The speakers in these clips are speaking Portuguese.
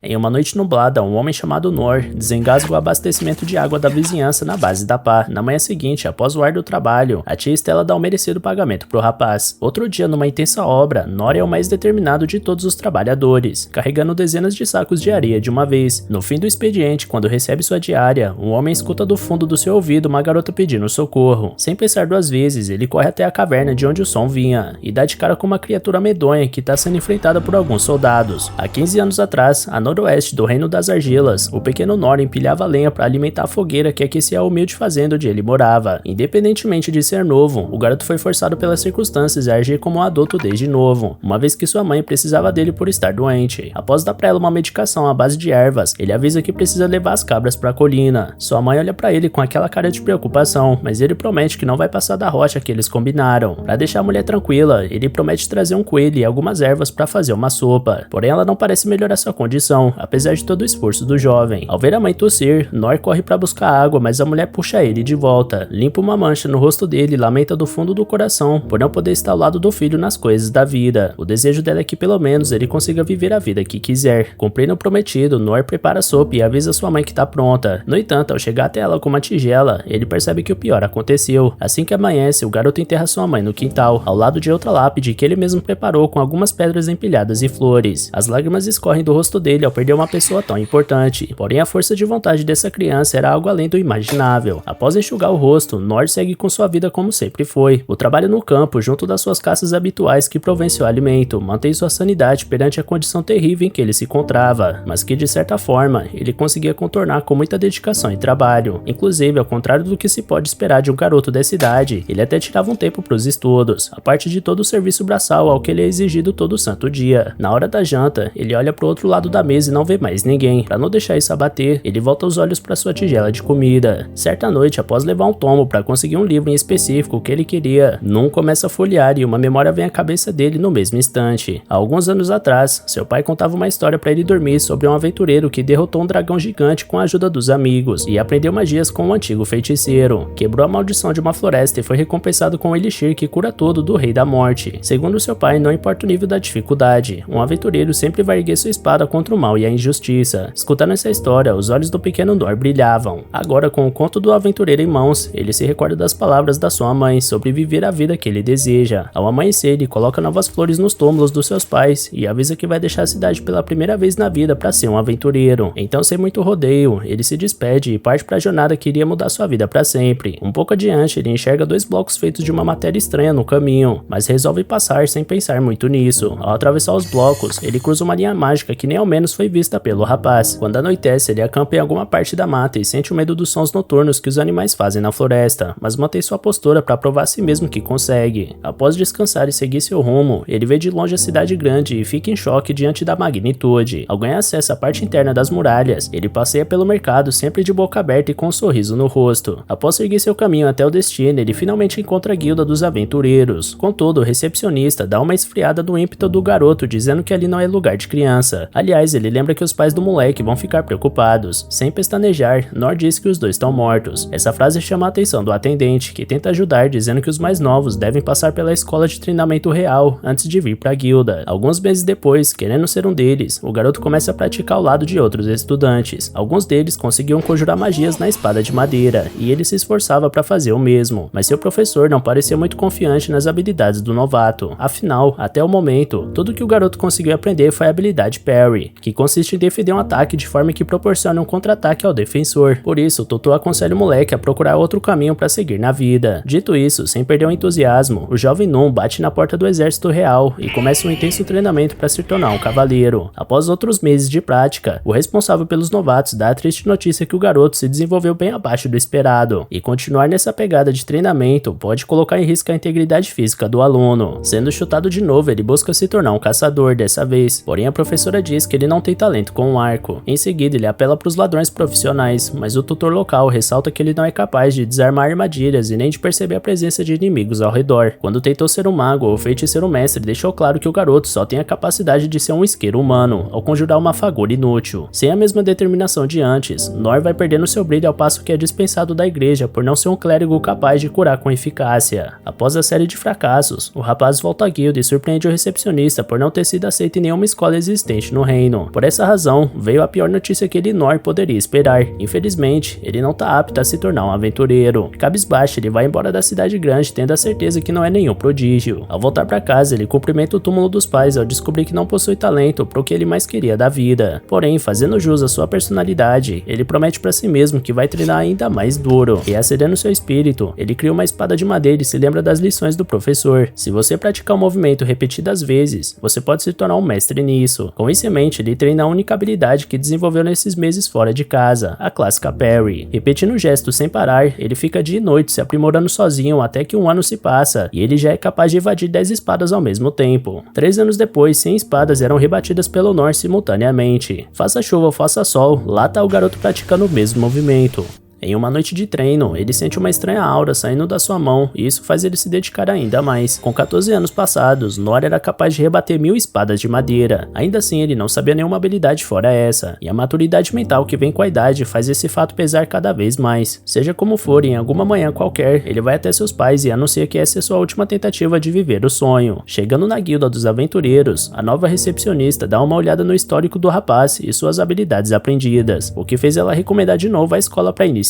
Em uma noite nublada, um homem chamado Nor desengasga o abastecimento de água da vizinhança na base da pá. Na manhã seguinte, após o árduo trabalho, a tia Estela dá o merecido pagamento pro rapaz. Outro dia, numa intensa obra, Nor é o mais determinado de todos os trabalhadores, carregando dezenas de sacos de areia de uma vez. No fim do expediente, quando recebe sua diária, um homem escuta do fundo do seu ouvido uma garota pedindo socorro. Sem pensar duas vezes, ele corre até a caverna de onde o som vinha, e dá de cara com uma criatura medonha que está sendo enfrentada por alguns soldados. Há 15 anos atrás, a noroeste do Reino das Argilas, o pequeno Nor empilhava lenha para alimentar a fogueira que aquecia a humilde fazenda onde ele morava. Independentemente de ser novo, o garoto foi forçado pelas circunstâncias a agir como um adulto desde novo, uma vez que sua mãe precisava dele por estar doente. Após dar para ela uma medicação à base de ervas, ele avisa que precisa levar as cabras para a colina. Sua mãe olha para ele com aquela cara de preocupação, mas ele promete que não vai passar da rocha que eles combinaram. Para deixar a mulher tranquila, ele promete trazer um coelho e algumas ervas para fazer uma sopa. Porém, ela não parece melhorar sua condição, apesar de todo o esforço do jovem. Ao ver a mãe tossir, Nor corre para buscar água, mas a mulher puxa ele de volta, limpa uma mancha no rosto dele e lamenta do fundo do coração por não poder estar ao lado do filho nas coisas da vida. O desejo dela é que pelo menos ele consiga viver a vida que quiser. Cumprindo o prometido, Nor prepara a sopa e avisa sua mãe que tá pronta. No entanto, ao chegar até ela com uma tigela, ele percebe que o pior aconteceu. Assim que amanhece, o garoto enterra sua mãe no quintal, ao lado de outra lápide que ele mesmo preparou com algumas pedras empilhadas e flores. As lágrimas escorrem do rosto dele ao perder uma pessoa tão importante, porém a força de vontade dessa criança era algo além do imaginável. Após enxugar o rosto, Nor segue com sua vida como sempre foi. O trabalho no campo, junto das suas caças habituais que provém seu alimento, mantém sua sanidade perante a condição terrível em que ele se encontrava, mas que de certa forma, ele conseguia contornar com muita dedicação e trabalho. Inclusive, ao contrário do que se pode esperar de um garoto dessa idade, ele até tirava um tempo para os estudos, a parte de todo o serviço braçal ao que ele é exigido todo santo dia. Na hora da janta, ele olha para o outro lado da mesa e não vê mais ninguém. Para não deixar isso abater, ele volta os olhos para sua tigela de comida. Certa noite, após levar um tombo para conseguir um livro em específico que ele queria, Num começa a folhear e uma memória vem à cabeça dele no mesmo instante. Há alguns anos atrás, seu pai contava uma história para ele dormir sobre um aventureiro que derrotou um dragão gigante com a ajuda dos amigos e aprendeu magias com um antigo feiticeiro. Quebrou a maldição de uma floresta e foi recompensado com um elixir que cura todo do Rei da Morte. Segundo seu pai, não importa o nível da dificuldade, um aventureiro sempre vai erguer sua espada contra o mal e a injustiça. Escutando essa história, os olhos do pequeno Nor brilhavam. Agora, com o conto do aventureiro em mãos, ele se recorda das palavras da sua mãe sobre viver a vida que ele deseja. Ao amanhecer, ele coloca novas flores nos túmulos dos seus pais e avisa que vai deixar a cidade pela primeira vez na vida para ser um aventureiro. Então, sem muito rodeio, ele se despede e parte para a jornada que iria mudar sua vida para sempre. Um pouco adiante, ele enxerga dois blocos feitos de uma matéria estranha no caminho, mas resolve passar sem pensar muito nisso. Ao atravessar os blocos, ele cruza uma linha mágica que nem ao menos foi vista pelo rapaz. Quando anoitece, ele acampa em alguma parte da mata e sente o medo dos sons noturnos que os animais fazem na floresta, mas mantém sua postura para provar a si mesmo que consegue. Após descansar e seguir seu rumo, ele vê de longe a cidade grande e fica em choque diante da magnitude. Ao ganhar acesso à parte interna das muralhas, ele passeia pelo mercado sempre de boca aberta e com um sorriso no rosto. Após seguir seu caminho até o destino, ele finalmente encontra a guilda dos aventureiros. Contudo, o recepcionista dá uma esfriada no ímpeto do garoto, dizendo que ali não é lugar de criança. Aliás, ele lembra que os pais do moleque vão ficar preocupados. Sem pestanejar, Nor diz que os dois estão mortos. Essa frase chama a atenção do atendente, que tenta ajudar, dizendo que os mais novos devem passar pela escola de treinamento real antes de vir para a guilda. Alguns meses depois, querendo ser um deles, o garoto começa a praticar ao lado de outros estudantes. Alguns deles conseguiam conjurar magias na espada de madeira, e ele se esforçava para fazer o mesmo, mas seu professor não parecia muito confiante nas habilidades do novato. Afinal, até o momento, tudo que o garoto conseguiu aprender foi a habilidade Parry, que consiste em defender um ataque de forma que proporciona um contra-ataque ao defensor. Por isso, o tutor aconselha o moleque a procurar outro caminho para seguir na vida. Dito isso, sem perder o entusiasmo, o jovem Num bate na porta do exército real e começa um intenso treinamento para se tornar um cavaleiro. Após outros meses de prática, o responsável pelos novatos dá a triste notícia que o garoto se desenvolveu bem abaixo do esperado, e continuar nessa pegada de treinamento pode colocar em risco a integridade física do aluno. Sendo chutado de novo, ele busca se tornar um caçador dessa vez, porém a professora diz que ele não tem talento com um arco. Em seguida, ele apela para os ladrões profissionais, mas o tutor local ressalta que ele não é capaz de desarmar armadilhas e nem de perceber a presença de inimigos ao redor. Quando tentou ser um mago ou feiticeiro mestre, deixou claro que o garoto só tem a capacidade de ser um isqueiro humano, ao conjurar uma fagulha inútil. Sem a mesma determinação de antes, Nor vai perdendo seu brilho ao passo que é dispensado da igreja por não ser um clérigo capaz de curar com eficácia. Após a série de fracassos, o rapaz volta à guilda e surpreende o recepcionista por não ter sido aceito em nenhuma escola existente no reino. aventureiro. Por essa razão, veio a pior notícia que Nor poderia esperar. Infelizmente, ele não tá apto a se tornar um aventureiro. Cabisbaixo, ele vai embora da cidade grande, tendo a certeza que não é nenhum prodígio. Ao voltar para casa, ele cumprimenta o túmulo dos pais ao descobrir que não possui talento pro que ele mais queria da vida. Porém, fazendo jus à sua personalidade, ele promete para si mesmo que vai treinar ainda mais duro. E acendendo seu espírito, ele cria uma espada de madeira e se lembra das lições do professor. Se você praticar o movimento repetidas vezes, você pode se tornar um mestre nisso. Com isso em mente, ele treina a única habilidade que desenvolveu nesses meses fora de casa, a clássica parry. Repetindo o gesto sem parar, ele fica dia e noite se aprimorando sozinho até que um ano se passa, e ele já é capaz de evadir 10 espadas ao mesmo tempo. 3 anos depois, 100 espadas eram rebatidas pelo Nor simultaneamente. Faça chuva ou faça sol, lá tá o garoto praticando o mesmo movimento. Em uma noite de treino, ele sente uma estranha aura saindo da sua mão e isso faz ele se dedicar ainda mais. Com 14 anos passados, Nor era capaz de rebater 1000 espadas de madeira. Ainda assim, ele não sabia nenhuma habilidade fora essa, e a maturidade mental que vem com a idade faz esse fato pesar cada vez mais. Seja como for, em alguma manhã qualquer, ele vai até seus pais e anuncia que essa é sua última tentativa de viver o sonho. Chegando na guilda dos aventureiros, a nova recepcionista dá uma olhada no histórico do rapaz e suas habilidades aprendidas, o que fez ela recomendar de novo a escola para iniciantes.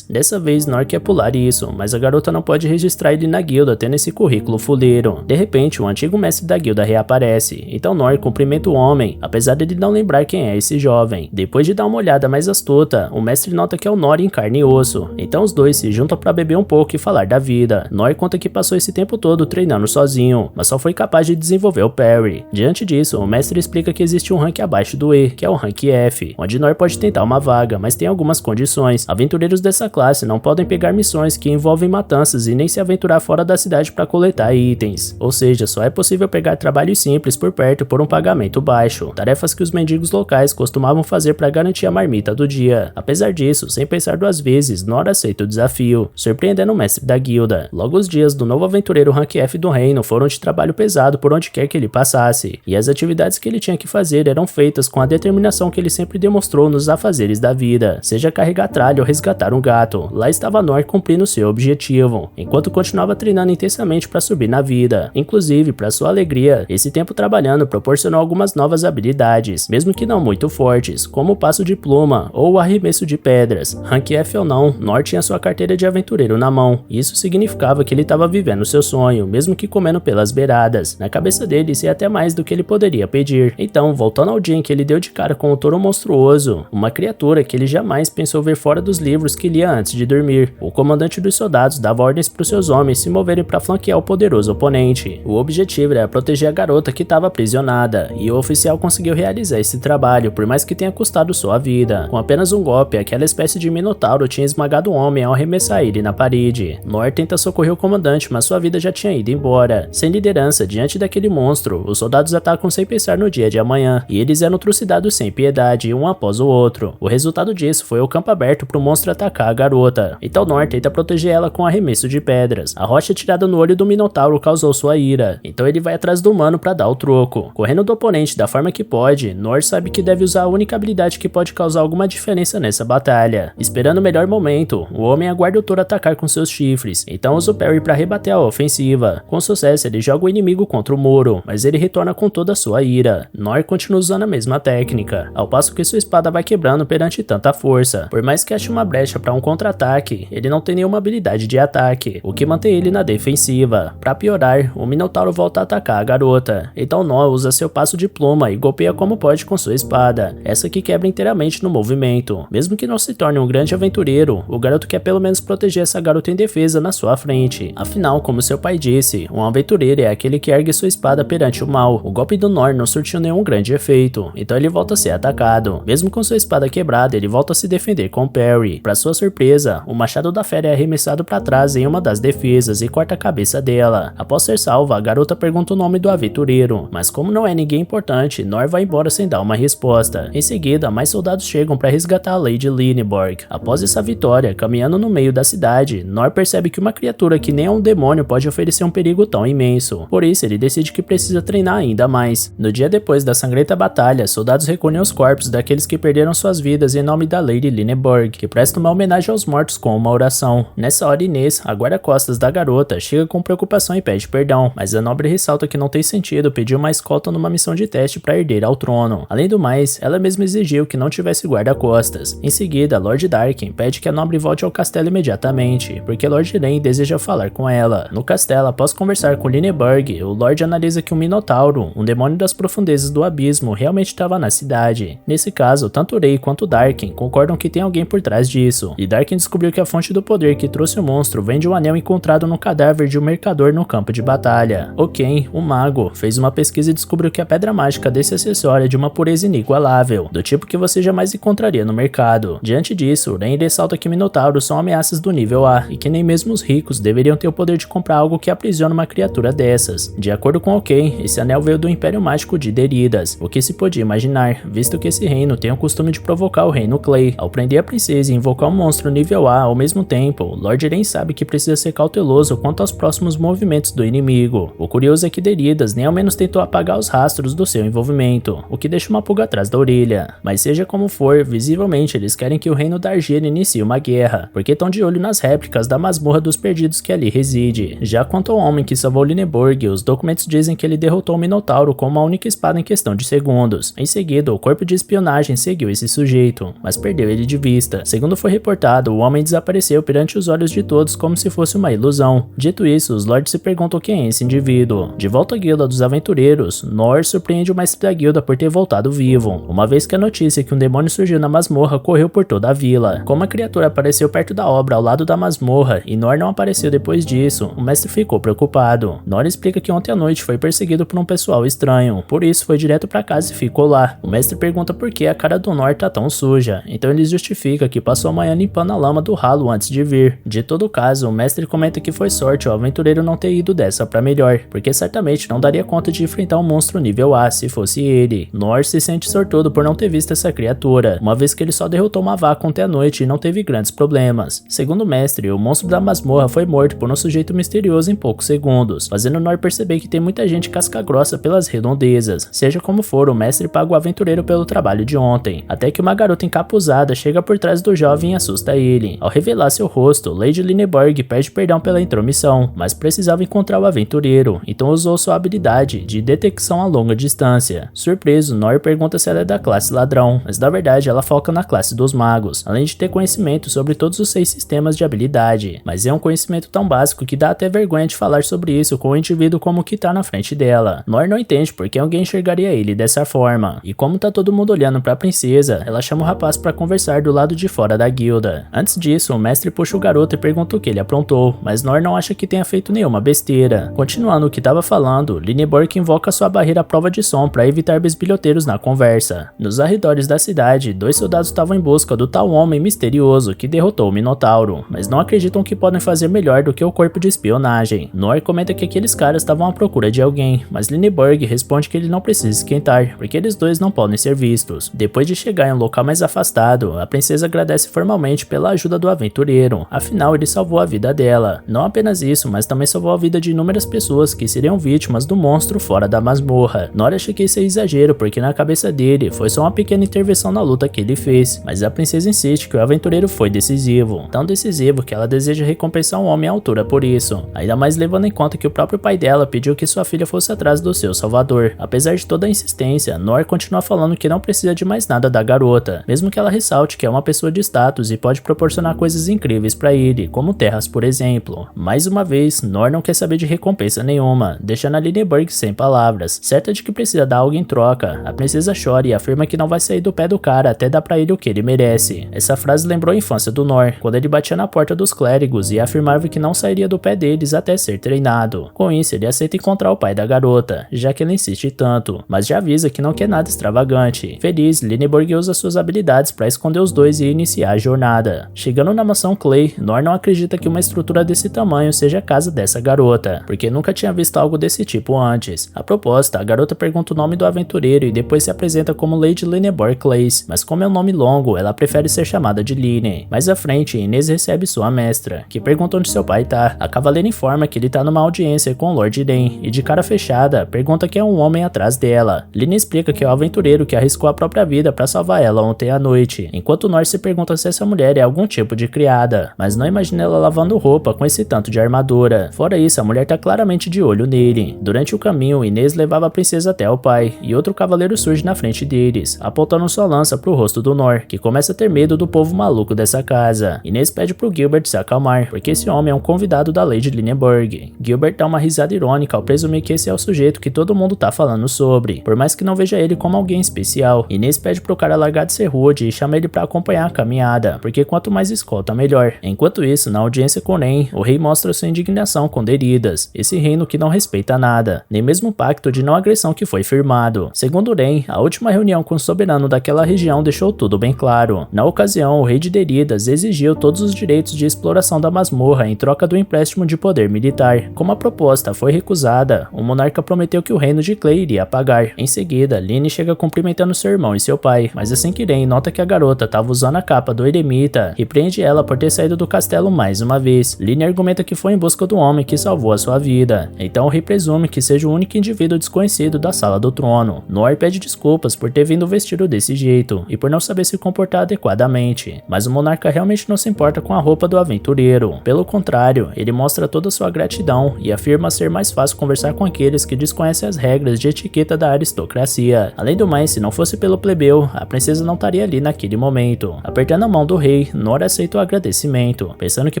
Dessa vez, Nor quer pular isso, mas a garota não pode registrar ele na guilda tendo esse currículo fuleiro. De repente, o antigo mestre da guilda reaparece, então Nor cumprimenta o homem, apesar dele não lembrar quem é esse jovem. Depois de dar uma olhada mais astuta, o mestre nota que é o Nor em carne e osso, então os dois se juntam para beber um pouco e falar da vida. Nor conta que passou esse tempo todo treinando sozinho, mas só foi capaz de desenvolver o parry. Diante disso, o mestre explica que existe um rank abaixo do E, que é o rank F, onde Nor pode tentar uma vaga, mas tem algumas condições. Aventureiros dessa classe não podem pegar missões que envolvem matanças e nem se aventurar fora da cidade para coletar itens, ou seja, só é possível pegar trabalhos simples por perto por um pagamento baixo, tarefas que os mendigos locais costumavam fazer para garantir a marmita do dia. Apesar disso, sem pensar duas vezes, Nor aceita o desafio, surpreendendo o mestre da guilda. Logo os dias do novo aventureiro rank F do reino foram de trabalho pesado por onde quer que ele passasse, e as atividades que ele tinha que fazer eram feitas com a determinação que ele sempre demonstrou nos afazeres da vida, seja carregar tralha ou resgatar um gato. Lá estava Nor cumprindo seu objetivo, enquanto continuava treinando intensamente para subir na vida. Inclusive, para sua alegria, esse tempo trabalhando proporcionou algumas novas habilidades, mesmo que não muito fortes, como o passo de pluma ou o arremesso de pedras. Rank F ou não, Nor tinha sua carteira de aventureiro na mão. Isso significava que ele estava vivendo seu sonho, mesmo que comendo pelas beiradas. Na cabeça dele, isso ia até mais do que ele poderia pedir. Então, voltando ao dia em que ele deu de cara com o touro monstruoso, uma criatura que ele jamais pensou ver fora dos livros que lia antes de dormir, o comandante dos soldados dava ordens para os seus homens se moverem para flanquear o poderoso oponente. O objetivo era proteger a garota que estava aprisionada, e o oficial conseguiu realizar esse trabalho, por mais que tenha custado sua vida. Com apenas um golpe, aquela espécie de minotauro tinha esmagado o homem ao arremessar ele na parede. Nor tenta socorrer o comandante, mas sua vida já tinha ido embora. Sem liderança diante daquele monstro, os soldados atacam sem pensar no dia de amanhã, e eles eram trucidados sem piedade, um após o outro. O resultado disso foi o campo aberto para o monstro atacar a garota. Então Nor tenta proteger ela com arremesso de pedras. A rocha tirada no olho do minotauro causou sua ira, então ele vai atrás do humano para dar o troco. Correndo do oponente da forma que pode, Nor sabe que deve usar a única habilidade que pode causar alguma diferença nessa batalha. Esperando o melhor momento, o homem aguarda o touro atacar com seus chifres, então usa o parry para rebater a ofensiva. Com sucesso, ele joga o inimigo contra o muro, mas ele retorna com toda a sua ira. Nor continua usando a mesma técnica, ao passo que sua espada vai quebrando perante tanta força. Por mais que ache uma brecha para um contra-ataque, ele não tem nenhuma habilidade de ataque, o que mantém ele na defensiva. Para piorar, o minotauro volta a atacar a garota, então Nor usa seu passo de pluma e golpeia como pode com sua espada, essa que quebra inteiramente no movimento. Mesmo que não se torne um grande aventureiro, o garoto quer pelo menos proteger essa garota indefesa na sua frente. Afinal, como seu pai disse, um aventureiro é aquele que ergue sua espada perante o mal. O golpe do Nor não surtiu nenhum grande efeito, então ele volta a ser atacado. Mesmo com sua espada quebrada, ele volta a se defender com parry. Para sua surpresa, o machado da fera é arremessado para trás em uma das defesas e corta a cabeça dela. Após ser salva, a garota pergunta o nome do aventureiro, mas como não é ninguém importante, Nor vai embora sem dar uma resposta. Em seguida, mais soldados chegam para resgatar a Lady Lineborg. Após essa vitória, caminhando no meio da cidade, Nor percebe que uma criatura que nem é um demônio pode oferecer um perigo tão imenso. Por isso, ele decide que precisa treinar ainda mais. No dia depois da sangrenta batalha, soldados recolhem os corpos daqueles que perderam suas vidas em nome da Lady Lineborg, que para presta uma homenagem aos mortos com uma oração. Nessa hora, Inês, a guarda-costas da garota, chega com preocupação e pede perdão, mas a nobre ressalta que não tem sentido pedir uma escolta numa missão de teste para herdeira ao trono. Além do mais, ela mesma exigiu que não tivesse guarda-costas. Em seguida, Lord Darkin pede que a nobre volte ao castelo imediatamente, porque Lord Ren deseja falar com ela. No castelo, após conversar com Lineburg, o Lorde analisa que um Minotauro, um demônio das profundezas do abismo, realmente estava na cidade. Nesse caso, tanto Rei quanto Darkin concordam que tem alguém por trás disso, e Darkin descobriu que a fonte do poder que trouxe o monstro vem de um anel encontrado no cadáver de um mercador no campo de batalha. Oken, o mago, fez uma pesquisa e descobriu que a pedra mágica desse acessório é de uma pureza inigualável, do tipo que você jamais encontraria no mercado. Diante disso, Ren ressalta que Minotauros são ameaças do nível A, e que nem mesmo os ricos deveriam ter o poder de comprar algo que aprisiona uma criatura dessas. De acordo com Oken, esse anel veio do Império Mágico de Deridas, o que se podia imaginar, visto que esse reino tem o costume de provocar o reino Clay. Ao prender a princesa e invocar um monstro nível A ao mesmo tempo, Lord Ren sabe que precisa ser cauteloso quanto aos próximos movimentos do inimigo. O curioso é que Deridas nem ao menos tentou apagar os rastros do seu envolvimento, o que deixa uma pulga atrás da orelha. Mas seja como for, visivelmente eles querem que o reino da Argir inicie uma guerra, porque estão de olho nas réplicas da masmorra dos perdidos que ali reside. Já quanto ao homem que salvou Lineburg, os documentos dizem que ele derrotou o Minotauro com uma única espada em questão de segundos. Em seguida, o corpo de espionagem seguiu esse sujeito, mas perdeu ele de vista. Segundo foi reportado, o homem desapareceu perante os olhos de todos como se fosse uma ilusão. Dito isso, os lords se perguntam quem é esse indivíduo. De volta à guilda dos aventureiros, Nor surpreende o mestre da guilda por ter voltado vivo, uma vez que a notícia que um demônio surgiu na masmorra correu por toda a vila. Como a criatura apareceu perto da obra ao lado da masmorra e Nor não apareceu depois disso, o mestre ficou preocupado. Nor explica que ontem à noite foi perseguido por um pessoal estranho, por isso foi direto para casa e ficou lá. O mestre pergunta por que a cara do Nor tá tão suja, então ele justifica que passou a manhã limpando a lama do ralo antes de vir. De todo caso, o mestre comenta que foi sorte o aventureiro não ter ido dessa pra melhor, porque certamente não daria conta de enfrentar um monstro nível A se fosse ele. Nor se sente sortudo por não ter visto essa criatura, uma vez que ele só derrotou uma vaca ontem à noite e não teve grandes problemas. Segundo o mestre, o monstro da masmorra foi morto por um sujeito misterioso em poucos segundos, fazendo Nor perceber que tem muita gente casca grossa pelas redondezas. Seja como for, o mestre paga o aventureiro pelo trabalho de ontem, até que uma garota encapuzada chega por trás do jovem e assusta ele. Ao revelar seu rosto, Lady Lineburg pede perdão pela intromissão, mas precisava encontrar o aventureiro, então usou sua habilidade de detecção a longa distância. Surpreso, Nor pergunta se ela é da classe ladrão, mas na verdade ela foca na classe dos magos, além de ter conhecimento sobre todos os 6 sistemas de habilidade, mas é um conhecimento tão básico que dá até vergonha de falar sobre isso com o indivíduo como que tá na frente dela. Nor não entende porque alguém enxergaria ele dessa forma, e como tá todo mundo olhando pra princesa, ela chama o rapaz pra conversar do lado de fora da guilda. Antes disso, o mestre puxa o garoto e pergunta o que ele aprontou, mas Nor não acha que tenha feito nenhuma besteira. Continuando o que tava falando, Lineburg invoca sua barreira à prova de som para evitar bisbilhoteiros na conversa. Nos arredores da cidade, 2 soldados estavam em busca do tal homem misterioso que derrotou o Minotauro, mas não acreditam que podem fazer melhor do que o corpo de espionagem. Nor comenta que aqueles caras estavam à procura de alguém, mas Lineburg responde que ele não precisa esquentar, porque eles dois não podem ser vistos. Depois de chegar em um local mais afastado, a princesa agradece formalmente pela ajuda do aventureiro, afinal ele salvou a vida dela. Não apenas isso, mas também salvou a vida de inúmeras pessoas que seriam vítimas do monstro fora da masmorra. Nor acha que isso é exagero, porque na cabeça dele foi só uma pequena intervenção na luta que ele fez, mas a princesa insiste que o aventureiro foi decisivo, tão decisivo que ela deseja recompensar um homem à altura por isso, ainda mais levando em conta que o próprio pai dela pediu que sua filha fosse atrás do seu salvador. Apesar de toda a insistência, Nor continua falando que não precisa de mais nada da garota, mesmo que ela ressalte que é uma pessoa de status e pode proporcionar coisas incríveis para ele, como terras por exemplo. Mais uma vez, Nor não quer saber de recompensa nenhuma, deixando a Lineburg sem palavras. Certa de que precisa dar algo em troca, a princesa chora e afirma que não vai sair do pé do cara até dar pra ele o que ele merece. Essa frase lembrou a infância do Nor, quando ele batia na porta dos clérigos e afirmava que não sairia do pé deles até ser treinado. Com isso, ele aceita encontrar o pai da garota, já que ela insiste tanto, mas já avisa que não quer nada extravagante. Feliz, Lineburg usa suas habilidades para esconder os dois e iniciar a jornada. Chegando na mansão Clay, Nor não acredita que uma estrutura desse tamanho seja a casa dessa garota, porque nunca tinha visto algo desse tipo antes. A proposta, a garota pergunta o nome do aventureiro e depois se apresenta como Lady Lineburg Clays, mas como é um nome longo, ela prefere ser chamada de Line. Mais à frente, Inês recebe sua mestra, que pergunta onde seu pai tá. A cavaleira informa que ele tá numa audiência com o Lord Ren, e de cara fechada, pergunta que é um homem atrás dela. Line explica que é o aventureiro que arriscou a própria vida para salvar ela ontem à noite, enquanto Nor se pergunta pergunta se essa mulher é algum tipo de criada, mas não imagina ela lavando roupa com esse tanto de armadura. Fora isso, a mulher tá claramente de olho nele. Durante o caminho, Inês levava a princesa até o pai, e outro cavaleiro surge na frente deles, apontando sua lança pro rosto do Nor, que começa a ter medo do povo maluco dessa casa. Inês pede pro Gilbert se acalmar, porque esse homem é um convidado da Lady Lineburg. Gilbert dá uma risada irônica ao presumir que esse é o sujeito que todo mundo tá falando sobre, por mais que não veja ele como alguém especial. Inês pede pro cara largar de ser rude e chama ele pra acompanhar a caminhada, porque quanto mais escolta, melhor. Enquanto isso, na audiência com Nen, o rei mostra sua indignação com Deridas, esse reino que não respeita nada, nem mesmo o pacto de não agressão que foi firmado. Segundo Ren, a última reunião com o soberano daquela região deixou tudo bem claro. Na ocasião, o rei de Deridas exigiu todos os direitos de exploração da masmorra em troca do empréstimo de poder militar. Como a proposta foi recusada, o monarca prometeu que o reino de Clay iria pagar. Em seguida, Lynne chega cumprimentando seu irmão e seu pai, mas assim que Ren nota que a garota estava usando a capa do eremita, repreende ela por ter saído do castelo mais uma vez. Lynne argumenta que foi em busca do homem que salvou a sua vida, então o rei presume que seja o único indivíduo desconhecido da sala do trono. Nor pede desculpas por ter vindo vestido desse jeito e por não saber se comportar adequadamente, mas o monarca realmente não se importa com a roupa do aventureiro. Pelo contrário, ele mostra toda sua gratidão e afirma ser mais fácil conversar com aqueles que desconhecem as regras de etiqueta da aristocracia. Além do mais, se não fosse pelo plebeu, a princesa não estaria ali naquele momento. Apertando a mão do rei, Nor aceita o agradecimento, pensando que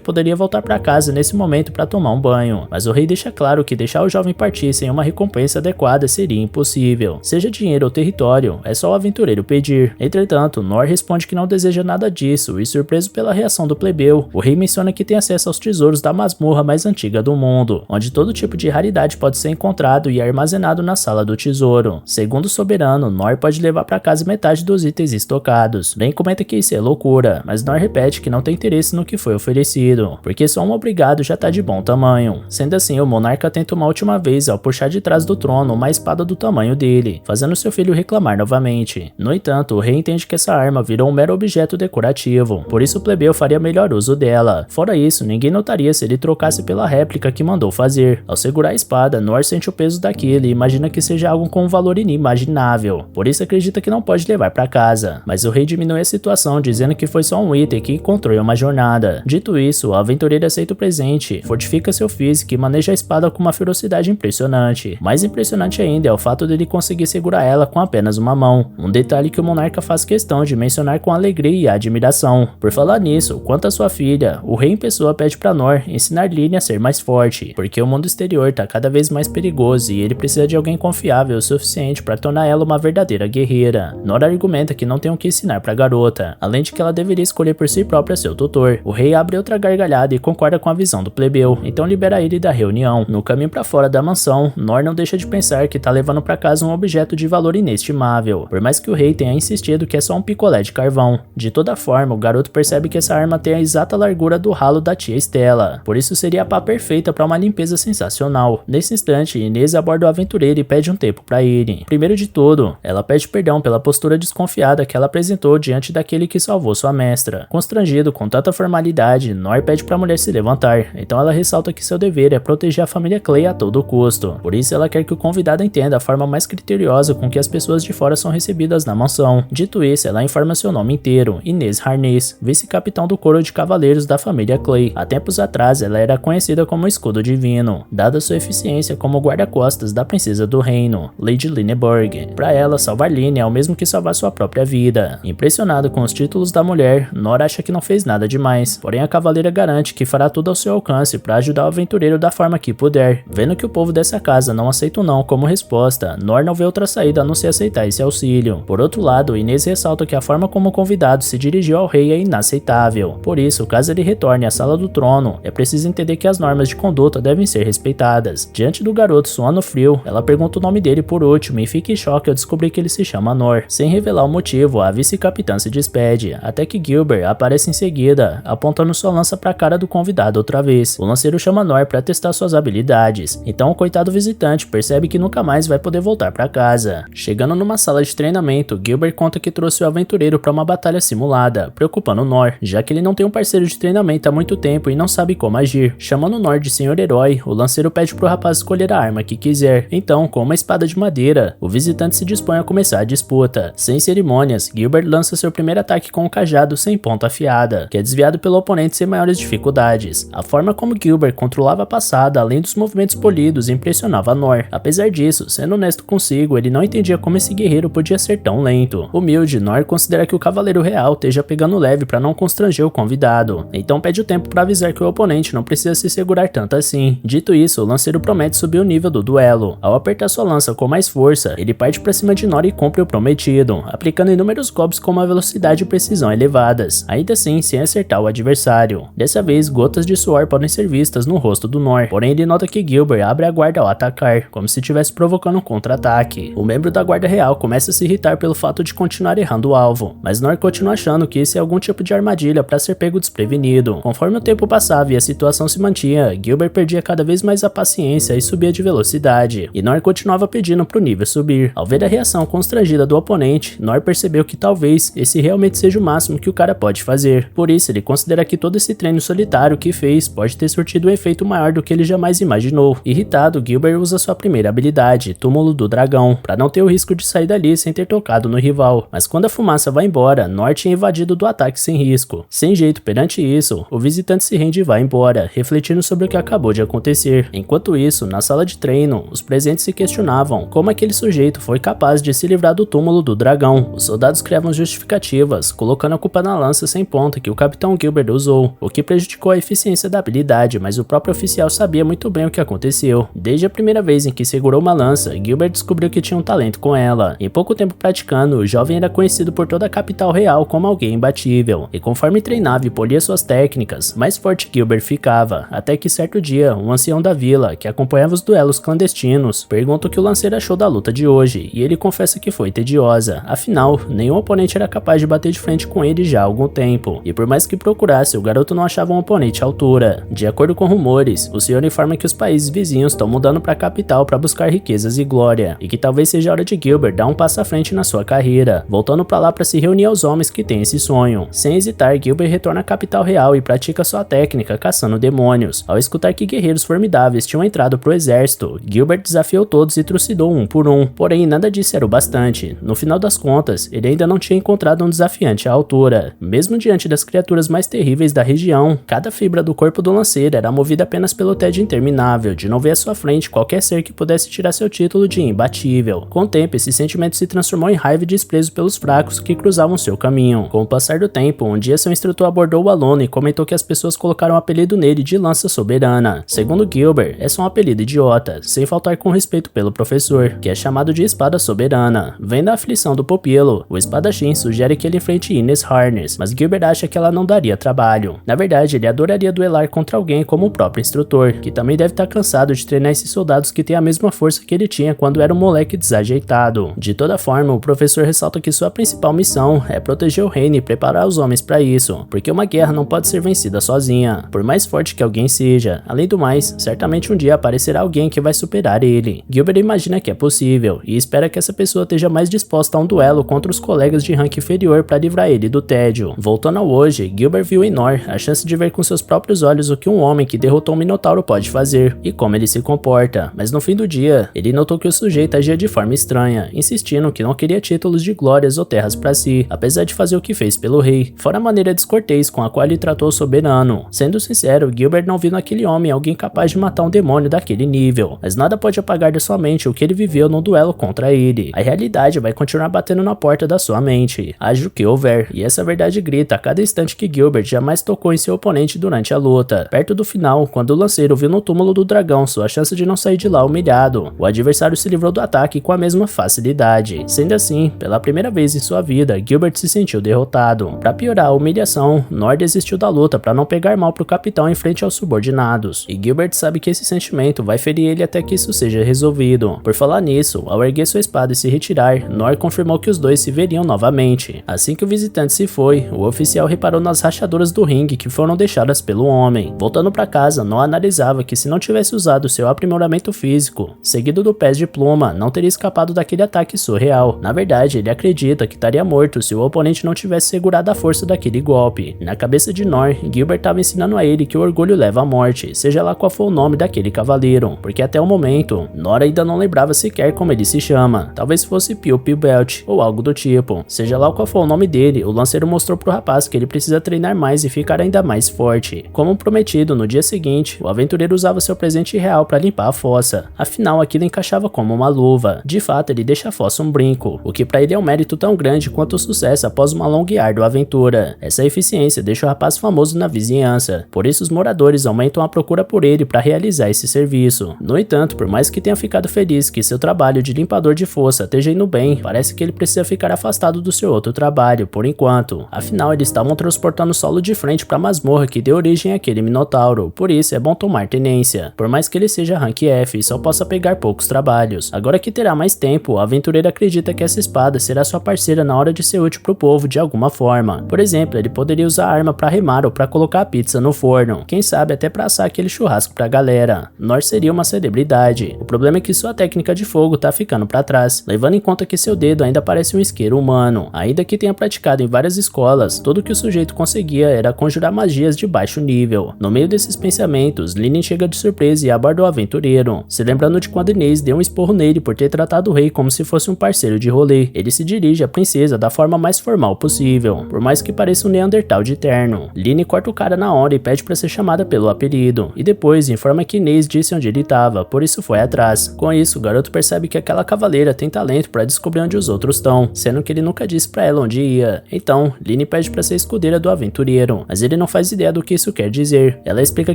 poderia voltar para casa nesse momento para tomar um banho, mas o rei deixa claro que deixar o jovem partir sem uma recompensa adequada seria impossível. Seja dinheiro ou território, é só o aventureiro pedir. Entretanto, Nor responde que não deseja nada disso e, surpreso pela reação do plebeu, o rei menciona que tem acesso aos tesouros da masmorra mais antiga do mundo, onde todo tipo de raridade pode ser encontrado e armazenado na sala do tesouro. Segundo o soberano, Nor pode levar para casa metade dos itens estocados. Ren comenta que isso é loucura, mas Nor repete que não tem interesse no que foi oferecido, porque só um obrigado já tá de bom tamanho. Sendo assim, o monarca tenta uma última vez ao puxar de trás do trono uma espada do tamanho dele, fazendo seu filho reclamar novamente. No entanto, o rei entende que essa arma virou um mero objeto decorativo, por isso o plebeu faria melhor uso dela. Fora isso, ninguém notaria se ele trocasse pela réplica que mandou fazer. Ao segurar a espada, Nor sente o peso daquilo e imagina que seja algo com um valor inimaginável, por isso acredita que não pode levar para casa. Mas o rei diminui a situação, dizendo que foi só um item que encontrou em uma jornada. Dito isso, o aventureiro aceita o presente, fortifica seu físico e maneja a espada com uma ferocidade impressionante. Mais impressionante ainda é o fato dele conseguir segurar ela com apenas uma mão, um detalhe que o monarca faz questão de mencionar com alegria e admiração. Por falar nisso, quanto à sua filha, o rei em pessoa pede para Nor ensinar Lynne a ser mais forte, porque o mundo exterior tá cada vez mais perigoso e ele precisa de alguém confiável o suficiente para tornar ela uma verdadeira guerreira. Nor argumenta que não tem o que ensinar pra garota, além de que ela deveria escolher por si própria seu tutor. O rei abre outra gargalhada e concorda com a visão do plebeu, então libera ele da reunião. No caminho para fora da mansão, Nor não deixa de pensar que tá levando para casa um objeto de valor inestimável, por mais que o rei tenha insistido que é só um picolé de carvão. De toda forma, o garoto percebe que essa arma tem a exata largura do ralo da tia Estela, por isso seria a pá perfeita para uma limpeza sensacional. Nesse instante, Inês aborda o aventureiro e pede um tempo para ele. Primeiro de tudo, ela pede perdão pela postura desconfiada que ela apresentou diante daquele que salvou sua mestra. Constrangido com tanta formalidade, Nor pede para a mulher se levantar, então ela ressalta que seu dever é proteger a família Clay a todo custo. Por isso ela quer que o convidado entenda a forma mais criteriosa com que as pessoas de fora são recebidas na mansão. Dito isso, ela informa seu nome inteiro, Inês Harness, vice-capitão do coro de cavaleiros da família Clay. Há tempos atrás, ela era conhecida como Escudo Divino, dada sua eficiência como guarda-costas da princesa do reino, Lady Lineburg. Para ela, salvar Lynne é o mesmo que salvar sua própria vida. Impressionado com os títulos da mulher, Nor acha que não fez nada demais, porém a cavaleira garante que fará tudo ao seu alcance para ajudar o aventureiro da forma que puder. Vendo que o povo dessa casa não aceita o não como resposta, Nor não vê outra saída a não ser aceitar esse auxílio. Por outro lado, Inês ressalta que a forma como o convidado se dirigiu ao rei é inaceitável. Por isso, caso ele retorne à sala do trono, é preciso entender que as normas de conduta devem ser respeitadas. Diante do garoto suando frio, ela pergunta o nome dele por último e fica em choque ao descobrir que ele se chama Nor. Sem revelar o motivo, a vice-capitã se despede, até que Gilbert aparece em seguida, apontando sua lança para a cara do convidado outra vez. O lanceiro chama Nor para testar suas habilidades, então o coitado visitante percebe que nunca mais vai poder voltar para casa. Chegando numa sala de treinamento, Gilbert conta que trouxe o aventureiro para uma batalha simulada, preocupando Nor, já que ele não tem um parceiro de treinamento há muito tempo e não sabe como agir. Chamando Nor de senhor herói, o lanceiro pede pro rapaz escolher a arma que quiser. Então, com uma espada de madeira, o visitante se dispõe a começar a disputa. Sem cerimônias, Gilbert lança seu primeiro ataque com o cajado sem ponta afiada, que é desviado pelo oponente sem maiores dificuldades. A forma como Gilbert controlava a passada, além dos movimentos polidos, impressionava Nor. Apesar disso, sendo honesto consigo, ele não entendia como esse guerreiro podia ser tão lento. Humilde, Nor considera que o Cavaleiro Real esteja pegando leve para não constranger o convidado, então pede o tempo para avisar que o oponente não precisa se segurar tanto assim. Dito isso, o lanceiro promete subir o nível do duelo. Ao apertar sua lança com mais força, ele parte para cima de Nor e cumpre o prometido, aplicando inúmeros golpes com uma velocidade e precisão elevadas, ainda assim sem acertar o adversário. Dessa vez, gotas de suor podem ser vistas no rosto do Nor, porém ele nota que Gilbert abre a guarda ao atacar, como se estivesse provocando um contra-ataque. O membro da guarda real começa a se irritar pelo fato de continuar errando o alvo, mas Nor continua achando que esse é algum tipo de armadilha para ser pego desprevenido. Conforme o tempo passava e a situação se mantinha, Gilbert perdia cada vez mais a paciência e subia de velocidade, e Nor continuava pedindo pro nível subir. Ao ver a reação constrangida do oponente, Nor percebeu que talvez esse realmente seja o máximo que o cara pode fazer. Por isso, ele considera que todo esse treino solitário que fez pode ter surtido um efeito maior do que ele jamais imaginou. Irritado, Gilbert usa sua primeira habilidade, Túmulo do Dragão, para não ter o risco de sair dali sem ter tocado no rival. Mas quando a fumaça vai embora, Nor tinha invadido do ataque sem risco. Sem jeito perante isso, o visitante se rende e vai embora, refletindo sobre o que acabou de acontecer. Enquanto isso, na sala de treino, os presentes se questionavam como aquele sujeito foi capaz de se livrar do túmulo do dragão. Os soldados criavam justificativas, colocando a culpa na lança sem ponta que o capitão Gilbert usou, o que prejudicou a eficiência da habilidade, mas o próprio oficial sabia muito bem o que aconteceu. Desde a primeira vez em que segurou uma lança, Gilbert descobriu que tinha um talento com ela. Em pouco tempo praticando, o jovem era conhecido por toda a capital real como alguém imbatível, e conforme treinava e polia suas técnicas, mais forte Gilbert ficava, até que certo dia, um ancião da vila, que acompanhava os duelos clandestinos, pergunta o que o lanceiro achou da luta de hoje, e ele confessa que foi tediosa, afinal, nenhum oponente era capaz de bater de frente com ele já há algum tempo, e por mais que procurasse, o garoto não achava um oponente à altura. De acordo com rumores, o senhor informa que os países vizinhos estão mudando para a capital para buscar riquezas e glória, e que talvez seja a hora de Gilbert dar um passo à frente na sua carreira, voltando para lá para se reunir aos homens que têm esse sonho. Sem hesitar, Gilbert retorna à capital real e pratica sua técnica caçando demônios. Ao escutar que guerreiros formidáveis tinham entrado pro exército, Gilbert desafiou todos e trucidou um por um, porém nada disso era o bastante. No final das contas, ele ainda não tinha encontrado um desafiante à altura. Mesmo diante das criaturas mais terríveis da região, cada fibra do corpo do lanceiro era movida apenas pelo tédio interminável de não ver à sua frente qualquer ser que pudesse tirar seu título de imbatível. Com o tempo, esse sentimento se transformou em raiva e desprezo pelos fracos que cruzavam seu caminho. Com o passar do tempo, um dia seu instrutor abordou o aluno e comentou que as pessoas colocaram o apelido nele de Lança Soberana. Segundo Gilbert, é só um apelido idiota, sem faltar com respeito pelo professor, que é chamado de Espada Soberana. Vendo a aflição do pupilo, o espadachim sugere que ele enfrente Ines Harness, mas Gilbert acha que ela não daria trabalho. Na verdade, ele adoraria duelar contra alguém como o próprio instrutor, que também deve estar cansado de treinar esses soldados que têm a mesma força que ele tinha quando era um moleque desajeitado. De toda forma, o professor ressalta que sua principal missão é proteger o reino e preparar os homens para isso, porque uma guerra não pode ser vencida sozinha, por mais forte que alguém seja. Além do mais, certamente um dia aparecerá alguém que vai superar ele. Gilbert imagina que é possível, e espera que essa pessoa esteja mais disposta a um duelo contra os colegas de rank inferior para livrar ele do tédio. Voltando ao hoje, Gilbert viu em Nor a chance de ver com seus próprios olhos o que um homem que derrotou um minotauro pode fazer, e como ele se comporta, mas no fim do dia, ele notou que o sujeito agia de forma estranha, insistindo que não queria títulos de glórias ou terras para si, apesar de fazer o que fez pelo rei, fora a maneira descortês com a qual ele tratou o soberano. Sendo sincero, Gilbert não viu naquele homem alguém capaz de matar um demônio daquele nível, mas nada pode apagar de sua mente o que ele viveu no duelo contra ele. A realidade vai continuar batendo na porta da sua mente, haja o que houver, e essa verdade grita a cada instante que Gilbert jamais tocou em seu oponente durante a luta. Perto do final, quando o lanceiro viu no túmulo do dragão sua chance de não sair de lá humilhado, o adversário se livrou do ataque com a mesma facilidade. Sendo assim, pela primeira vez em sua vida, Gilbert se sentiu derrotado. Para piorar a humilhação, Nor desistiu da luta para não pegar mal pro capitão em frente aos subordinados, e Gilbert sabe que esse sentimento vai ferir ele até que isso seja resolvido. Por falar nisso, ao erguer sua espada e se retirar, Nor confirmou que os dois se veriam novamente. Assim que o visitante se foi, o oficial reparou nas rachaduras do ringue que foram deixadas pelo homem. Voltando para casa, Nor analisava que se não tivesse usado seu aprimoramento físico, seguido do pés de pluma, não teria escapado daquele ataque surreal. Na verdade, ele acredita que estaria morto se o oponente não tivesse segurado a força daquele golpe. Na cabeça de Nor, Gilbert estava ensinando a ele que o orgulho leva à morte, seja lá qual for o nome daquele cavaleiro, porque até o momento, Nor ainda não lembrava sequer como ele se chama. Talvez fosse Pio Belt ou algo do tipo. Seja lá qual for o nome dele, o lanceiro mostrou pro rapaz que ele precisa treinar mais e ficar ainda mais forte. Como prometido, no dia seguinte, o aventureiro usava seu presente real para limpar a fossa. Afinal, aquilo encaixava como uma luva. De fato, ele deixa a fossa um brinco, o que para ele é um mérito tão grande quanto o sucesso após uma longa e árdua aventura. Essa eficiência deixa o rapaz famoso na vizinhança, por isso os moradores aumentam a procura por ele para realizar esse serviço. No entanto, por mais que tenha ficado feliz que seu trabalho de limpador de fossa esteja indo bem, parece que ele precisa ficar afastado do seu outro trabalho, por enquanto. Afinal, eles estavam transportando solo de frente para a masmorra que deu origem àquele minotauro, por isso é bom tomar tenência. Por mais que ele seja rank F e só possa pegar poucos trabalhos. Agora que terá mais tempo, o aventureiro acredita que essa espada será sua parceira na hora de ser útil pro povo de alguma forma. Por exemplo, ele poderia usar a arma para remar ou para colocar a pizza no forno. Quem sabe até para assar aquele churrasco pra galera. Nor seria uma celebridade. O problema é que sua técnica de fogo tá ficando para trás, levando em conta que seu dedo ainda parece um isqueiro humano. Ainda que tenha praticado em várias escolas, tudo que o sujeito conseguia era conjurar magias de baixo nível. No meio desses pensamentos, Linen chega de surpresa e aborda o aventureiro, se lembrando de quando Inês deu um esporro nele por ter tratado o rei como se fosse um parceiro de rolê. Ele se dirige à princesa da forma mais formal possível, por mais que pareça um Neandertal de terno. Linen corta o cara na hora e pede para ser chamada pelo apelido, e depois informa que Inês disse onde ele estava, por isso foi atrás. Com isso, o garoto percebe que aquela cavaleira tem talento para descobrir onde os outros estão, sendo que ele nunca disse para ela onde ia. Então, Linen pede para ser escudeira do aventureiro, mas ele não faz ideia do que isso quer dizer. Ela explica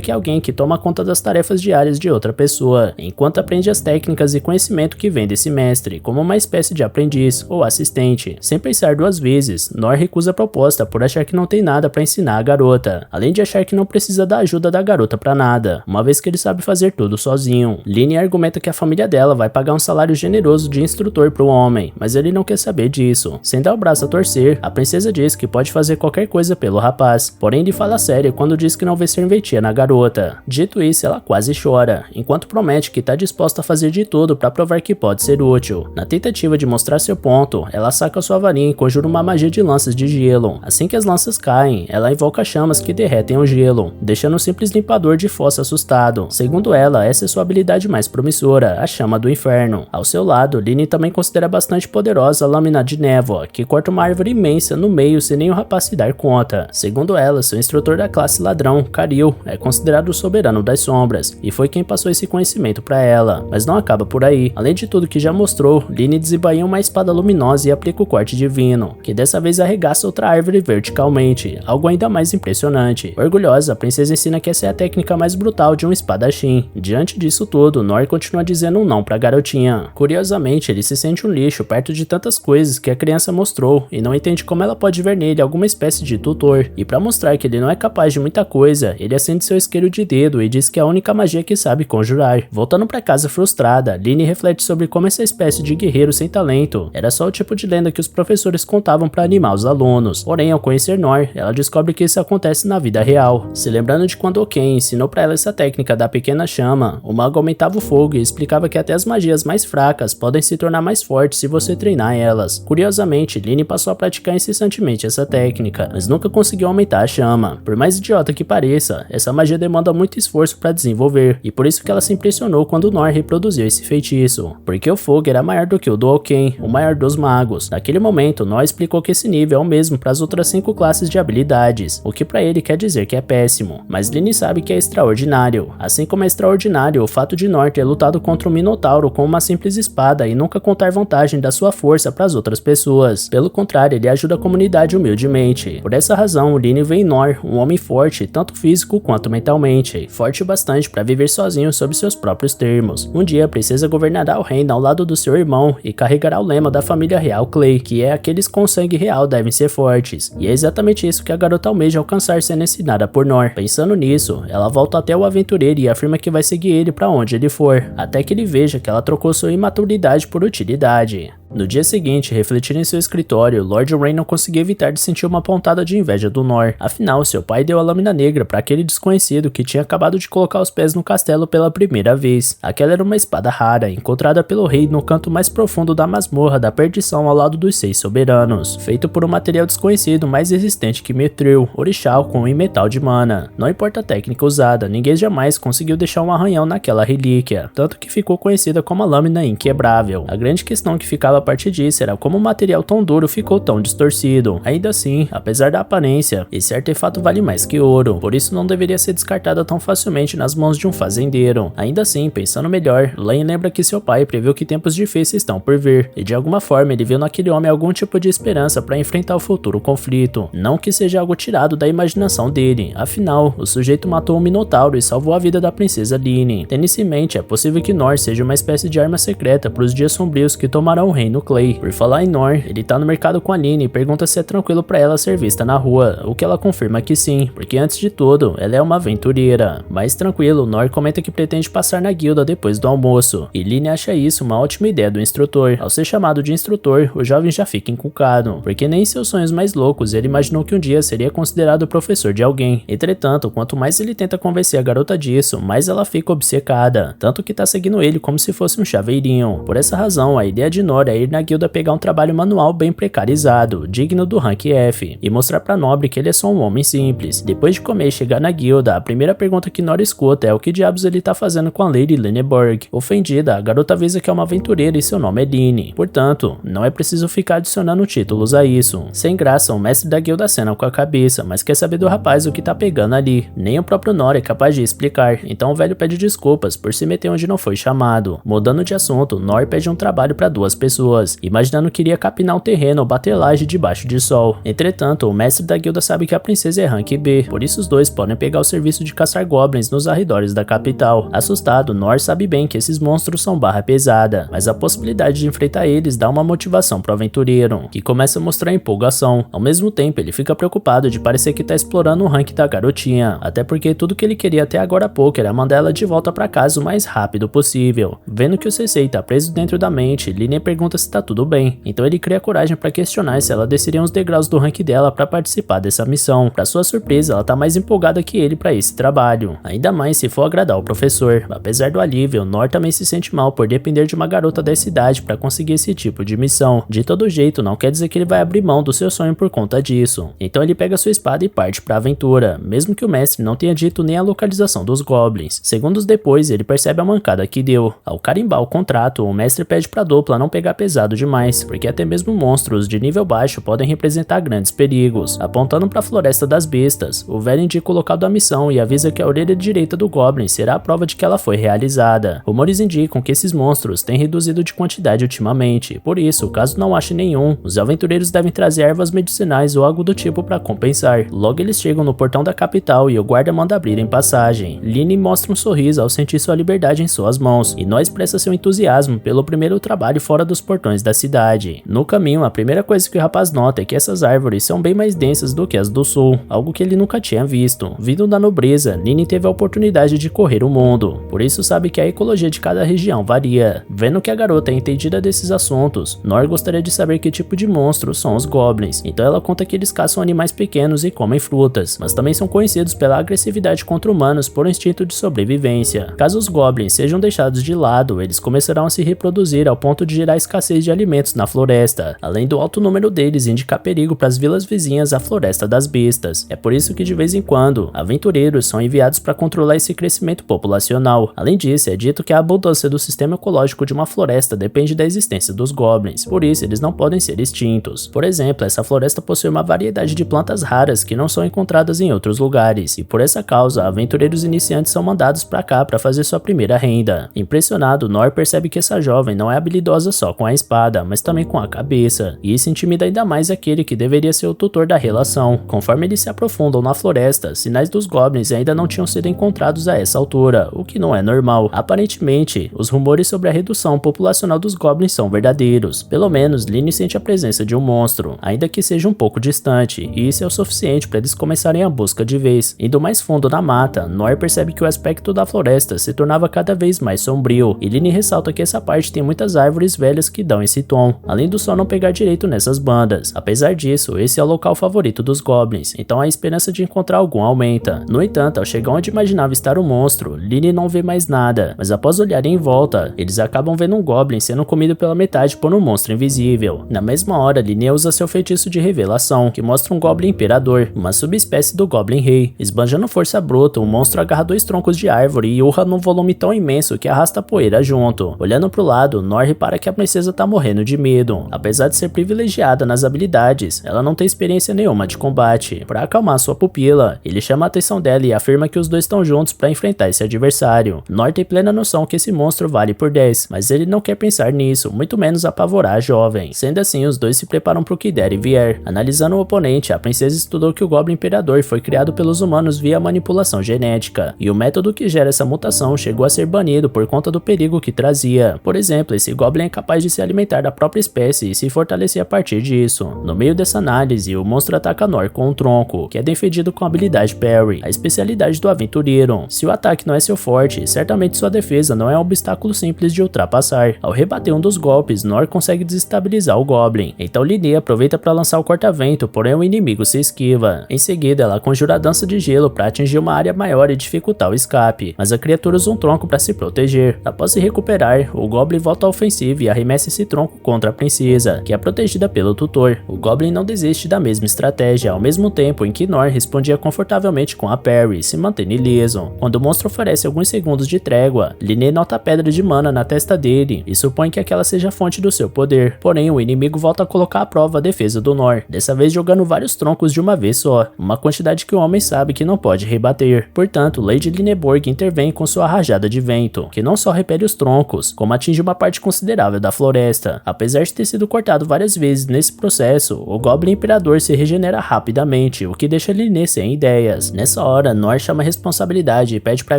que é alguém que toma conta das tarefas diárias de outra pessoa, enquanto aprende as técnicas e conhecimento que vem desse mestre, como uma espécie de aprendiz ou assistente. Sem pensar duas vezes, Nor recusa a proposta por achar que não tem nada para ensinar a garota, além de achar que não precisa da ajuda da garota para nada, uma vez que ele sabe fazer tudo sozinho. Linen argumenta que a família dela vai pagar um salário generoso de instrutor pro homem, mas ele não quer saber disso. Sem dar o braço a torcer, a princesa diz que pode fazer qualquer coisa pelo rapaz, porém ele fala sério quando diz que não vê serventia na garota. Dito isso, ela quase chora, enquanto promete que tá disposta a fazer de tudo para provar que pode ser útil. Na tentativa de mostrar seu ponto, ela saca sua varinha e conjura uma magia de lanças de gelo. Assim que as lanças caem, ela invoca chamas que derretem o gelo, deixando um simples limpador de fossa assustado. Segundo ela, essa é sua habilidade mais promissora, a chama do inferno. Ao seu lado, Linen também considera bastante poderosa a lâmina de névoa, que corta uma árvore imensa no meio sem nem o rapaz se dar conta. Segundo ela, seu instrutor da classe ladrão, Karil, é considerado o soberano das sombras, e foi quem passou esse conhecimento para ela. Mas não acaba por aí. Além de tudo que já mostrou, Linen desembainha uma espada luminosa e aplica o corte divino, que dessa vez arregaça outra árvore verticalmente, algo ainda mais impressionante. Orgulhosa, a princesa ensina que essa é a técnica mais brutal de um espadachim. Diante disso tudo, Nor continua dizendo um não pra garotinha. Curiosamente, ele se sente um lixo perto de tantas coisas que a criança mostrou e não entende como ela pode ver nele alguma espécie de tutor. E pra mostrar que ele não é capaz de muita coisa, ele acende seu isqueiro de dedo e diz que é a única magia que sabe conjurar. Voltando pra casa frustrada, Linen reflete sobre como essa espécie de guerreiro sem talento era só o tipo de lenda que os professores contavam para animar os alunos. Porém, ao conhecer Nor, ela descobre que isso acontece na vida real. Se lembrando de quando Oken ensinou para ela essa técnica da pequena chama, o mago aumentava o fogo e explicava que até as magias mais fracas podem se tornar mais fortes se você treinar elas. Curiosamente, Linen passou a praticar incessantemente essa técnica, mas nunca conseguiu aumentar a chama. Por mais idiota que pareça, essa magia demanda muito esforço para desenvolver, e por isso que ela se impressionou quando Nor reproduziu esse feitiço, porque o fogo era maior do que o do Oken, o maior dos magos. Naquele momento, Nor explicou que esse nível é o mesmo para as outras 5 classes de habilidades, o que para ele quer dizer que é péssimo, mas Linen sabe que é extraordinário. Assim como é extraordinário o fato de Nor ter lutado contra um minotauro com uma simples espada e nunca contar vantagem da sua força para as outras pessoas. Pelo contrário, ele ajuda a comunidade humildemente. Por essa razão, Linen vê em Nor um homem forte, tanto físico quanto mentalmente, forte bastante para viver sozinho sob seus próprios termos. Um dia, a princesa governará o reino ao lado do seu irmão e carregará o lema da família real Clay, que é aqueles com sangue real devem ser fortes. E é exatamente isso que a garota almeja alcançar sendo ensinada por Nor. Pensando nisso, ela volta até o aventureiro e afirma que vai seguir ele para onde ele for, até que ele veja que ela trocou sua imaturidade por utilidade. No dia seguinte, refletindo em seu escritório, Lord Rain não conseguia evitar de sentir uma pontada de inveja do Nor. Afinal, seu pai deu a lâmina negra para aquele desconhecido que tinha acabado de colocar os pés no castelo pela primeira vez. Aquela era uma espada rara, encontrada pelo rei no canto mais profundo da masmorra da perdição ao lado dos 6 soberanos, feito por um material desconhecido mais resistente que Mithril, orixá com metal de mana. Não importa a técnica usada, ninguém jamais conseguiu deixar um arranhão naquela relíquia, tanto que ficou conhecida como a lâmina inquebrável. A grande questão que ficava questionava a partir disso era como o material tão duro ficou tão distorcido. Ainda assim, apesar da aparência, esse artefato vale mais que ouro, por isso não deveria ser descartado tão facilmente nas mãos de um fazendeiro. Ainda assim, pensando melhor, Lane lembra que seu pai previu que tempos difíceis estão por vir, e de alguma forma ele viu naquele homem algum tipo de esperança para enfrentar o futuro conflito. Não que seja algo tirado da imaginação dele, afinal, o sujeito matou um minotauro e salvou a vida da princesa Lynne. Tendo isso em mente, é possível que Nor seja uma espécie de arma secreta para os dias sombrios que tomarão o reino Clay. Por falar em Nor, ele tá no mercado com a Lynne e pergunta se é tranquilo para ela ser vista na rua, o que ela confirma que sim, porque antes de tudo, ela é uma aventureira. Mais tranquilo, Nor comenta que pretende passar na guilda depois do almoço, e Lynne acha isso uma ótima ideia do instrutor. Ao ser chamado de instrutor, o jovem já fica encucado, porque nem em seus sonhos mais loucos ele imaginou que um dia seria considerado professor de alguém. Entretanto, quanto mais ele tenta convencer a garota disso, mais ela fica obcecada, tanto que tá seguindo ele como se fosse um chaveirinho. Por essa razão, a ideia de Nor é ir na guilda pegar um trabalho manual bem precarizado, digno do rank F, e mostrar pra Nobre que ele é só um homem simples. Depois de comer e chegar na guilda, a primeira pergunta que Nor escuta é o que diabos ele tá fazendo com a Lady Lenneborg. Ofendida, a garota avisa que é uma aventureira e seu nome é Lynne. Portanto, não é preciso ficar adicionando títulos a isso. Sem graça, o mestre da guilda acena com a cabeça, mas quer saber do rapaz o que tá pegando ali. Nem o próprio Nor é capaz de explicar, então o velho pede desculpas por se meter onde não foi chamado. Mudando de assunto, Nor pede um trabalho para 2 pessoas, imaginando que iria capinar um terreno ou bater laje debaixo de sol. Entretanto, o mestre da guilda sabe que a princesa é rank B, por isso os dois podem pegar o serviço de caçar goblins nos arredores da capital. Assustado, Nor sabe bem que esses monstros são barra pesada, mas a possibilidade de enfrentar eles dá uma motivação pro aventureiro, que começa a mostrar empolgação. Ao mesmo tempo, ele fica preocupado de parecer que tá explorando o rank da garotinha, até porque tudo que ele queria até agora há pouco era mandar ela de volta pra casa o mais rápido possível. Vendo que o Sensei tá preso dentro da mente, Lynne pergunta se tá tudo bem, então ele cria coragem pra questionar se ela desceria uns degraus do rank dela pra participar dessa missão. Pra sua surpresa, ela tá mais empolgada que ele pra esse trabalho, ainda mais se for agradar o professor. Apesar do alívio, Nor também se sente mal por depender de uma garota dessa idade pra conseguir esse tipo de missão. De todo jeito, não quer dizer que ele vai abrir mão do seu sonho por conta disso. Então ele pega sua espada e parte pra aventura, mesmo que o mestre não tenha dito nem a localização dos goblins. Segundos depois, ele percebe a mancada que deu. Ao carimbar o contrato, o mestre pede pra dupla não pegar pesado demais, porque até mesmo monstros de nível baixo podem representar grandes perigos. Apontando pra Floresta das Bestas, o velho indica o local da missão e avisa que a orelha direita do goblin será a prova de que ela foi realizada. Rumores indicam que esses monstros têm reduzido de quantidade ultimamente, por isso, caso não ache nenhum, os aventureiros devem trazer ervas medicinais ou algo do tipo para compensar. Logo eles chegam no portão da capital e o guarda manda abrirem passagem. Lynne mostra um sorriso ao sentir sua liberdade em suas mãos, e Nor expressa seu entusiasmo pelo primeiro trabalho fora dos portões da cidade. No caminho, a primeira coisa que o rapaz nota é que essas árvores são bem mais densas do que as do sul, algo que ele nunca tinha visto. Vindo da nobreza, Lynne teve a oportunidade de correr o mundo, por isso sabe que a ecologia de cada região varia. Vendo que a garota é entendida desses assuntos, Nor gostaria de saber que tipo de monstros são os goblins, então ela conta que eles caçam animais pequenos e comem frutas, mas também são conhecidos pela agressividade contra humanos por um instinto de sobrevivência. Caso os goblins sejam deixados de lado, eles começarão a se reproduzir ao ponto de gerar escassez de alimentos na floresta, além do alto número deles indicar perigo para as vilas vizinhas à Floresta das Bestas. É por isso que de vez em quando, aventureiros são enviados para controlar esse crescimento populacional. Além disso, é dito que a abundância do sistema ecológico de uma floresta depende da existência dos goblins, por isso eles não podem ser extintos. Por exemplo, essa floresta possui uma variedade de plantas raras que não são encontradas em outros lugares, e por essa causa, aventureiros iniciantes são mandados para cá para fazer sua primeira renda. Impressionado, Nor percebe que essa jovem não é habilidosa só com a espada, mas também com a cabeça, e isso intimida ainda mais aquele que deveria ser o tutor da relação. Conforme eles se aprofundam na floresta, sinais dos goblins ainda não tinham sido encontrados a essa altura, o que não é normal. Aparentemente, os rumores sobre a redução populacional dos goblins são verdadeiros. Pelo menos, Lynne sente a presença de um monstro, ainda que seja um pouco distante, e isso é o suficiente para eles começarem a busca de vez. Indo mais fundo na mata, Nor percebe que o aspecto da floresta se tornava cada vez mais sombrio, e Lynne ressalta que essa parte tem muitas árvores velhas que dão esse tom, além do sol não pegar direito nessas bandas. Apesar disso, esse é o local favorito dos goblins, então a esperança de encontrar algum aumenta. No entanto, ao chegar onde imaginava estar o monstro, Lynne não vê mais nada, mas após olharem em volta, eles acabam vendo um goblin sendo comido pela metade por um monstro invisível. Na mesma hora, Lynne usa seu feitiço de revelação, que mostra um goblin imperador, uma subespécie do goblin rei. Esbanjando força bruta, o monstro agarra 2 troncos de árvore e urra num volume tão imenso que arrasta a poeira junto. Olhando pro lado, Nor repara que a princesa certeza tá morrendo de medo. Apesar de ser privilegiada nas habilidades, ela não tem experiência nenhuma de combate. Para acalmar sua pupila, ele chama a atenção dela e afirma que os dois estão juntos para enfrentar esse adversário. Nor tem plena noção que esse monstro vale por 10, mas ele não quer pensar nisso, muito menos apavorar a jovem. Sendo assim, os dois se preparam pro que der e vier. Analisando o oponente, a princesa estudou que o Goblin Imperador foi criado pelos humanos via manipulação genética, e o método que gera essa mutação chegou a ser banido por conta do perigo que trazia. Por exemplo, esse Goblin é capaz de se alimentar da própria espécie e se fortalecer a partir disso. No meio dessa análise, o monstro ataca Nor com um tronco, que é defendido com a habilidade Parry, a especialidade do aventureiro. Se o ataque não é seu forte, certamente sua defesa não é um obstáculo simples de ultrapassar. Ao rebater um dos golpes, Nor consegue desestabilizar o Goblin. Então Linné aproveita para lançar o corta-vento, porém o inimigo se esquiva. Em seguida, ela conjura a dança de gelo para atingir uma área maior e dificultar o escape, mas a criatura usa um tronco para se proteger. Após se recuperar, o Goblin volta à ofensiva e arremessa esse tronco contra a princesa, que é protegida pelo tutor. O Goblin não desiste da mesma estratégia, ao mesmo tempo em que Nor respondia confortavelmente com a parry, se mantendo ileso. Quando o monstro oferece alguns segundos de trégua, Linné nota a pedra de mana na testa dele e supõe que aquela seja a fonte do seu poder. Porém, o inimigo volta a colocar à prova a defesa do Nor, dessa vez jogando vários troncos de uma vez só, uma quantidade que o homem sabe que não pode rebater. Portanto, Lady Linneborg intervém com sua rajada de vento, que não só repele os troncos, como atinge uma parte considerável da floresta. Apesar de ter sido cortado várias vezes nesse processo, o Goblin Imperador se regenera rapidamente, o que deixa Linné sem ideias. Nessa hora, Nor chama a responsabilidade e pede pra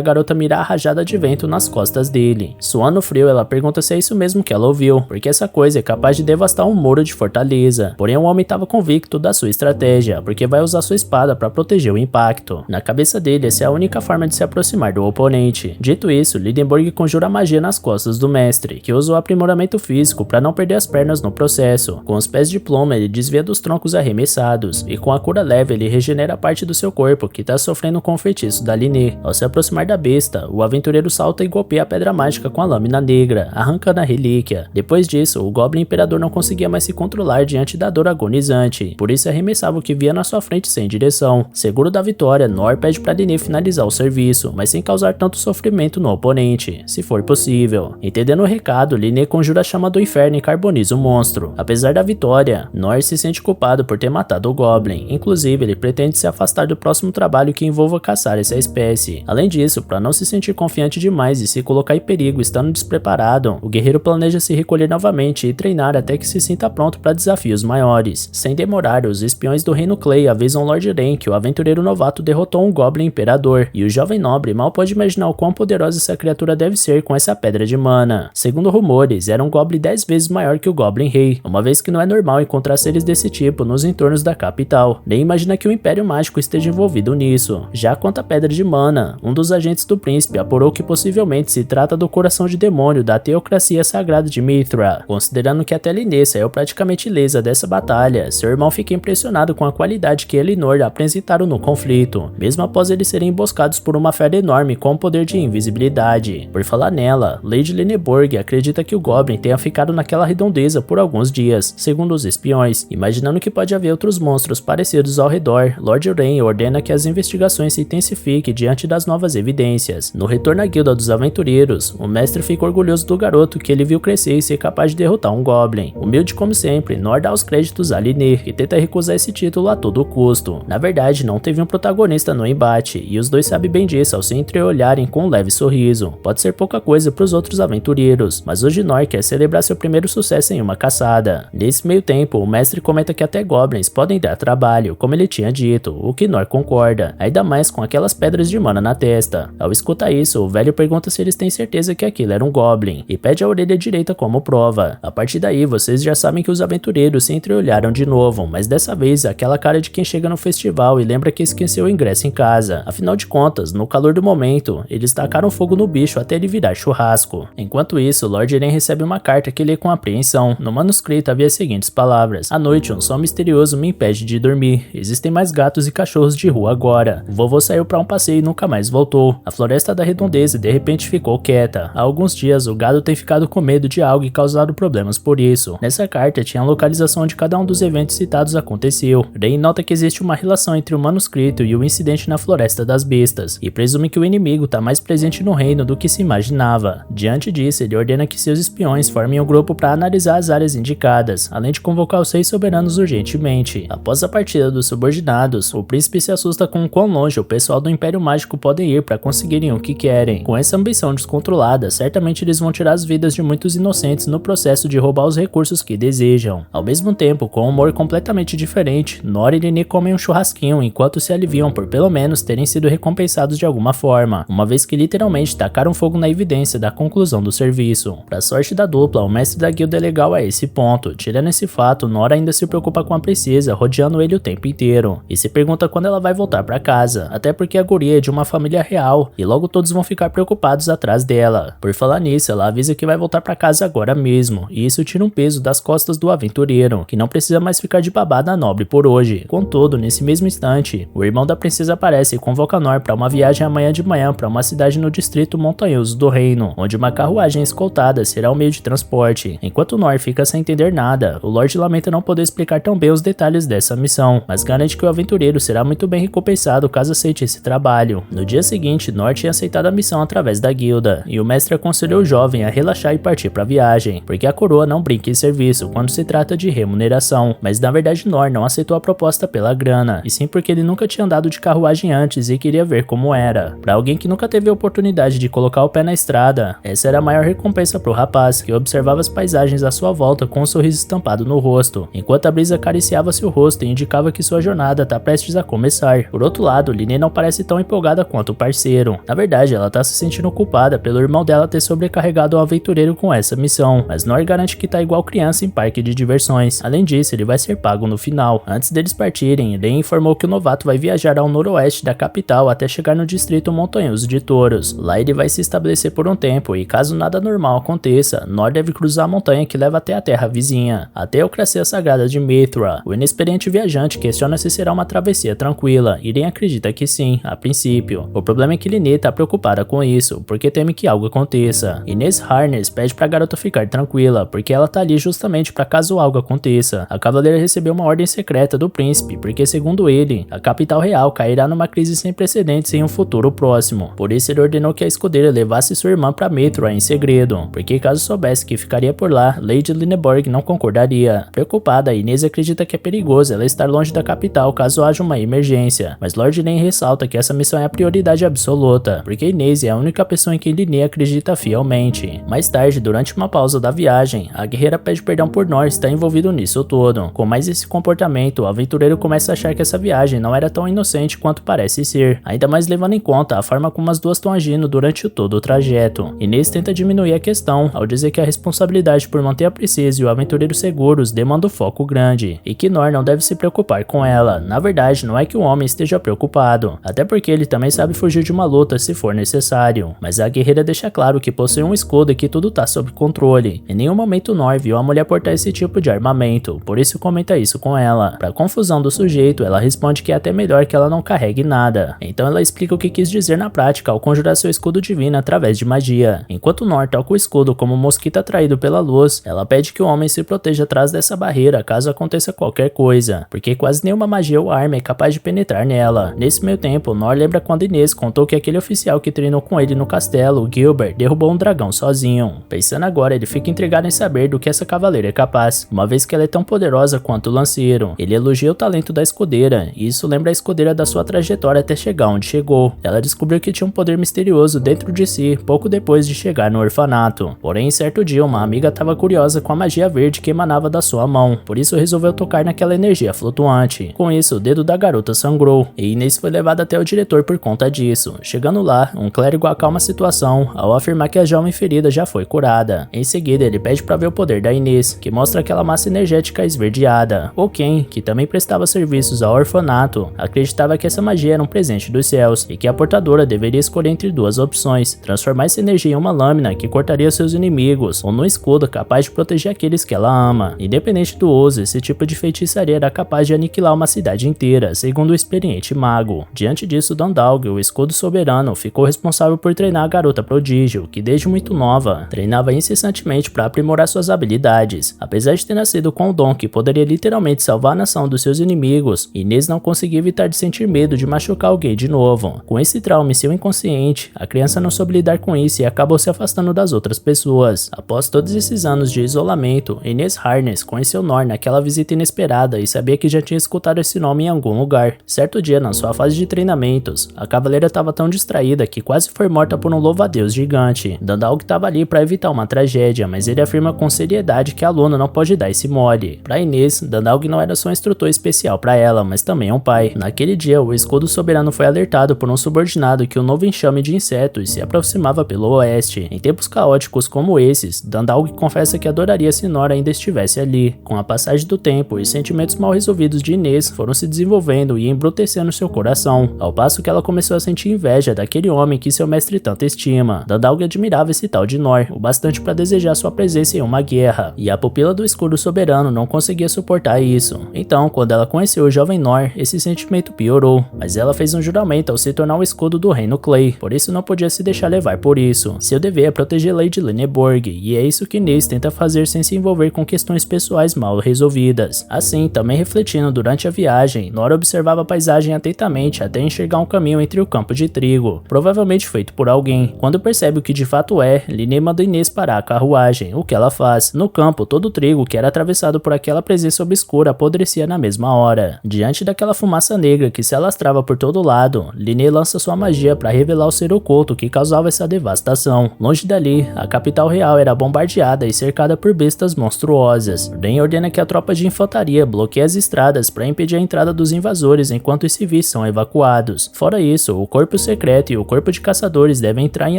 garota mirar a rajada de vento nas costas dele. Suando frio, ela pergunta se é isso mesmo que ela ouviu, porque essa coisa é capaz de devastar um muro de fortaleza. Porém, o homem estava convicto da sua estratégia, porque vai usar sua espada para proteger o impacto. Na cabeça dele, essa é a única forma de se aproximar do oponente. Dito isso, Lindenborg conjura magia nas costas do mestre, que usa o aprimoramento físico para não perder as pernas no processo. Com os pés de pluma, ele desvia dos troncos arremessados, e com a cura leve, ele regenera parte do seu corpo que está sofrendo com o feitiço da Linné. Ao se aproximar da besta, o aventureiro salta e golpeia a pedra mágica com a lâmina negra, arrancando a relíquia. Depois disso, o Goblin Imperador não conseguia mais se controlar diante da dor agonizante, por isso arremessava o que via na sua frente sem direção. Seguro da vitória, Nor pede para Linné finalizar o serviço, mas sem causar tanto sofrimento no oponente, se for possível. Entendendo o recado, Linné conjura a chama do inferno e carboniza o monstro. Apesar da vitória, Nor se sente culpado por ter matado o Goblin, inclusive ele pretende se afastar do próximo trabalho que envolva caçar essa espécie. Além disso, para não se sentir confiante demais e se colocar em perigo estando despreparado, o guerreiro planeja se recolher novamente e treinar até que se sinta pronto para desafios maiores. Sem demorar, os espiões do Reino Clay avisam Lord Ren que o aventureiro novato derrotou um Goblin Imperador, e o jovem nobre mal pode imaginar o quão poderosa essa criatura deve ser com essa pedra de mana. Segundo rumores, era um Goblin 10 vezes maior que o Goblin Rei, uma vez que não é normal encontrar seres desse tipo nos entornos da capital, nem imagina que o Império Mágico esteja envolvido nisso. Já quanto à pedra de mana, um dos agentes do príncipe apurou que possivelmente se trata do coração de demônio da teocracia sagrada de Mithra. Considerando que até Linné saiu praticamente ilesa dessa batalha, seu irmão fica impressionado com a qualidade que ele e Nor apresentaram no conflito, mesmo após eles serem emboscados por uma fera enorme com o poder de invisibilidade. Por falar nela, Lady Linneborg acredita que o Goblin tenha ficado naquela redondeza por alguns dias, segundo os espiões. Imaginando que pode haver outros monstros parecidos ao redor, Lord Ren ordena que as investigações se intensifiquem diante das novas evidências. No retorno à guilda dos aventureiros, o mestre fica orgulhoso do garoto que ele viu crescer e ser capaz de derrotar um Goblin. Humilde como sempre, Nor dá os créditos a Linné e tenta recusar esse título a todo custo. Na verdade, não teve um protagonista no embate, e os dois sabem bem disso ao se entreolharem com um leve sorriso. Pode ser pouca coisa para os outros aventureiros, mas hoje Nor quer celebrar seu primeiro sucesso em uma caçada. Nesse meio tempo, o mestre comenta que até Goblins podem dar trabalho, como ele tinha dito, o que Nor concorda, ainda mais com aquelas pedras de mana na testa. Ao escutar isso, o velho pergunta se eles têm certeza que aquilo era um Goblin, e pede a orelha direita como prova. A partir daí, vocês já sabem que os aventureiros se entreolharam de novo, mas dessa vez aquela cara de quem chega no festival e lembra que esqueceu o ingresso em casa. Afinal de contas, no calor do momento, eles tacaram fogo no bicho até ele virar churrasco. Enquanto isso, Lord Ren recebe uma carta que lê com apreensão. No manuscrito havia as seguintes palavras: à noite, um som misterioso me impede de dormir. Existem mais gatos e cachorros de rua agora. O vovô saiu para um passeio e nunca mais voltou. A floresta da redondeza de repente ficou quieta. Há alguns dias, o gado tem ficado com medo de algo e causado problemas por isso. Nessa carta tinha a localização onde cada um dos eventos citados aconteceu. Ren nota que existe uma relação entre o manuscrito e o incidente na Floresta das Bestas, e presume que o inimigo está mais presente no reino do que se imaginava. Diante disso, ele ordena que seus espiões formem em um grupo para analisar as áreas indicadas, além de convocar os 6 soberanos urgentemente. Após a partida dos subordinados, o príncipe se assusta com o quão longe o pessoal do Império Mágico podem ir para conseguirem o que querem. Com essa ambição descontrolada, certamente eles vão tirar as vidas de muitos inocentes no processo de roubar os recursos que desejam. Ao mesmo tempo, com um humor completamente diferente, Nora e Nini comem um churrasquinho enquanto se aliviam por pelo menos terem sido recompensados de alguma forma, uma vez que literalmente tacaram fogo na evidência da conclusão do serviço. Pra sorte da dupla, o mestre da guilda é legal a esse ponto. Tirando esse fato, Nora ainda se preocupa com a princesa, rodeando ele o tempo inteiro, e se pergunta quando ela vai voltar pra casa, até porque a guria é de uma família real, e logo todos vão ficar preocupados atrás dela. Por falar nisso, ela avisa que vai voltar pra casa agora mesmo, e isso tira um peso das costas do aventureiro, que não precisa mais ficar de babada nobre por hoje. Contudo, nesse mesmo instante, o irmão da princesa aparece e convoca Nor para uma viagem amanhã de manhã para uma cidade no distrito montanhoso do reino, onde uma carruagem escoltada será o meio de transporte. Enquanto Nor fica sem entender nada, o Lorde lamenta não poder explicar tão bem os detalhes dessa missão, mas garante que o aventureiro será muito bem recompensado caso aceite esse trabalho. No dia seguinte, Nor tinha aceitado a missão através da guilda, e o mestre aconselhou o jovem a relaxar e partir para a viagem, porque a coroa não brinca em serviço quando se trata de remuneração, mas na verdade Nor não aceitou a proposta pela grana, e sim porque ele nunca tinha andado de carruagem antes e queria ver como era. Para alguém que nunca teve a oportunidade de colocar o pé na estrada, essa era a maior recompensa pro rapaz, que observava as paisagens à sua volta com um sorriso estampado no rosto, enquanto a brisa acariciava seu rosto e indicava que sua jornada tá prestes a começar. Por outro lado, Linné não parece tão empolgada quanto o parceiro. Na verdade, ela tá se sentindo culpada pelo irmão dela ter sobrecarregado o aventureiro com essa missão, mas Nor garante que tá igual criança em parque de diversões. Além disso, ele vai ser pago no final. Antes deles partirem, ele informou que o novato vai viajar ao noroeste da capital até chegar no distrito montanhoso de Touros. Lá ele vai se estabelecer por um tempo e caso nada normal aconteça, Nor deve cruzar a montanha que leva até a terra vizinha, até a Eocracia Sagrada de Mithra. O inexperiente viajante questiona se será uma travessia tranquila, e Irene acredita que sim, a princípio. O problema é que Linné tá preocupada com isso, porque teme que algo aconteça. Inês Harness pede pra garota ficar tranquila, porque ela tá ali justamente pra caso algo aconteça. A cavaleira recebeu uma ordem secreta do príncipe, porque segundo ele, a capital real cairá numa crise sem precedentes em um futuro próximo. Por isso ele ordenou que a escudeira levasse sua irmã pra Mithra em segredo, porque caso soubesse que ficaria por lá, Lady Linneborg não concordaria. Preocupada, Inês acredita que é perigoso ela estar longe da capital caso haja uma emergência, mas Lord Len ressalta que essa missão é a prioridade absoluta, porque Inês é a única pessoa em quem Linné acredita fielmente. Mais tarde, durante uma pausa da viagem, a guerreira pede perdão por Nor estar envolvido nisso tudo. Com mais esse comportamento, o aventureiro começa a achar que essa viagem não era tão inocente quanto parece ser, ainda mais levando em conta a forma como as duas estão agindo durante todo o trajeto. Inês tenta diminuir a questão ao dizer que a responsabilidade por manter a princesa e o aventureiro seguros demanda um foco grande, e que Nor não deve se preocupar com ela. Na verdade, não é que o homem esteja preocupado, até porque ele também sabe fugir de uma luta se for necessário, mas a guerreira deixa claro que possui um escudo e que tudo tá sob controle. Em nenhum momento Nor viu a mulher portar esse tipo de armamento, por isso comenta isso com ela. Pra confusão do sujeito, ela responde que é até melhor que ela não carregue nada. Então ela explica o que quis dizer na prática ao conjurar seu escudo divino através de magia. Enquanto Nor toca o escudo como um mosquito atraído pela luz, ela pede que o homem se proteja atrás dessa barreira caso aconteça qualquer coisa, porque quase nenhuma magia ou arma é capaz de penetrar nela. Nesse meio tempo, Nor lembra quando Inês contou que aquele oficial que treinou com ele no castelo, Gilbert, derrubou um dragão sozinho. Pensando agora, ele fica intrigado em saber do que essa cavaleira é capaz, uma vez que ela é tão poderosa quanto o lanceiro. Ele elogia o talento da escudeira, e isso lembra a escudeira da sua trajetória até chegar onde chegou. Ela descobriu que tinha um poder misterioso dentro de si, pouco depois de chegar no orfanato. Porém, em certo dia, uma amiga estava curiosa com a magia verde que emanava da sua mão, por isso resolveu tocar naquela energia flutuante. Com isso, o dedo da garota sangrou, e Inês foi levada até o diretor por conta disso. Chegando lá, um clérigo acalma a situação ao afirmar que a jovem ferida já foi curada. Em seguida, ele pede para ver o poder da Inês, que mostra aquela massa energética esverdeada. O Ken, que também prestava serviços ao orfanato, acreditava que essa magia era um presente dos céus e que a portadora deveria escolher entre duas opções: transformar essa energia em uma lâmina que cortaria seus inimigos, ou num escudo capaz de proteger aqueles que ela ama. Independente do uso, esse tipo de feitiçaria era capaz de aniquilar uma cidade inteira, segundo o experiente mago. Diante disso, Dondalg, o escudo soberano, ficou responsável por treinar a garota prodígio, que desde muito nova, treinava incessantemente para aprimorar suas habilidades. Apesar de ter nascido com o dom que poderia literalmente salvar a nação dos seus inimigos, Inês não conseguia evitar de sentir medo de machucar alguém de novo. Com esse trauma em seu inconsciente, a criança não soube lidar com isso e acabou se afastando das outras pessoas. Após Após todos esses anos de isolamento, Inês Harness conheceu Nor naquela visita inesperada e sabia que já tinha escutado esse nome em algum lugar. Certo dia, na sua fase de treinamentos, a cavaleira estava tão distraída que quase foi morta por um louva-a-Deus gigante. Dandalg estava ali para evitar uma tragédia, mas ele afirma com seriedade que a aluna não pode dar esse mole. Para Inês, Dandalg não era só um instrutor especial para ela, mas também um pai. Naquele dia, o escudo soberano foi alertado por um subordinado que um novo enxame de insetos se aproximava pelo oeste. Em tempos caóticos como esses, Dandalg confessa que adoraria se Nor ainda estivesse ali. Com a passagem do tempo, os sentimentos mal resolvidos de Inês foram se desenvolvendo e embrutecendo seu coração, ao passo que ela começou a sentir inveja daquele homem que seu mestre tanto estima. Dandalg admirava esse tal de Nor, o bastante para desejar sua presença em uma guerra, e a pupila do escudo soberano não conseguia suportar isso. Então, quando ela conheceu o jovem Nor, esse sentimento piorou, mas ela fez um juramento ao se tornar o escudo do reino Clay, por isso não podia se deixar levar por isso. Seu dever é proteger Lady Lenneborg, e é isso que Inês tenta fazer sem se envolver com questões pessoais mal resolvidas. Assim, também refletindo durante a viagem, Nor observava a paisagem atentamente até enxergar um caminho entre o campo de trigo, provavelmente feito por alguém. Quando percebe o que de fato é, Linné manda Inês parar a carruagem, o que ela faz. No campo, todo o trigo que era atravessado por aquela presença obscura apodrecia na mesma hora. Diante daquela fumaça negra que se alastrava por todo lado, Linné lança sua magia para revelar o ser oculto que causava essa devastação. Longe dali, a capital real era bombardeada e cercada por bestas monstruosas. Ren ordena que a tropa de infantaria bloqueie as estradas para impedir a entrada dos invasores enquanto os civis são evacuados. Fora isso, o corpo secreto e o corpo de caçadores devem entrar em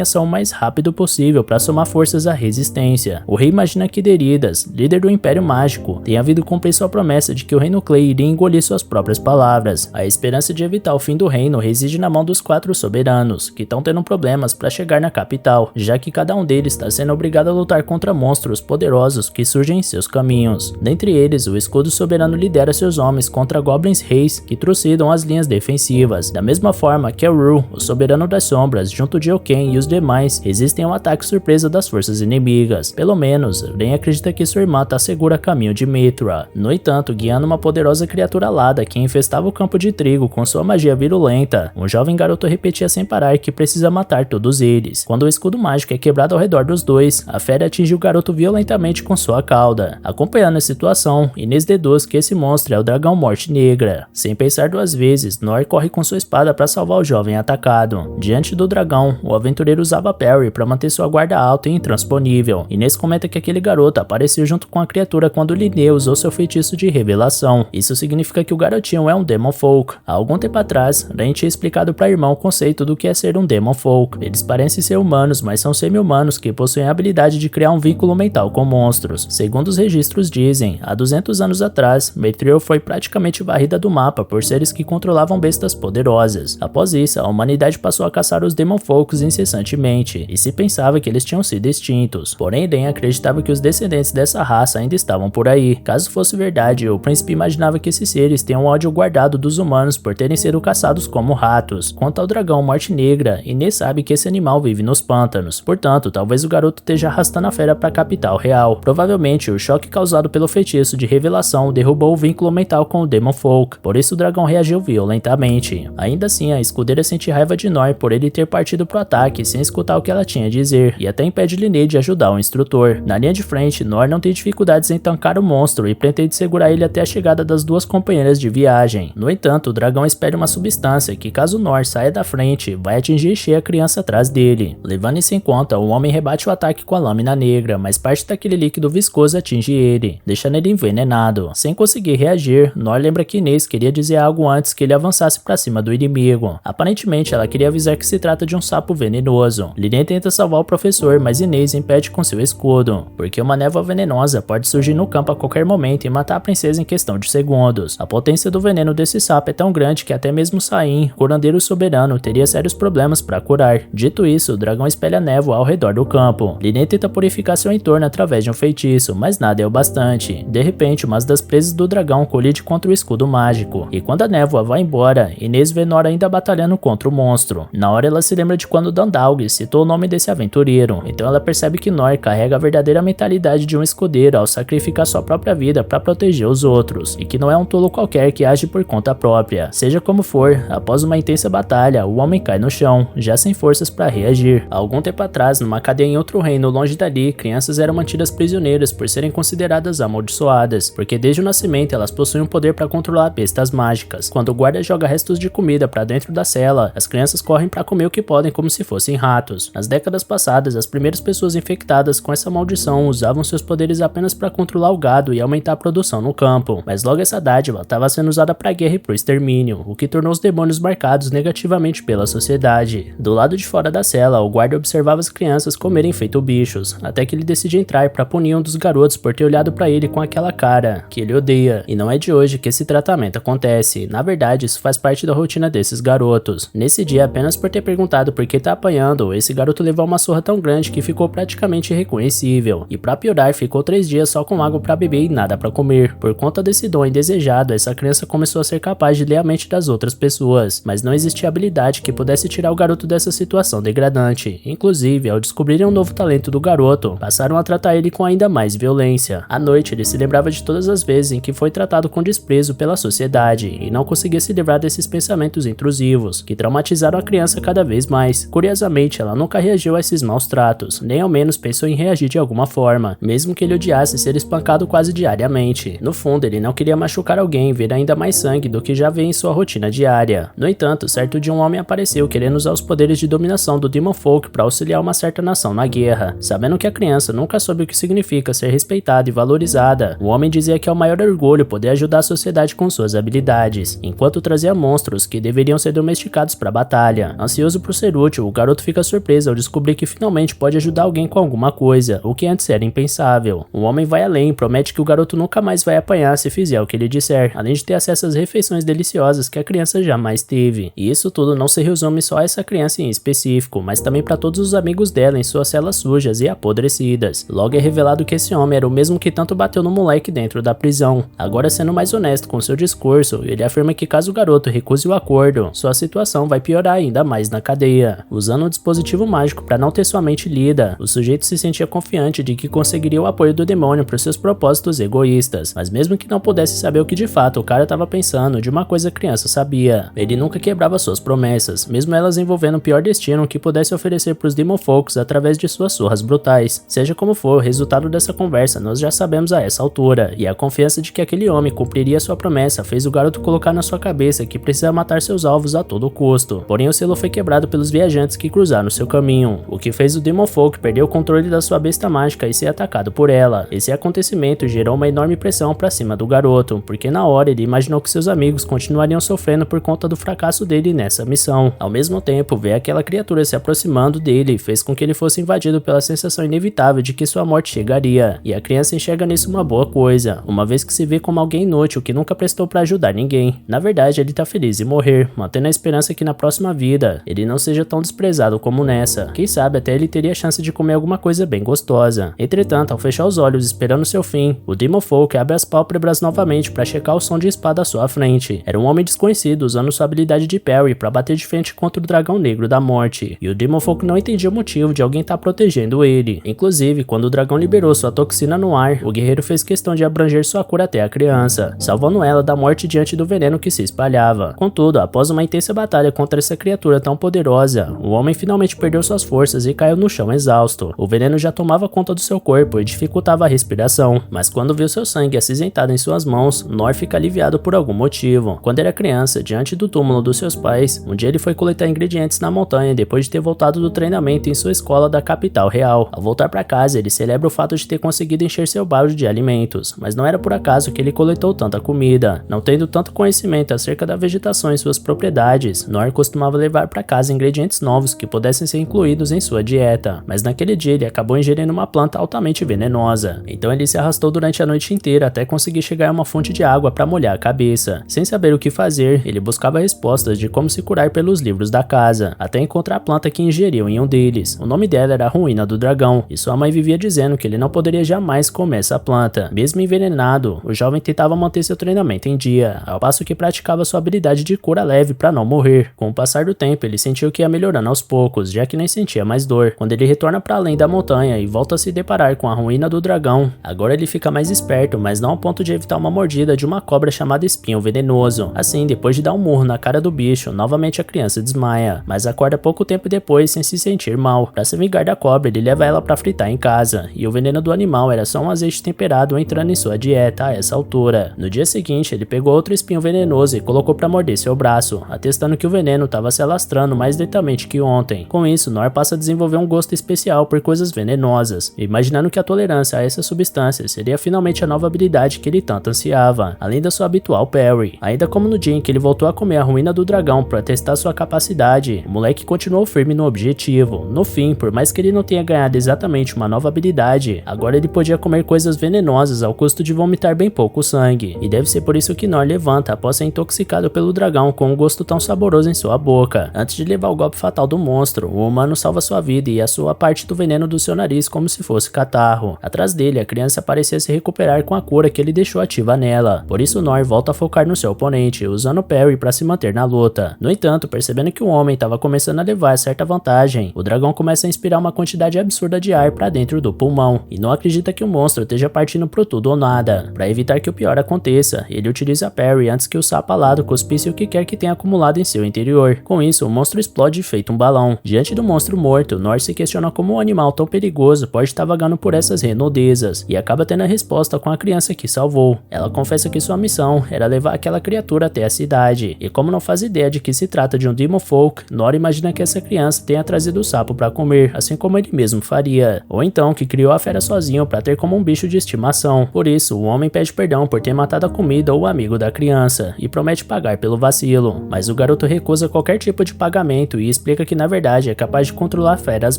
ação o mais rápido possível para somar forças à resistência. O rei imagina que Deridas, líder do Império Mágico, tenha vindo cumprir sua promessa de que o reino Clay iria engolir suas próprias palavras. A esperança de evitar o fim do reino reside na mão dos 4 soberanos, que estão tendo problemas para chegar na capital, já que cada um deles está sendo obrigado a lutar contra monstros poderosos que surgem em seus caminhos. Dentre eles, o escudo soberano lidera seus homens contra goblins reis que trucidam as linhas defensivas. Da mesma forma, Kelru, o soberano das sombras, junto de Oken e os demais, resistem ao ataque surpresa das forças inimigas. Pelo menos, Ren acredita que sua irmã está segura a caminho de Mithra. No entanto, guiando uma poderosa criatura alada que infestava o campo de trigo com sua magia virulenta, um jovem garoto repetia sem parar que precisa matar todos eles. Quando o escudo mágico é quebrado ao redor dos dois, a fera atinge o garoto violentamente com sua cauda. Acompanhando a situação, Inês deduz que esse monstro é o dragão Morte Negra. Sem pensar duas vezes, Nor corre com sua espada para salvar o jovem atacado. Diante do dragão, o aventureiro usava parry para manter sua guarda alta e intransponível. Inês comenta que aquele garoto apareceu junto com a criatura quando Linné usou seu feitiço de revelação. Isso significa que o garotinho é um Demon Folk. Há algum tempo atrás, Ren tinha explicado para a irmã o conceito do que é ser um Demon Folk. Eles parecem ser humanos, mas são semi-humanos que possuem a habilidade de criar um vínculo mental com monstros. Segundo os registros dizem, há 200 anos atrás, Mithril foi praticamente varrida do mapa por seres que controlavam bestas poderosas. Após isso, a humanidade passou a caçar os Demon Folks incessantemente, e se pensava que eles tinham sido extintos. Porém, Ren acreditava que os descendentes dessa raça ainda estavam por aí. Caso fosse verdade, o príncipe imaginava que esses seres tenham ódio guardado dos humanos por terem sido caçados como ratos. Quanto ao dragão Morte Negra, Inês sabe que esse animal vive nos pântanos. Portanto, talvez o garoto esteja arrastando a fera para a capital real. Provavelmente, o choque causado pelo feitiço de revelação derrubou o vínculo mental com o Demon Folk, por isso o dragão reagiu violentamente. Ainda assim, a escudeira sente raiva de Nor por ele ter partido pro ataque sem escutar o que ela tinha a dizer, e até impede Linné de ajudar o instrutor. Na linha de frente, Nor não tem dificuldades em tancar o monstro e pretende segurar ele até a chegada das duas companheiras de viagem. No entanto, o dragão espera uma substância que, caso Nor saia da frente, vai atingir e cheia a criança atrás dele. Levando isso em conta, o homem rebate o ataque com a lâmina negra, mas parte daquele líquido viscoso atinge ele, deixando ele envenenado. Sem conseguir reagir, Nor lembra que Inês queria dizer algo antes que ele avançasse para cima do inimigo. Aparentemente, ela queria avisar que se trata de um sapo venenoso. Linné tenta salvar o professor, mas Inês impede com seu escudo, porque uma névoa venenosa pode surgir no campo a qualquer momento e matar a princesa em questão de segundos. A potência do veneno desse sapo é tão grande que até mesmo Sain, curandeiro soberano, teria sérios problemas para curar. Dito isso, o dragão espelha névoa ao redor do campo. Linné tenta purificar seu entorno através de um feitiço, mas nada é o bastante. De repente, uma das presas do dragão colide contra o escudo mágico, e quando a névoa vai embora, Inês vê Nor ainda batalhando contra o monstro. Na hora ela se lembra de quando Dandalg citou o nome desse aventureiro, então ela percebe que Nor carrega a verdadeira mentalidade de um escudeiro ao sacrificar sua própria vida para proteger os outros, e que não é um tolo qualquer que age por conta própria. Seja como for, após uma intensa batalha, o homem cai no chão, já sem forças para reagir. Há algum tempo atrás, numa cadeia em outro reino longe dali, ali, crianças eram mantidas prisioneiras por serem consideradas amaldiçoadas, porque desde o nascimento elas possuem um poder para controlar bestas mágicas. Quando o guarda joga restos de comida para dentro da cela, as crianças correm para comer o que podem como se fossem ratos. Nas décadas passadas, as primeiras pessoas infectadas com essa maldição usavam seus poderes apenas para controlar o gado e aumentar a produção no campo, mas logo essa dádiva estava sendo usada para guerra e para o extermínio, o que tornou os demônios marcados negativamente pela sociedade. Do lado de fora da cela, o guarda observava as crianças comerem feito bichos, até que ele decide entrar para punir um dos garotos por ter olhado para ele com aquela cara que ele odeia. E não é de hoje que esse tratamento acontece, na verdade isso faz parte da rotina desses garotos. Nesse dia, apenas por ter perguntado por que tá apanhando, esse garoto levou uma surra tão grande que ficou praticamente irreconhecível, e para piorar ficou 3 dias só com água para beber e nada para comer. Por conta desse dom indesejado, essa criança começou a ser capaz de ler a mente das outras pessoas, mas não existia habilidade que pudesse tirar o garoto dessa situação degradante. Inclusive, ao descobrirem um novo talento do garoto, passaram a tratar ele com ainda mais violência. À noite, ele se lembrava de todas as vezes em que foi tratado com desprezo pela sociedade e não conseguia se livrar desses pensamentos intrusivos, que traumatizaram a criança cada vez mais. Curiosamente, ela nunca reagiu a esses maus tratos, nem ao menos pensou em reagir de alguma forma, mesmo que ele odiasse ser espancado quase diariamente. No fundo, ele não queria machucar alguém e ver ainda mais sangue do que já vê em sua rotina diária. No entanto, certo dia um homem apareceu querendo usar os poderes de dominação do Demon Folk para auxiliar uma certa nação na guerra. Sabendo que a criança nunca soube o que significa ser respeitada e valorizada, o homem dizia que é o maior orgulho poder ajudar a sociedade com suas habilidades, enquanto trazia monstros que deveriam ser domesticados para a batalha. Ansioso por ser útil, o garoto fica surpreso ao descobrir que finalmente pode ajudar alguém com alguma coisa, o que antes era impensável. O homem vai além e promete que o garoto nunca mais vai apanhar se fizer o que ele disser, além de ter acesso às refeições deliciosas que a criança jamais teve. E isso tudo não se resume só a essa criança em específico, mas também para todos os amigos dela em suas celas sujas e apodrecidas. Logo é revelado que esse homem era o mesmo que tanto bateu no moleque dentro da prisão. Agora, sendo mais honesto com seu discurso, ele afirma que caso o garoto recuse o acordo, sua situação vai piorar ainda mais na cadeia. Usando um dispositivo mágico para não ter sua mente lida, o sujeito se sentia confiante de que conseguiria o apoio do demônio para seus propósitos egoístas, mas mesmo que não pudesse saber o que de fato o cara estava pensando, de uma coisa a criança sabia: ele nunca quebrava suas promessas, mesmo elas envolvendo o pior destino que pudesse oferecer para os Demon Folks através de suas surras brutais. Seja como for, o resultado dessa conversa nós já sabemos a essa altura, e a confiança de que aquele homem cumpriria sua promessa fez o garoto colocar na sua cabeça que precisa matar seus alvos a todo custo. Porém, o selo foi quebrado pelos viajantes que cruzaram seu caminho, o que fez o Demon Folk perder o controle da sua besta mágica e ser atacado por ela. Esse acontecimento gerou uma enorme pressão para cima do garoto, porque na hora ele imaginou que seus amigos continuariam sofrendo por conta do fracasso dele nessa missão. Ao mesmo tempo, ver aquela criatura se aproximando dele fez com que ele fosse invadido pela sensação inevitável de que sua morte chegaria, e a criança enxerga nisso uma boa coisa, uma vez que se vê como alguém inútil que nunca prestou para ajudar ninguém. Na verdade, ele tá feliz em morrer, mantendo a esperança que na próxima vida ele não seja tão desprezado como nessa. Quem sabe até ele teria a chance de comer alguma coisa bem gostosa. Entretanto, ao fechar os olhos esperando seu fim, o Demon Folk abre as pálpebras novamente para checar o som de espada à sua frente. Era um homem desconhecido usando sua habilidade de parry para bater de frente contra o dragão negro da morte, e o Demon Folk não entendia o motivo de alguém estar protegendo ele. Inclusive, quando o dragão liberou sua toxina no ar, o guerreiro fez questão de abranger sua cura até a criança, salvando ela da morte diante do veneno que se espalhava. Contudo, após uma intensa batalha contra essa criatura tão poderosa, o homem finalmente perdeu suas forças e caiu no chão exausto. O veneno já tomava conta do seu corpo e dificultava a respiração, mas quando viu seu sangue acinzentado em suas mãos, Nor fica aliviado por algum motivo. Quando era criança, diante do túmulo dos seus pais, um dia ele foi coletar ingredientes na montanha depois de ter voltado do treinamento em sua escola da capital real. Ao voltar para casa, ele celebra o fato de ter conseguido encher seu balde de alimentos, mas não era por acaso que ele coletou tanta comida. Não tendo tanto conhecimento acerca da vegetação e suas propriedades, Nor costumava levar para casa ingredientes novos que pudessem ser incluídos em sua dieta, mas naquele dia ele acabou ingerindo uma planta altamente venenosa. Então ele se arrastou durante a noite inteira até conseguir chegar a uma fonte de água para molhar a cabeça. Sem saber o que fazer, ele buscava respostas de como se curar pelos livros da casa, até encontrar a planta que ingeriu em um deles. O nome dela era a Ruína do Dragão, e sua mãe vivia dizendo que ele não poderia jamais comer essa planta. Mesmo envenenado, o jovem tentava manter seu treinamento em dia, ao passo que praticava sua habilidade de cura leve para não morrer. Com o passar do tempo, ele sentiu que ia melhorando aos poucos, já que nem sentia mais dor. Quando ele retorna para além da montanha e volta a se deparar com a Ruína do Dragão, agora ele fica mais esperto, mas não ao ponto de evitar uma mordida de uma cobra chamada Espinho Venenoso. Assim, depois de dar um murro na cara do bicho, novamente a criança desmaia, mas acorda pouco tempo depois sem se sentir mal. Para se vingar da cobra, ele leva ela panela para fritar em casa, e o veneno do animal era só um azeite temperado entrando em sua dieta a essa altura. No dia seguinte, ele pegou outro espinho venenoso e colocou para morder seu braço, atestando que o veneno estava se alastrando mais lentamente que ontem. Com isso, Nor passa a desenvolver um gosto especial por coisas venenosas, imaginando que a tolerância a essas substâncias seria finalmente a nova habilidade que ele tanto ansiava, além da sua habitual parry. Ainda como no dia em que ele voltou a comer a ruína do dragão para testar sua capacidade, o moleque continuou firme no objetivo. No fim, por mais que ele não tenha ganhado exatamente uma nova habilidade, agora ele podia comer coisas venenosas ao custo de vomitar bem pouco sangue, e deve ser por isso que Nor levanta após ser intoxicado pelo dragão com um gosto tão saboroso em sua boca. Antes de levar o golpe fatal do monstro, o humano salva sua vida e a sua parte do veneno do seu nariz como se fosse catarro. Atrás dele, a criança parecia se recuperar com a cura que ele deixou ativa nela, por isso Nor volta a focar no seu oponente, usando o parry para se manter na luta. No entanto, percebendo que o homem estava começando a levar certa vantagem, o dragão começa a inspirar uma quantidade absurda de ar para dentro do pulmão, e não acredita que o monstro esteja partindo pro tudo ou nada. Para evitar que o pior aconteça, ele utiliza a parry antes que o sapo alado cuspisse o que quer que tenha acumulado em seu interior. Com isso, o monstro explode feito um balão. Diante do monstro morto, Nor se questiona como um animal tão perigoso pode estar vagando por essas redondezas, e acaba tendo a resposta com a criança que salvou. Ela confessa que sua missão era levar aquela criatura até a cidade, e como não faz ideia de que se trata de um Demon Folk, Nor imagina que essa criança tenha trazido o sapo para comer, assim como ele mesmo faria, ou então que criou a fera sozinho para ter como um bicho de estimação. Por isso, o homem pede perdão por ter matado a comida ou o amigo da criança, e promete pagar pelo vacilo, mas o garoto recusa qualquer tipo de pagamento e explica que na verdade é capaz de controlar feras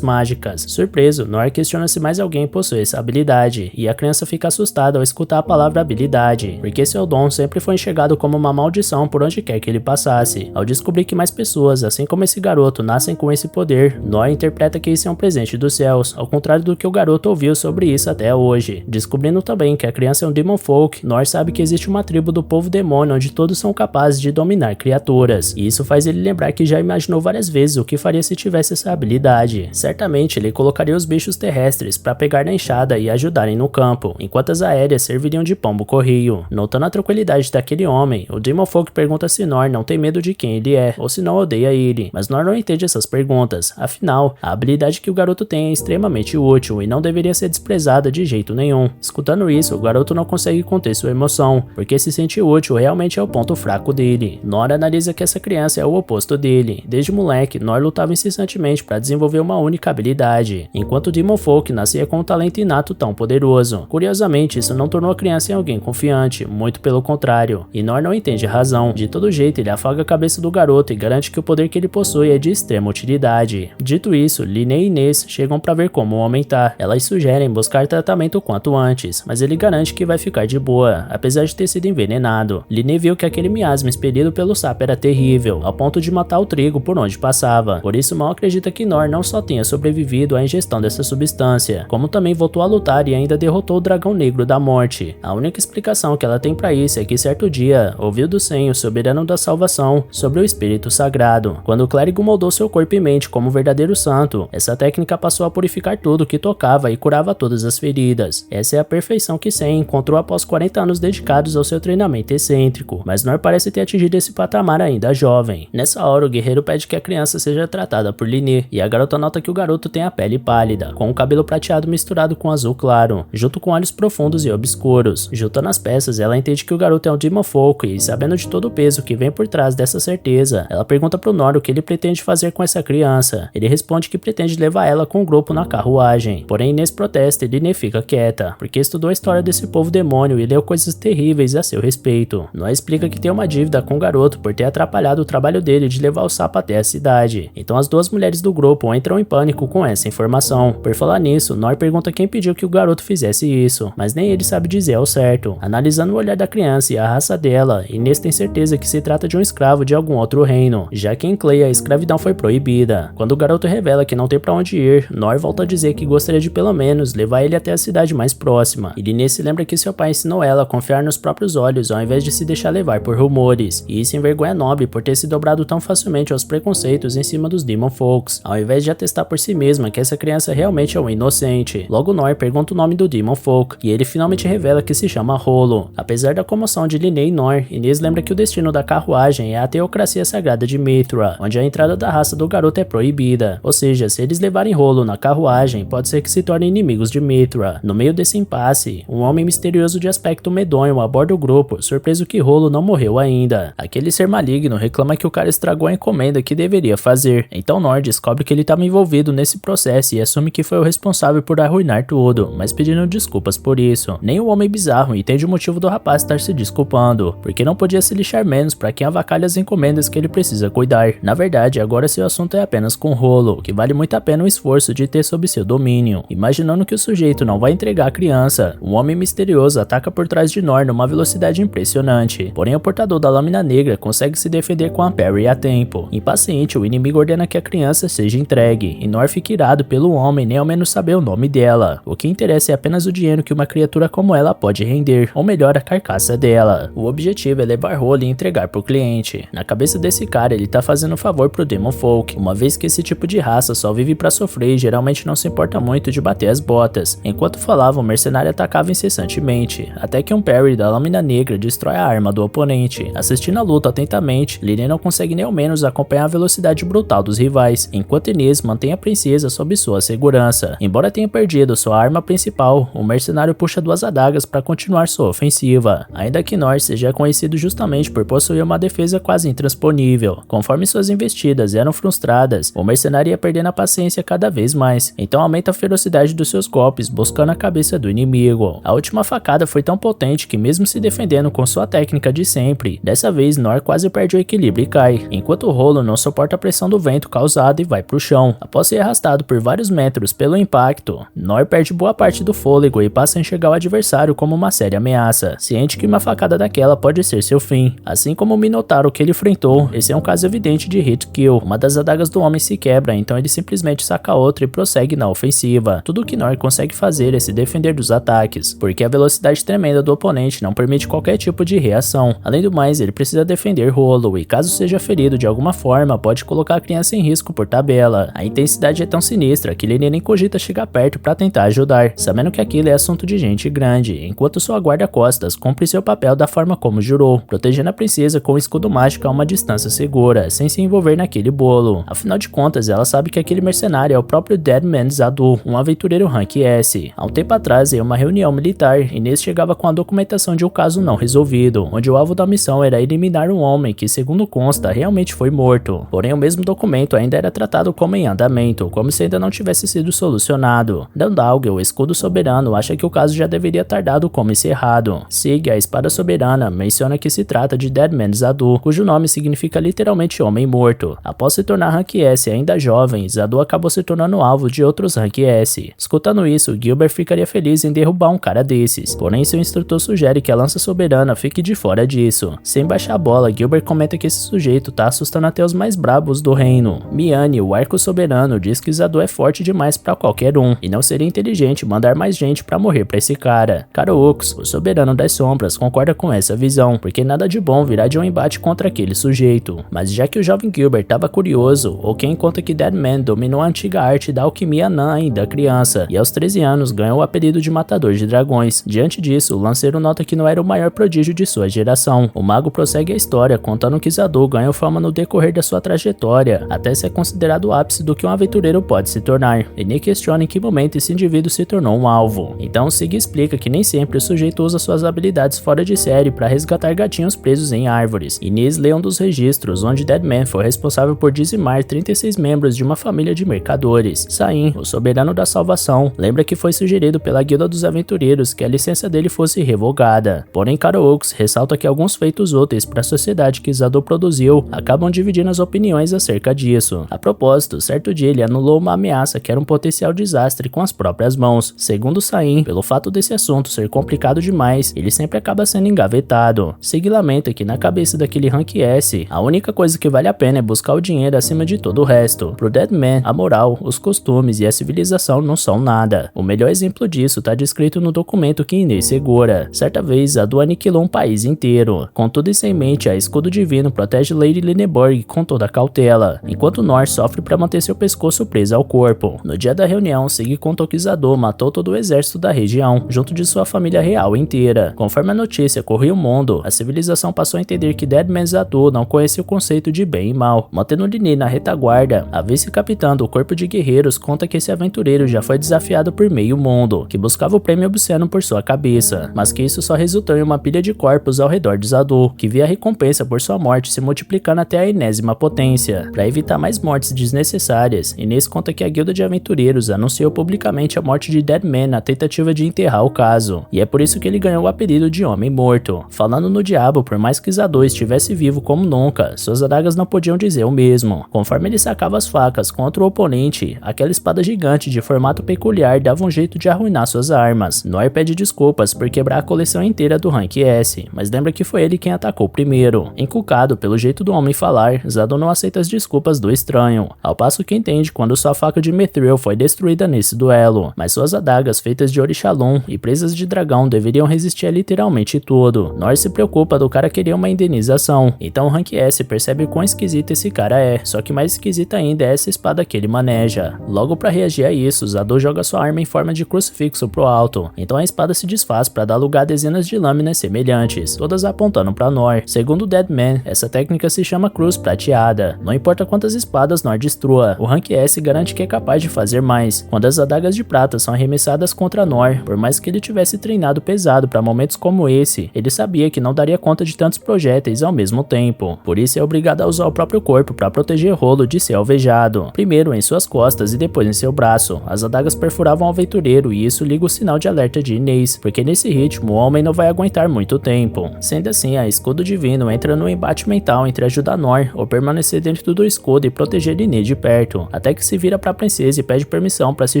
mágicas. Surpreso, Nor questiona se mais alguém possui essa habilidade, e a criança fica assustada ao escutar a palavra habilidade, porque seu dom sempre foi enxergado como uma maldição por onde quer que ele passasse. Ao descobrir que mais pessoas, assim como esse garoto, nascem com esse poder, Nor interpreta que isso é um presente dos céus, ao contrário do que o garoto ouviu sobre isso até hoje. Descobrindo também que a criança é um Demon Folk, Nor sabe que existe uma tribo do povo demônio onde todos são capazes de dominar criaturas, e isso faz ele lembrar que já imaginou várias vezes o que faria se tivesse essa habilidade. Certamente ele colocaria os bichos terrestres para pegar na enxada e ajudarem no campo, enquanto as aéreas serviriam de pombo correio. Notando a tranquilidade daquele homem, o Demon Folk pergunta se Nor não tem medo de quem ele é, ou se não odeia ele, mas Nor não entende essas perguntas. Afinal, a habilidade que o garoto tem é extremamente útil e não deveria ser desprezada de jeito nenhum. Escutando isso, o garoto não consegue conter sua emoção, porque se sente útil realmente é o ponto fraco dele. Nor analisa que essa criança é o oposto dele. Desde moleque, Nor lutava incessantemente para desenvolver uma única habilidade, enquanto o Demon Folk nascia com um talento inato tão poderoso. Curiosamente, isso não tornou a criança em alguém confiante, muito pelo contrário, e Nor não entende a razão. De todo jeito, ele afaga a cabeça do garoto e garante que o poder que ele possui é de extrema utilidade. Dito isso, Linné e Inês chegam para ver como o homem tá. Elas sugerem buscar tratamento o quanto antes, mas ele garante que vai ficar de boa, apesar de ter sido envenenado. Linné viu que aquele miasma expelido pelo sapo era terrível, ao ponto de matar o trigo por onde passava. Por isso, mal acredita que Nor não só tenha sobrevivido à ingestão dessa substância, como também voltou a lutar e ainda derrotou o dragão negro da morte. A única explicação que ela tem para isso é que certo dia, ouviu do Senhor, soberano da salvação, sobre o espírito sagrado. Quando o clérigo moldou seu corpo e mente como um verdadeiro santo, essa técnica passou a purificar tudo que tocava e curava todas as feridas. Essa é a perfeição que Sen encontrou após 40 anos dedicados ao seu treinamento excêntrico, mas Nor parece ter atingido esse patamar ainda jovem. Nessa hora, o guerreiro pede que a criança seja tratada por Linné, e a garota nota que o garoto tem a pele pálida, com o cabelo prateado misturado com azul claro, junto com olhos profundos e obscuros. Juntando as peças, ela entende que o garoto é um Demon Folk, e sabendo de todo o peso que vem por trás dessa certeza, ela pergunta pro Nor o que ele pretende fazer com essa criança. Ele responde que pretende levar ela com o grupo na carruagem. Porém, nesse protesto, Linné fica quieta, porque estudou a história desse povo demônio e leu coisas terríveis a seu respeito. Nor explica que tem uma dívida com o garoto por ter atrapalhado o trabalho dele de levar o sapo até a cidade. Então as duas mulheres do grupo entram em pânico com essa informação. Por falar nisso, Nor pergunta quem pediu que o garoto fizesse isso, mas nem ele sabe dizer ao certo. Analisando o olhar da criança e a raça dela, Inês tem certeza que se trata de um escravo de algum outro reino, já que em Clay a escravidão foi proibida. Quando o garoto revela que não tem pra onde ir, Nor volta a dizer que gostaria de pelo menos levar ele até a cidade mais próxima. E Inês se lembra que seu pai ensinou ela a confiar nos próprios olhos ao invés de se deixar levar por rumores, e isso envergonha Nobre por ter se dobrado tão facilmente aos preconceitos em cima dos Demon Folks, ao invés de atestar por si mesma que essa criança realmente é um inocente. Logo Nor pergunta o nome do Demon Folk, e ele finalmente revela que se chama Rolo. Apesar da comoção de Linné e Nor, Inês lembra que o destino da carruagem é a teocracia sagrada de Mithra, onde a entrada da raça do garoto é proibida, ou seja, se eles levarem Rolo na carruagem, agem, pode ser que se tornem inimigos de Mithra. No meio desse impasse, um homem misterioso de aspecto medonho aborda o grupo, surpreso que Rolo não morreu ainda. Aquele ser maligno reclama que o cara estragou a encomenda que deveria fazer. Então Nor descobre que ele estava envolvido nesse processo e assume que foi o responsável por arruinar tudo, mas pedindo desculpas por isso. Nem o homem bizarro entende o motivo do rapaz estar se desculpando, porque não podia se lixar menos para quem avacalha as encomendas que ele precisa cuidar. Na verdade, agora seu assunto é apenas com Rolo, que vale muito a pena o esforço de ter sob seu domínio. Imaginando que o sujeito não vai entregar a criança, um homem misterioso ataca por trás de Nor numa velocidade impressionante. Porém, o portador da lâmina negra consegue se defender com a parry a tempo. Impaciente, o inimigo ordena que a criança seja entregue, e Nor fica irado pelo homem nem ao menos saber o nome dela. O que interessa é apenas o dinheiro que uma criatura como ela pode render, ou melhor, a carcaça dela. O objetivo é levar Rolo e entregar pro cliente. Na cabeça desse cara, ele tá fazendo um favor pro Demon Folk, uma vez que esse tipo de raça só vive pra sofrer e geralmente não se importa muito de bater as botas. Enquanto falava, o mercenário atacava incessantemente, até que um parry da lâmina negra destrói a arma do oponente. Assistindo a luta atentamente, Lyney não consegue nem ao menos acompanhar a velocidade brutal dos rivais, enquanto Inês mantém a princesa sob sua segurança. Embora tenha perdido sua arma principal, o mercenário puxa duas adagas para continuar sua ofensiva, ainda que Nor seja conhecido justamente por possuir uma defesa quase intransponível. Conforme suas investidas eram frustradas, o mercenário ia perdendo a paciência cada vez mais, então aumenta a ferocidade dos seus golpes, buscando a cabeça do inimigo. A última facada foi tão potente que, mesmo se defendendo com sua técnica de sempre, dessa vez Nor quase perde o equilíbrio e cai, enquanto Rolo não suporta a pressão do vento causada e vai pro chão. Após ser arrastado por vários metros pelo impacto, Nor perde boa parte do fôlego e passa a enxergar o adversário como uma séria ameaça, ciente que uma facada daquela pode ser seu fim. Assim como o Minotauro que ele enfrentou, esse é um caso evidente de hit kill. Uma das adagas do homem se quebra, então ele simplesmente saca outra e prossegue na ofensiva. Tudo o que Nor consegue fazer é se defender dos ataques, porque a velocidade tremenda do oponente não permite qualquer tipo de reação. Além do mais, ele precisa defender Rolo, e caso seja ferido de alguma forma, pode colocar a criança em risco por tabela. A intensidade é tão sinistra que Lyney nem cogita chegar perto para tentar ajudar, sabendo que aquilo é assunto de gente grande, enquanto sua guarda-costas cumpre seu papel da forma como jurou, protegendo a princesa com um escudo mágico a uma distância segura, sem se envolver naquele bolo. Afinal de contas, ela sabe que aquele mercenário é o próprio Deadman Zadu, um aventureiro rank S. Há um tempo atrás, em uma reunião militar, Inês chegava com a documentação de um caso não resolvido, onde o alvo da missão era eliminar um homem que, segundo consta, realmente foi morto. Porém, o mesmo documento ainda era tratado como em andamento, como se ainda não tivesse sido solucionado. Dandalg, o escudo soberano, acha que o caso já deveria estar dado como encerrado. Sig, a espada soberana, menciona que se trata de Deadman Zadu, cujo nome significa literalmente homem morto. Após se tornar Rank S ainda jovem, Zadu acabou se tornando alvo de outros Rank S. Escutando isso, Gilbert ficaria feliz em derrubar um cara desses, porém seu instrutor sugere que a lança soberana fique de fora disso. Sem baixar a bola, Gilbert comenta que esse sujeito tá assustando até os mais brabos do reino. Miane, o arco soberano, diz que Zadu é forte demais pra qualquer um, e não seria inteligente mandar mais gente pra morrer pra esse cara. Karooks, o soberano das sombras, concorda com essa visão, porque nada de bom virá de um embate contra aquele sujeito. Mas já que o jovem Gilbert tava curioso, Oken conta que Deadman dominou a antiga arte da alquimia anã ainda criança, e aos 13 anos ganhou o apelido de Matador de Dragões. Diante disso, o lanceiro nota que não era o maior prodígio de sua geração. O mago prossegue a história, contando que Zadu ganhou fama no decorrer da sua trajetória, até ser considerado o ápice do que um aventureiro pode se tornar. Ele questiona em que momento esse indivíduo se tornou um alvo. Então Sig explica que nem sempre o sujeito usa suas habilidades fora de série para resgatar gatinhos presos em árvores. Inês lê um dos registros onde Deadman foi responsável por dizimar 36 membros de uma família de mercadores. Sain, o soberano da salvação, lembra que foi sugerido pela guilda dos aventureiros que a licença dele fosse revogada. Porém, Karooks ressalta que alguns feitos úteis para a sociedade que Zadu produziu acabam dividindo as opiniões acerca disso. A propósito, certo dia ele anulou uma ameaça que era um potencial desastre com as próprias mãos. Segundo Sain, pelo fato desse assunto ser complicado demais, ele sempre acaba sendo engavetado. Sig lamenta que na cabeça daquele Rank S, a única coisa que vale a pena é buscar o dinheiro acima de todo o resto. Pro Deadman, a moral, os costumes e a civilização não são nada. O melhor exemplo disso está descrito no documento que Inês segura. Certa vez, Zadu aniquilou um país inteiro. Com tudo isso em mente, a Escudo Divino protege Lady Lineborg com toda a cautela, enquanto Nor sofre para manter seu pescoço preso ao corpo. No dia da reunião, Sig contou que Zadu matou todo o exército da região, junto de sua família real inteira. Conforme a notícia corria o mundo, a civilização passou a entender que Deadman Zadu não conhecia o conceito de bem e mal. Mantendo Lyney na retaguarda, a vice-capitã do corpo de guerreiros conta conta que esse aventureiro já foi desafiado por meio mundo, que buscava o prêmio obsceno por sua cabeça, mas que isso só resultou em uma pilha de corpos ao redor de Zadu, que via a recompensa por sua morte se multiplicando até a enésima potência. Para evitar mais mortes desnecessárias, Inês conta que a guilda de aventureiros anunciou publicamente a morte de Deadman na tentativa de enterrar o caso, e é por isso que ele ganhou o apelido de Homem Morto. Falando no diabo, por mais que Zadu estivesse vivo como nunca, suas adagas não podiam dizer o mesmo. Conforme ele sacava as facas contra o oponente, aquela espada gigante de formato peculiar dava um jeito de arruinar suas armas. Noir pede desculpas por quebrar a coleção inteira do Rank S, mas lembra que foi ele quem atacou primeiro. Encucado pelo jeito do homem falar, Zadu não aceita as desculpas do estranho, ao passo que entende quando sua faca de Mithril foi destruída nesse duelo, mas suas adagas feitas de Orixalum e presas de dragão deveriam resistir a literalmente tudo. Noir se preocupa do cara querer uma indenização, então o Rank S percebe quão esquisito esse cara é, só que mais esquisita ainda é essa espada que ele maneja. Logo para reagir a isso, Zadu joga sua arma em forma de crucifixo pro alto, então a espada se desfaz para dar lugar a dezenas de lâminas semelhantes, todas apontando para Noir. Segundo Deadman, essa técnica se chama Cruz Prateada. Não importa quantas espadas Noir destrua, o Rank S garante que é capaz de fazer mais. Quando as adagas de prata são arremessadas contra Noir, por mais que ele tivesse treinado pesado para momentos como esse, ele sabia que não daria conta de tantos projéteis ao mesmo tempo. Por isso é obrigado a usar o próprio corpo para proteger Rolo de ser alvejado. Primeiro em suas costas e depois em seu braço. As adagas perfuravam o aventureiro e isso liga o sinal de alerta de Inês, porque nesse ritmo o homem não vai aguentar muito tempo. Sendo assim, a Escudo Divino entra no embate mental entre ajudar Noir ou permanecer dentro do escudo e proteger Inês de perto, até que se vira para a princesa e pede permissão para se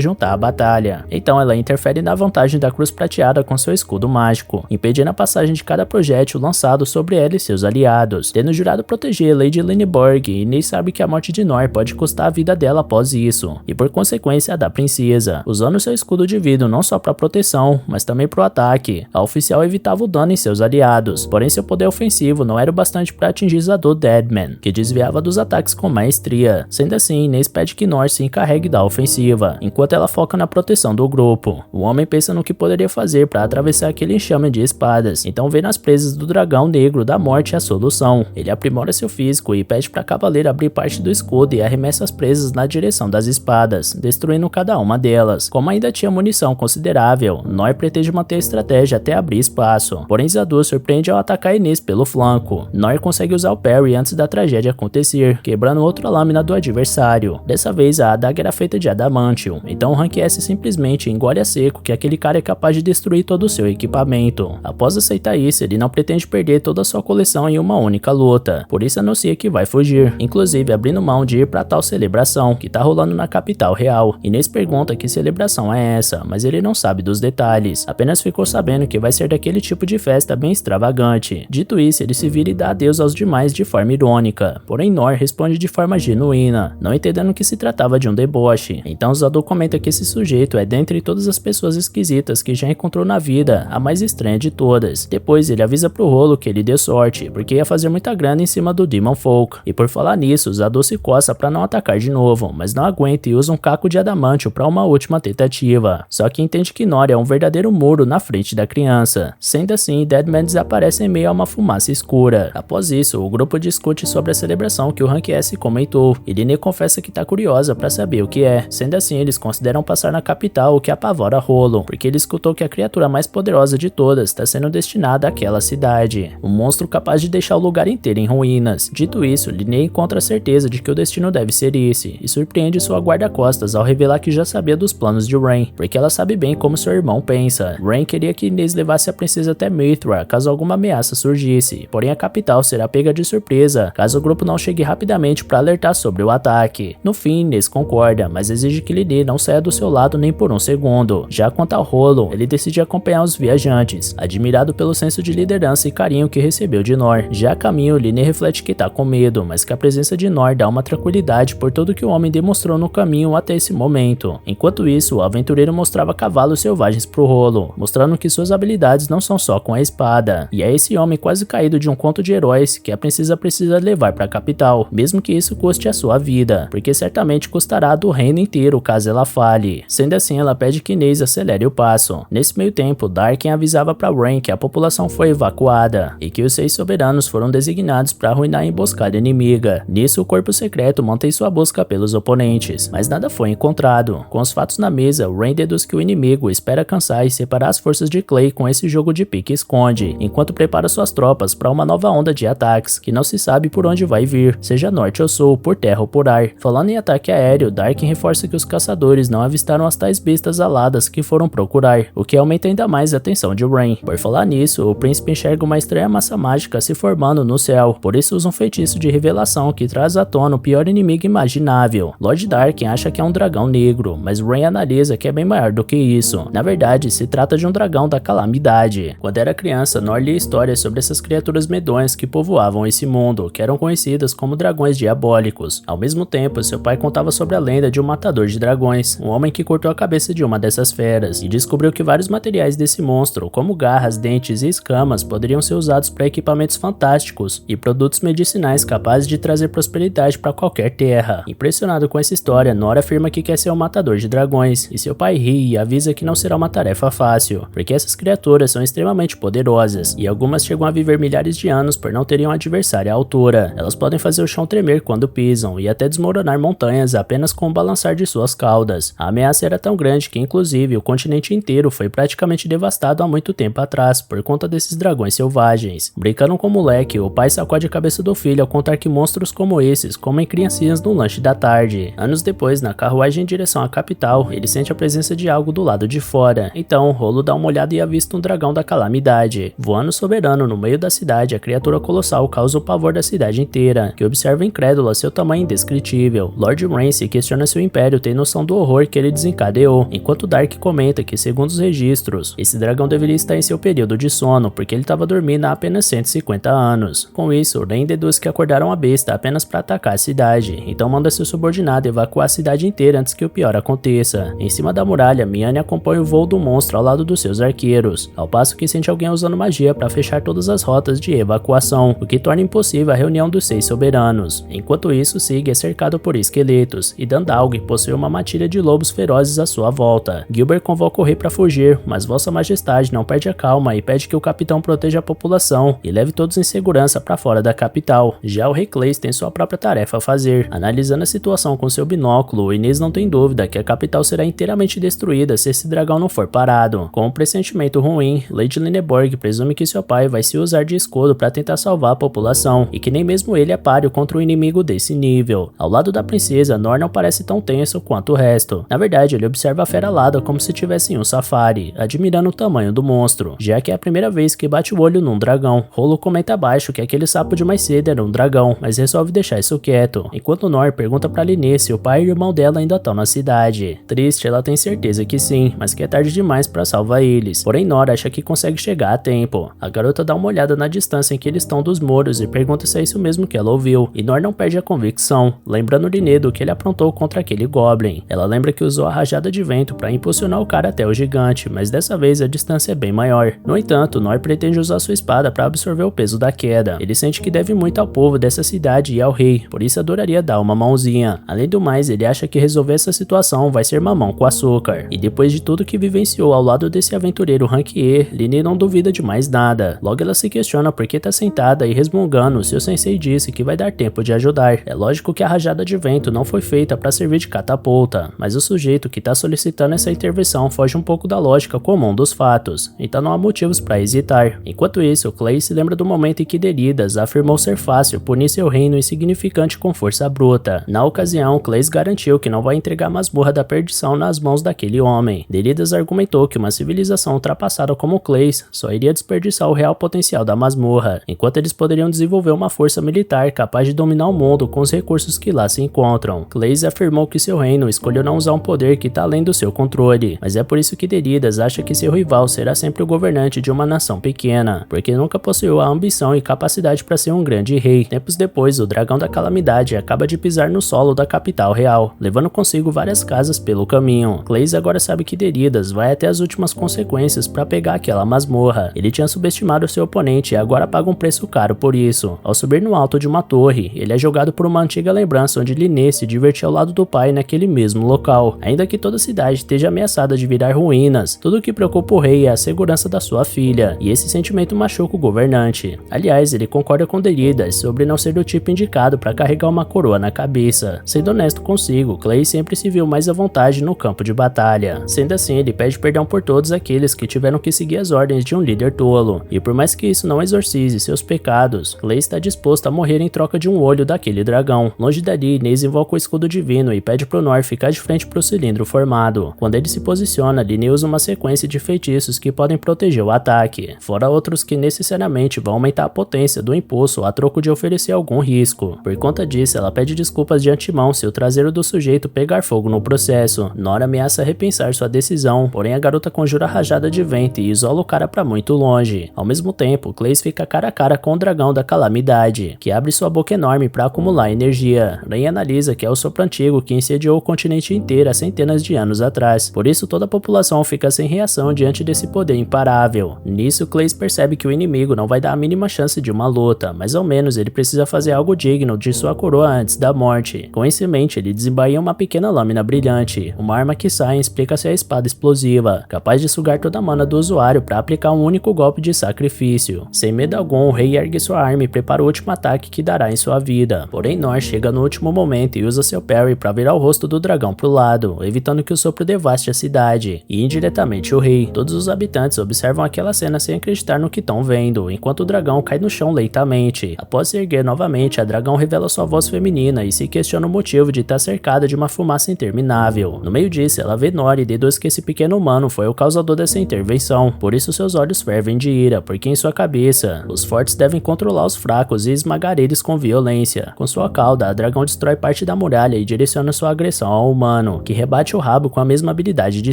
juntar à batalha. Então ela interfere na vantagem da Cruz Prateada com seu escudo mágico, impedindo a passagem de cada projétil lançado sobre ela e seus aliados. Tendo jurado proteger Lady Lynneburg, Inês sabe que a morte de Noir pode custar a vida dela após isso, e por consequência a da princesa, usando seu escudo divino não só para proteção, mas também para o ataque. A oficial evitava o dano em seus aliados, porém seu poder ofensivo não era o bastante para atingir Zadu Deadman, que desviava dos ataques com maestria. Sendo assim, Inês pede que Noir se encarregue da ofensiva, enquanto ela foca na proteção do grupo. O homem pensa no que poderia fazer para atravessar aquele enxame de espadas, então vê nas presas do dragão negro da morte a solução. Ele aprimora seu físico e pede para Cavaleiro abrir parte do escudo e arremessa as presas na direção das espadas, destruindo cada uma delas. Como ainda tinha munição considerável, Noir pretende manter a estratégia até abrir espaço, porém Zadu surpreende ao atacar Inês pelo flanco. Noir consegue usar o parry antes da tragédia acontecer, quebrando outra lâmina do adversário. Dessa vez a adaga era feita de adamantium, então o Rank S simplesmente engole a seco que aquele cara é capaz de destruir todo o seu equipamento. Após aceitar isso, ele não pretende perder toda a sua coleção em uma única luta, por isso anuncia que vai fugir, inclusive abrindo mão de ir para tal celebração que tá rolando na capital real. Inês pergunta que celebração é essa, mas ele não sabe dos detalhes, apenas ficou sabendo que vai ser daquele tipo de festa bem extravagante. Dito isso, ele se vira e dá adeus aos demais de forma irônica, porém Noir responde de forma genuína, não entendendo que se tratava de um deboche. Então Zadu comenta que esse sujeito é dentre todas as pessoas esquisitas que já encontrou na vida, a mais estranha de todas. Depois ele avisa pro Rolo que ele deu sorte, porque ia fazer muita grana em cima do Demon Folk. E por falar nisso, Zadu se coça pra não atacar de novo, mas não aguenta e usa um caco de adamantio pra uma última tentativa. Só que entende que Noir é um verdadeiro muro na frente da criança. Sendo assim, Deadman desaparece em meio a uma fumaça escura. Após isso, o grupo discute sobre a celebração que o Rank S comentou, e Lynne confessa que tá curiosa pra saber o que é. Sendo assim, eles consideram passar na capital, o que apavora Rolo, porque ele escutou que a criatura mais poderosa de todas está sendo destinada àquela cidade. Um monstro capaz de deixar o lugar inteiro em ruínas. Dito isso, Lynne encontra a certeza de que o destino deve ser esse, e surpreende sua guarda-costas ao revelar que já sabia dos planos de Rain, porque ela sabe bem como seu irmão pensa. Rain queria que Inês levasse a princesa até Mithra caso alguma ameaça surgisse, porém a capital será pega de surpresa caso o grupo não chegue rapidamente para alertar sobre o ataque. No fim, Inês concorda, mas exige que Lynne não saia do seu lado nem por um segundo. Já quanto ao Rolo, ele decide acompanhar os viajantes, admirado pelo senso de liderança e carinho que recebeu de Noir. Já a caminho, Lynne reflete que tá com medo, mas que a presença de Noir dá uma tranquilidade por tudo que o homem demonstrou no caminho até esse momento. Enquanto isso, o aventureiro mostrava cavalos selvagens pro Rolo, mostrando que suas habilidades não são só com a espada. E é esse homem quase caído de um conto de heróis que a princesa precisa levar pra capital, mesmo que isso custe a sua vida, porque certamente custará a do reino inteiro caso ela fale. Sendo assim, ela pede que Inês acelere o passo. Nesse meio tempo, Darkin avisava pra Rain que a população foi evacuada e que os 6 soberanos foram designados para arruinar a emboscada inimiga. Nisso, o corpo secreto mantém sua busca pelos oponentes, mas nada foi encontrado. Com os fatos na mesa, Rain deduz que o inimigo espera cansar e separar as forças de Clay com esse jogo de pique-esconde, enquanto prepara suas tropas para uma nova onda de ataques, que não se sabe por onde vai vir, seja norte ou sul, por terra ou por ar. Falando em ataque aéreo, Darkin reforça que os caçadores não avistaram as tais bestas aladas que foram procurar, o que aumenta ainda mais a atenção de Rain. Por falar nisso, o príncipe enxerga uma estranha massa mágica se formando no céu, por isso usa um feitiço de revelação que traz à tona o pior inimigo imaginável. Lord Darkin acha que é um dragão negro, mas Rain analisa que é bem maior do que isso. Na verdade, se trata de um dragão da calamidade. Quando era criança, Nor lia histórias sobre essas criaturas medonhas que povoavam esse mundo, que eram conhecidas como dragões diabólicos. Ao mesmo tempo, seu pai contava sobre a lenda de um matador de dragões, um homem que cortou a cabeça de uma dessas feras, e descobriu que vários materiais desse monstro, como garras, dentes e escamas, poderiam ser usados para equipamentos fantásticos e produtos medicinais capazes de trazer prosperidade para qualquer terra. Impressionado com essa história, Nor afirma que quer ser um matador de dragões, e seu pai ri e avisa que não será uma tarefa fácil, porque essas criaturas são extremamente poderosas, e algumas chegam a viver milhares de anos por não terem um adversário à altura. Elas podem fazer o chão tremer quando pisam, e até desmoronar montanhas apenas com o balançar de suas caudas. A ameaça era tão grande que, inclusive, o continente inteiro foi praticamente devastado há muito tempo atrás, por conta desses dragões selvagens. Brincando com o moleque, o pai sacode a cabeça do filho ao contar que monstros como esses comem criancinhas no lanche da tarde. Anos depois, na carruagem em direção à capital, ele sente a presença de algo do lado de fora. Então, Rolo dá uma olhada e avista um dragão da calamidade. Voando soberano no meio da cidade, a criatura colossal causa o pavor da cidade inteira, que observa incrédula seu tamanho indescritível. Lord Rain questiona se o Império tem noção do horror que ele desencadeou, enquanto Dark comenta que, segundo os registros, esse dragão deveria estar em seu período de sono, porque ele estava dormindo há apenas 150 anos. Com isso, Rain deduz que acordaram a besta apenas para atacar a cidade, então manda seu subordinado evacuar a cidade inteira antes que o pior aconteça. Em cima da muralha, Miane acompanha o voo do monstro ao lado dos seus arqueiros, ao passo que sente alguém usando magia para fechar todas as rotas de evacuação, o que torna impossível a reunião dos 6 soberanos. Enquanto isso, Sig é cercado por esqueletos, e Dandalg possui uma matilha de lobos ferozes à sua volta. Gilbert convoca o rei para fugir, mas Vossa Majestade não perde a calma e pede que o capitão proteja a população e leve todos em segurança para fora da capital. Já o rei Clays tem sua própria tarefa a fazer. Analisando a situação com seu binóculo, Inês não tem dúvida que a capital será inteiramente destruída se esse dragão não for parado. Com um pressentimento ruim, Lady Lindeborg presume que seu pai vai se usar de escudo para tentar salvar a população, e que nem mesmo ele é páreo contra um inimigo desse nível. Ao lado da princesa, Nor não parece tão tenso quanto o resto. Na verdade, ele observa a fera alada como se tivesse em um safari, admirando o tamanho do monstro, já que é a primeira vez que bate o olho num dragão. Rolo comenta abaixo que aquele sapo de mais cedo era um dragão, mas resolve deixar isso quieto, enquanto Nor pergunta pra Linê se o pai e o irmão dela ainda estão na cidade. Triste, ela tem certeza que sim, mas que é tarde demais pra salvar eles. Porém, Nor acha que consegue chegar a tempo. A garota dá uma olhada na distância em que eles estão dos muros e pergunta se é isso mesmo que ela ouviu, e Nor não perde a convicção, lembrando Linê do que ele aprontou contra aquele Goblin. Ela lembra que usou a rajada de vento para impulsionar o cara até o gigante, mas dessa vez a distância é bem maior. No entanto, Nor pretende usar sua espada para absorver o peso da queda. Ele sente que deve muito ao povo dessa cidade e ao rei, por isso adoraria dar uma mãozinha. Além do mais, ele acha que resolver essa situação vai ser mamão com açúcar. E depois de tudo que vivenciou ao lado desse aventureiro rank E, Linê não duvida de mais nada. Logo ela se questiona por que tá sentada e resmungando se o sensei disse que vai dar tempo de ajudar. É lógico que a rajada de vento não foi feita para servir de catapulta, mas o sujeito que tá solicitando essa intervenção foge um pouco da lógica comum dos fatos, então não há motivos para hesitar. Enquanto isso, Clay se lembra do momento em que Deridas afirmou ser fácil punir seu reino insignificante com força bruta. Na ocasião, Clay garantiu que não vai entregar a masmorra da perdição nas mãos daquele homem. Deridas argumentou que uma civilização ultrapassada como Clay só iria desperdiçar o real potencial da masmorra, enquanto eles poderiam desenvolver uma força militar capaz de dominar o mundo com os recursos que lá se encontram. Clay afirmou que seu reino escolheu não usar um poder que está além do seu controle, mas é por isso que Deridas acha que seu rival será sempre o governante de uma nação pequena, porque nunca possuiu a ambição e capacidade para ser um grande rei. Tempos depois, o dragão da calamidade acaba de pisar no solo da capital real, levando consigo várias casas pelo caminho. Clay agora sabe que Deridas vai até as últimas consequências para pegar aquela masmorra. Ele tinha subestimado seu oponente e agora paga um preço caro por isso. Ao subir no alto de uma torre, ele é jogado por uma antiga lembrança onde Linê se divertia ao lado do pai naquele mesmo local. Ainda que toda a cidade esteja ameaçada de virar ruínas, tudo o que preocupa o rei é a segurança da sua filha, e esse sentimento machuca o governante. Aliás, ele concorda com Deridas sobre não ser do tipo indicado para carregar uma coroa na cabeça. Sendo honesto consigo, Clay sempre se viu mais à vontade no campo de batalha. Sendo assim, ele pede perdão por todos aqueles que tiveram que seguir as ordens de um líder tolo. E por mais que isso não exorcize seus pecados, Clay está disposto a morrer em troca de um olho daquele dragão. Longe dali, Inês invoca o escudo divino e pede pro Nor ficar de frente pro cilindro formado. Quando ele se posiciona, Linne usa uma sequência de feitiços que podem proteger o ataque, fora outros que necessariamente vão aumentar a potência do impulso a troco de oferecer algum risco. Por conta disso, ela pede desculpas de antemão se o traseiro do sujeito pegar fogo no processo. Nor ameaça repensar sua decisão, porém a garota conjura a rajada de vento e isola o cara pra muito longe. Ao mesmo tempo, Clay fica cara a cara com o dragão da calamidade, que abre sua boca enorme para acumular energia. Ren analisa que é o sopro antigo que incendiou o continente inteiro há centenas de anos atrás, por isso toda a população fica sem reação diante desse poder imparável. Nisso, Clay percebe que o inimigo não vai dar a mínima chance de uma luta, mas ao menos ele precisa fazer algo digno de sua coroa antes da morte. Com isso em mente, ele desembainha uma pequena lâmina brilhante, uma arma que sai explica-se a espada explosiva, capaz de sugar toda a mana do usuário para aplicar um único golpe de sacrifício. Sem medo algum, o rei ergue sua arma e prepara o último ataque que dará em sua vida. Porém, Nor chega no último momento e usa seu parry para virar o rosto do dragão pro lado, evitando que o sopro devaste a cidade, e indiretamente o rei. Todos os habitantes observam aquela cena sem acreditar no que estão vendo, enquanto o dragão cai no chão lentamente. Após se erguer novamente, a dragão revela sua voz feminina e se questiona o motivo de estar cercada de uma fumaça interminável. No meio disso, ela vê Nor e deduz que esse pequeno humano foi o causador dessa intervenção, por isso seus olhos fervem de ira, porque em sua cabeça, os fortes devem controlar os fracos e esmagar eles com violência. Com sua cauda, a dragão destrói parte da muralha e direciona sua agressão ao humano, que rebate o rabo com a mesma habilidade de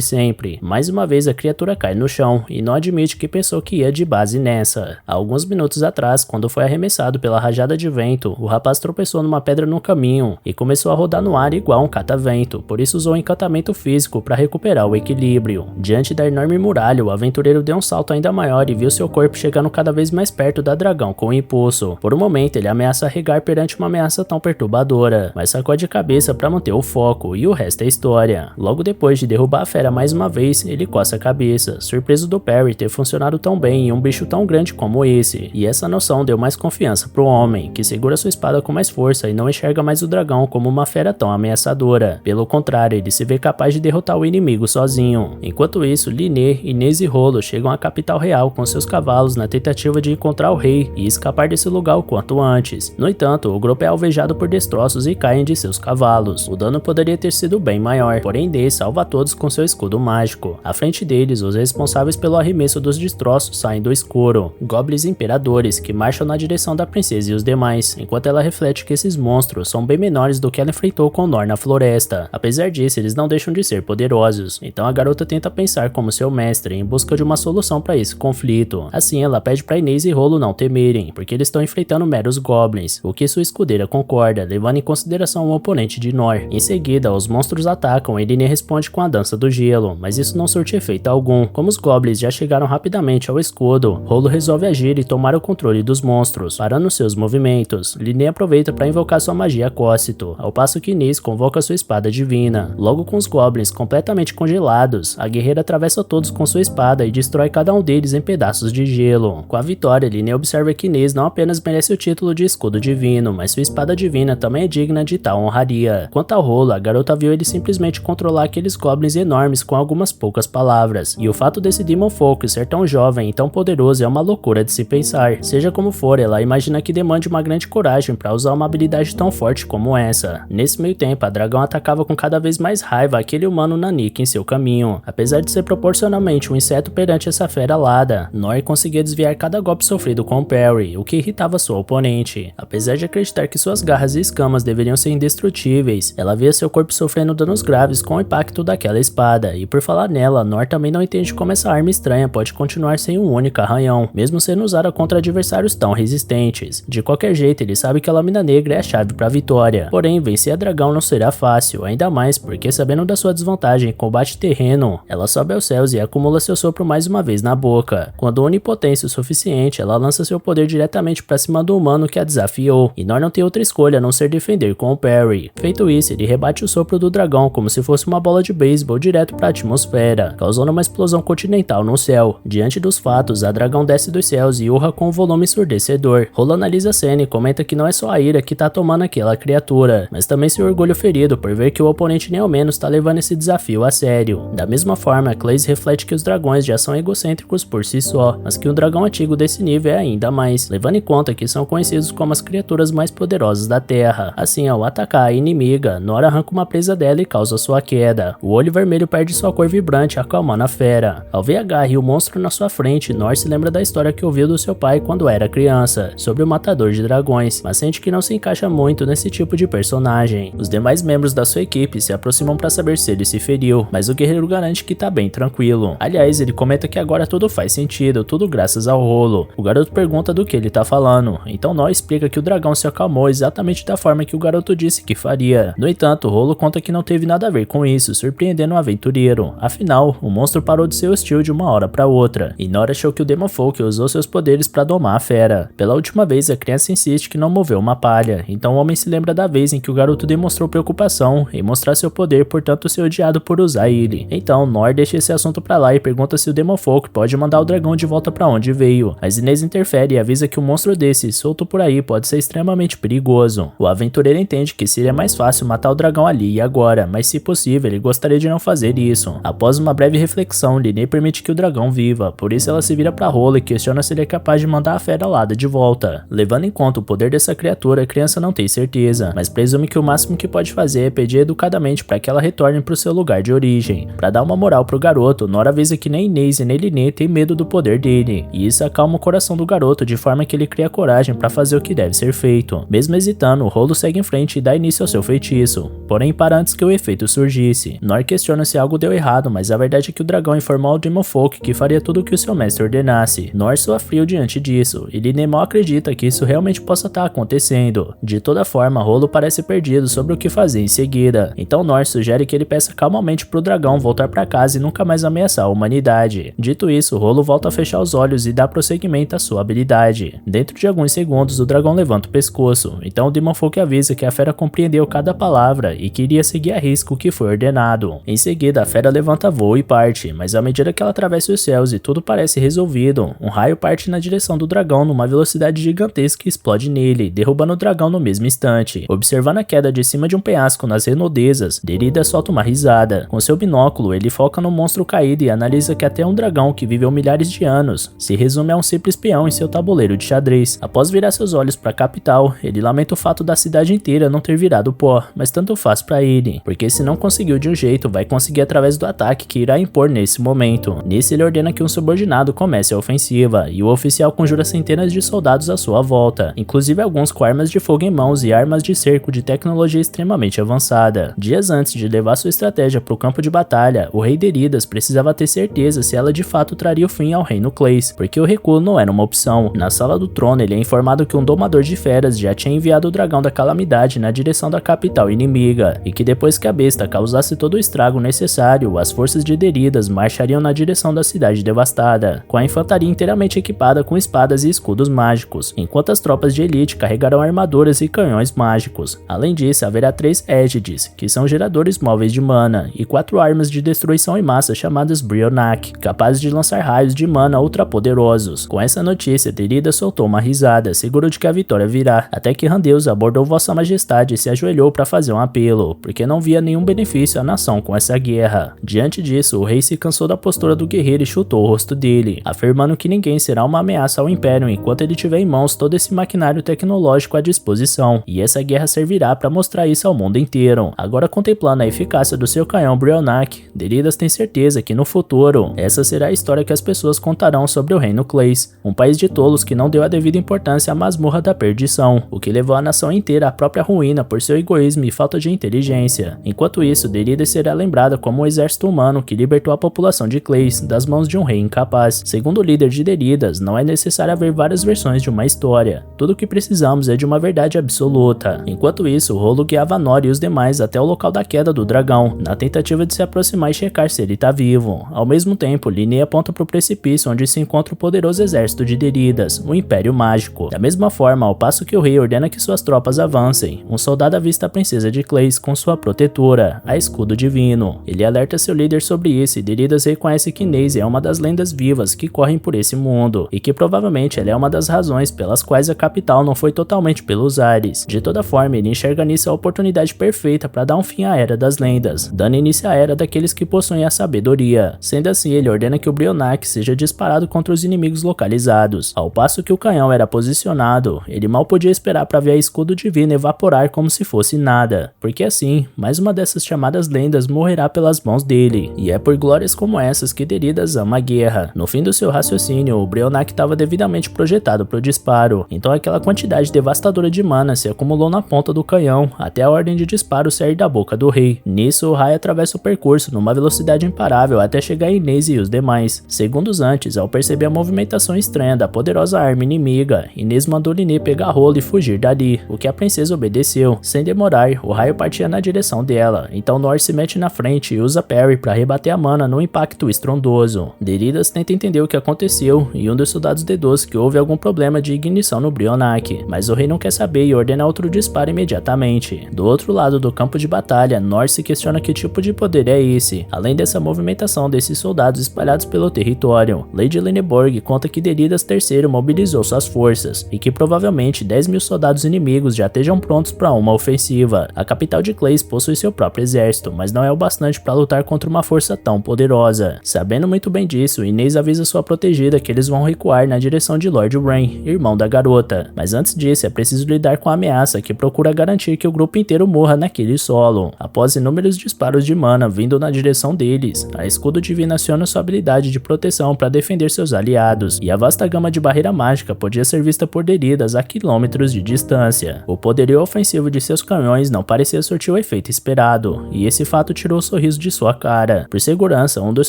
sempre. Mais uma vez, a criatura cai no chão e não admite que pensou que ia de base nessa. Há alguns minutos atrás, quando foi arremessado pela rajada de vento, o rapaz tropeçou numa pedra no caminho e começou a rodar no ar igual um catavento, por isso usou um encantamento físico para recuperar o equilíbrio. Diante da enorme muralha, o aventureiro deu um salto ainda maior e viu seu corpo chegando cada vez mais perto da dragão com o impulso. Por um momento, ele ameaça arregar perante uma ameaça tão perturbadora, mas sacode a cabeça para manter o foco, e o resto é história. Logo depois de derrubar a fera mais uma vez, ele coça a cabeça, surpreso do parry ter funcionado tão bem em um bicho tão grande como esse, e essa noção deu mais confiança pro homem, que segura sua espada com mais força e não enxerga mais o dragão como uma fera tão ameaçadora. Pelo contrário, ele se vê capaz de derrotar o inimigo sozinho. Enquanto isso, Linne, Inês e Rolo chegam à capital real com seus cavalos na tentativa de encontrar o rei e escapar desse lugar o quanto antes. No entanto, o grupo é alvejado por destroços e caem de seus cavalos. O dano poderia ter sido bem maior, porém Inês salva todos com seu escudo mágico. À frente deles, os responsáveis pelo arremesso dos destroços saem do escuro, goblins imperadores que marcham na direção da princesa e os demais, enquanto ela reflete que esses monstros são bem menores do que ela enfrentou com Nor na floresta. Apesar disso, eles não deixam de ser poderosos, então a garota tenta pensar como seu mestre em busca de uma solução para esse conflito. Assim, ela pede para Inês e Rolo não temerem, porque eles estão enfrentando meros goblins, o que sua escudeira concorda, levando em consideração o oponente de Nor. Em seguida, os monstros atacam e Linne responde com a dança do gelo, mas isso não surte efeito algum. Como os goblins já chegaram rapidamente ao escudo, Rolo resolve agir e tomar o controle dos monstros, parando seus movimentos. Linne aproveita para invocar sua magia Cócito, ao passo que Inês convoca sua espada divina. Logo com os goblins completamente congelados, a guerreira atravessa todos com sua espada e destrói cada um deles em pedaços de gelo. Com a vitória, Linne observa que Inês não apenas merece o título de escudo divino, mas sua espada divina também é digna de tal honraria. Quanto ao Rolo, a garota viu ele simplesmente controlar aqueles goblins enormes com algumas poucas palavras, e o fato desse Demon Focus ser tão jovem e tão poderoso é uma loucura de se pensar. Seja como for, ela imagina que demande uma grande coragem para usar uma habilidade tão forte como essa. Nesse meio tempo, a dragão atacava com cada vez mais raiva aquele humano Nanik em seu caminho. Apesar de ser proporcionalmente um inseto perante essa fera alada, Nor conseguia desviar cada golpe sofrido com o parry, o que irritava sua oponente. Apesar de acreditar que suas garras e escamas deveriam ser indestrutíveis, ela via seu corpo sofrendo danos graves com o impacto daquela espada, e por falar nela, Nor também não entende como essa arma estranha pode continuar sem um único arranhão, mesmo sendo usada contra adversários tão resistentes. De qualquer jeito, ele sabe que a lâmina negra é a chave para a vitória. Porém, vencer a dragão não será fácil, ainda mais porque, sabendo da sua desvantagem em combate terreno, ela sobe aos céus e acumula seu sopro mais uma vez na boca. Quando onipotência o suficiente, ela lança seu poder diretamente para cima do humano que a desafiou, e Nor não tem outra escolha a não ser defender com o parry. Feito isso, ele rebate o sopro do dragão como se fosse uma bola de beisebol direto para a atmosfera, causando uma explosão continental no céu. Diante dos fatos, a dragão desce dos céus e urra com um volume ensurdecedor. Rolo analisa a cena e comenta que não é só a ira que tá tomando aquela criatura, mas também seu orgulho ferido ferido por ver que o oponente nem ao menos tá levando esse desafio a sério. Da mesma forma, Clays reflete que os dragões já são egocêntricos por si só, mas que um dragão antigo desse nível é ainda mais, levando em conta que são conhecidos como as criaturas mais poderosas da Terra. Assim, ao atacar a inimiga, Nor arranca uma presa dela e causa sua queda. O olho vermelho perde sua cor vibrante, acalmando a fera. Ao ver a garra e o monstro na sua frente, Nor se lembra da história que ouviu do seu pai quando era criança, sobre o matador de dragões, mas sente que não se encaixa muito nesse tipo de personagem. Os demais membros da sua equipe se aproximam para saber se ele se feriu, mas o guerreiro garante que tá bem tranquilo. Aliás, ele comenta que agora tudo faz sentido, tudo graças ao Rolo. O garoto pergunta do que ele tá falando, então Nor explica que o dragão se acalmou exatamente da forma que o garoto disse que faria. No entanto, Rolo conta que não teve nada a ver com isso, surpreendendo o aventureiro. Afinal, o monstro parou de ser hostil de uma hora para outra, e Nor achou que o Demon Folk usou seus poderes para domar a fera. Pela última vez, a criança insiste que não moveu uma palha, então o homem se lembra da vez em que o garoto demonstrou preocupação em mostrar seu poder, portanto ser odiado por usar ele. Então, Nor deixa esse assunto pra lá e pergunta se o Demon Folk pode mandar o dragão de volta pra onde veio, mas Inês interfere e avisa que um monstro desse, solto por aí, pode ser extremamente perigoso. O aventureiro entende que seria mais fácil matar o dragão ali e agora, mas se possível, ele gostaria de não fazer isso. Após uma breve reflexão, Linnea permite que o dragão viva, por isso ela se vira pra Rolo e questiona se ele é capaz de mandar a fera alada de volta. Levando em conta o poder dessa criatura, a criança não tem certeza, mas presume que o máximo que pode fazer é pedir educadamente para que ela retorne pro seu lugar de origem. Para dar uma moral pro garoto, Nor avisa que nem Inês e nem Linnea tem medo do poder dele, e isso acalma o coração do garoto de forma que ele cria coragem para fazer o que deve ser feito. Mesmo hesitando, o Rolo segue em frente e dá início ao seu feitiço, porém para antes que o efeito surgisse. Nor questiona se algo deu errado, mas a verdade é que o dragão informou ao Demon Folk que faria tudo o que o seu mestre ordenasse. Nor soa frio diante disso, e Linnea mal acredita que isso realmente possa estar acontecendo. De toda forma, Rolo parece perdido sobre o que fazer em seguida, então Nor sugere que ele peça calmamente pro dragão voltar para casa e nunca mais ameaçar a humanidade. Dito isso, Rolo volta a fechar os olhos e dá prosseguimento à sua habilidade. Dentro de alguns segundos, o dragão levanta o pescoço, então o Demon Folk avisa que a fera compreendeu cada palavra e que iria seguir a risco o que foi ordenado. Em seguida, a fera levanta voo e parte, mas à medida que ela atravessa os céus e tudo parece resolvido, um raio parte na direção do dragão numa velocidade gigantesca e explode nele, derrubando o dragão no mesmo instante. Observando a queda de cima de um penhasco nas redondezas, Derrida solta uma risada. Com seu binóculo, ele foca no monstro caído e analisa que até um dragão que viveu milhares de anos se resume a um simples peão em seu tabuleiro de xadrez. Após virar seus olhos para a capital, ele lamenta o fato da cidade inteira não ter virado pó, mas tanto faz para ele, porque se não conseguiu de um jeito, vai conseguir através do ataque que irá impor nesse momento. Nisso, ele ordena que um subordinado comece a ofensiva, e o oficial conjura centenas de soldados à sua volta, inclusive alguns com armas de fogo em mãos e armas de cerco de tecnologia extremamente avançada. Dias antes de levar sua estratégia para o campo de batalha, o rei Deridas precisava ter certeza se ela de fato traria o fim ao reino Clays, porque o recuo não era uma opção. Na sala do trono, ele é informado que um domador de feras já tinha enviado o dragão da calamidade na direção da capital inimiga, e que depois que a besta causasse todo o estrago necessário, as forças de Deridas marchariam na direção da cidade devastada, com a infantaria inteiramente equipada com espadas e escudos mágicos, enquanto as tropas de elite carregarão armaduras e canhões mágicos. Além disso, haverá 3 Égides, que são geradores móveis de mana, e 4 armas de destruição em massa chamadas Brionac, capazes de lançar raios de mana ultrapoderosos. Com essa notícia, Derrida soltou uma risada, seguro de que a vitória virá, até que Randeus abordou Vossa Majestade e se ajoelhou para fazer um apelo, porque não via nenhum benefício à nação com essa guerra. Diante disso, o rei se cansou da postura do guerreiro e chutou o rosto dele, afirmando que ninguém será uma ameaça ao Império enquanto ele tiver em mãos todo esse maquinário tecnológico à disposição, e essa guerra servirá para mostrar isso ao mundo inteiro. Agora, contemplando a eficácia do seu canhão Brionac, Deridas tem certeza que no futuro, essa será a história que as pessoas contarão sobre o reino Clays, um país de tolos que não deu a devida importância à masmorra da perdição, o que levou a nação inteira à própria ruína por seu egoísmo e falta de inteligência. Enquanto isso, Derrida será lembrada como um exército humano que libertou a população de Clays das mãos de um rei incapaz. Segundo o líder de Deridas, não é necessário haver várias versões de uma história. Tudo o que precisamos é de uma verdade absoluta. Enquanto isso, Rolo guiava Nor e os demais até o local da queda do dragão, na tentativa de se aproximar e checar se ele tá vivo. Ao mesmo tempo, Linnea aponta para o precipício onde se encontra o poderoso exército de Deridas, o Império Mágico. Da mesma forma, ao passo que o rei ordena que suas tropas avancem, um soldado avista a princesa de Clays com sua protetora, a Escudo Divino. Ele alerta seu líder sobre isso e Deridas reconhece que Inês é uma das lendas vivas que correm por esse mundo, e que provavelmente ela é uma das razões pelas quais a capital não foi totalmente pelos ares. De toda forma, ele enxerga nisso a oportunidade oportunidade perfeita para dar um fim à Era das Lendas, dando início à Era daqueles que possuem a sabedoria. Sendo assim, ele ordena que o Brionac seja disparado contra os inimigos localizados. Ao passo que o canhão era posicionado, ele mal podia esperar para ver a escudo divino evaporar como se fosse nada, porque assim, mais uma dessas chamadas lendas morrerá pelas mãos dele. E é por glórias como essas que Deridas ama a guerra. No fim do seu raciocínio, o Brionac estava devidamente projetado para o disparo, então aquela quantidade devastadora de mana se acumulou na ponta do canhão até a ordem de disparo sair da boca do rei. Nisso, o raio atravessa o percurso numa velocidade imparável até chegar em Inês e os demais. Segundos antes, ao perceber a movimentação estranha da poderosa arma inimiga, Inês mandou Liné pegar rolo e fugir dali, o que a princesa obedeceu. Sem demorar, o raio partia na direção dela, então Nor se mete na frente e usa Parry para rebater a mana num impacto estrondoso. Deridas tenta entender o que aconteceu e um dos soldados deduz que houve algum problema de ignição no Brionac, mas o rei não quer saber e ordena outro disparo imediatamente. Do outro lado do campo de batalha, Nor se questiona que tipo de poder é esse, além dessa movimentação desses soldados espalhados pelo território. Lady Lenneborg conta que Deridas III mobilizou suas forças e que provavelmente 10.000 soldados inimigos já estejam prontos para uma ofensiva. A capital de Clays possui seu próprio exército, mas não é o bastante para lutar contra uma força tão poderosa. Sabendo muito bem disso, Inês avisa sua protegida que eles vão recuar na direção de Lord Rain, irmão da garota. Mas antes disso, é preciso lidar com a ameaça que procura garantir que o grupo inteiro morra naquele solo. Após inúmeros disparos de mana vindo na direção deles, a escudo divino aciona sua habilidade de proteção para defender seus aliados, e a vasta gama de barreira mágica podia ser vista por Deridas a quilômetros de distância. O poderio ofensivo de seus canhões não parecia surtir o efeito esperado, e esse fato tirou o sorriso de sua cara. Por segurança, um dos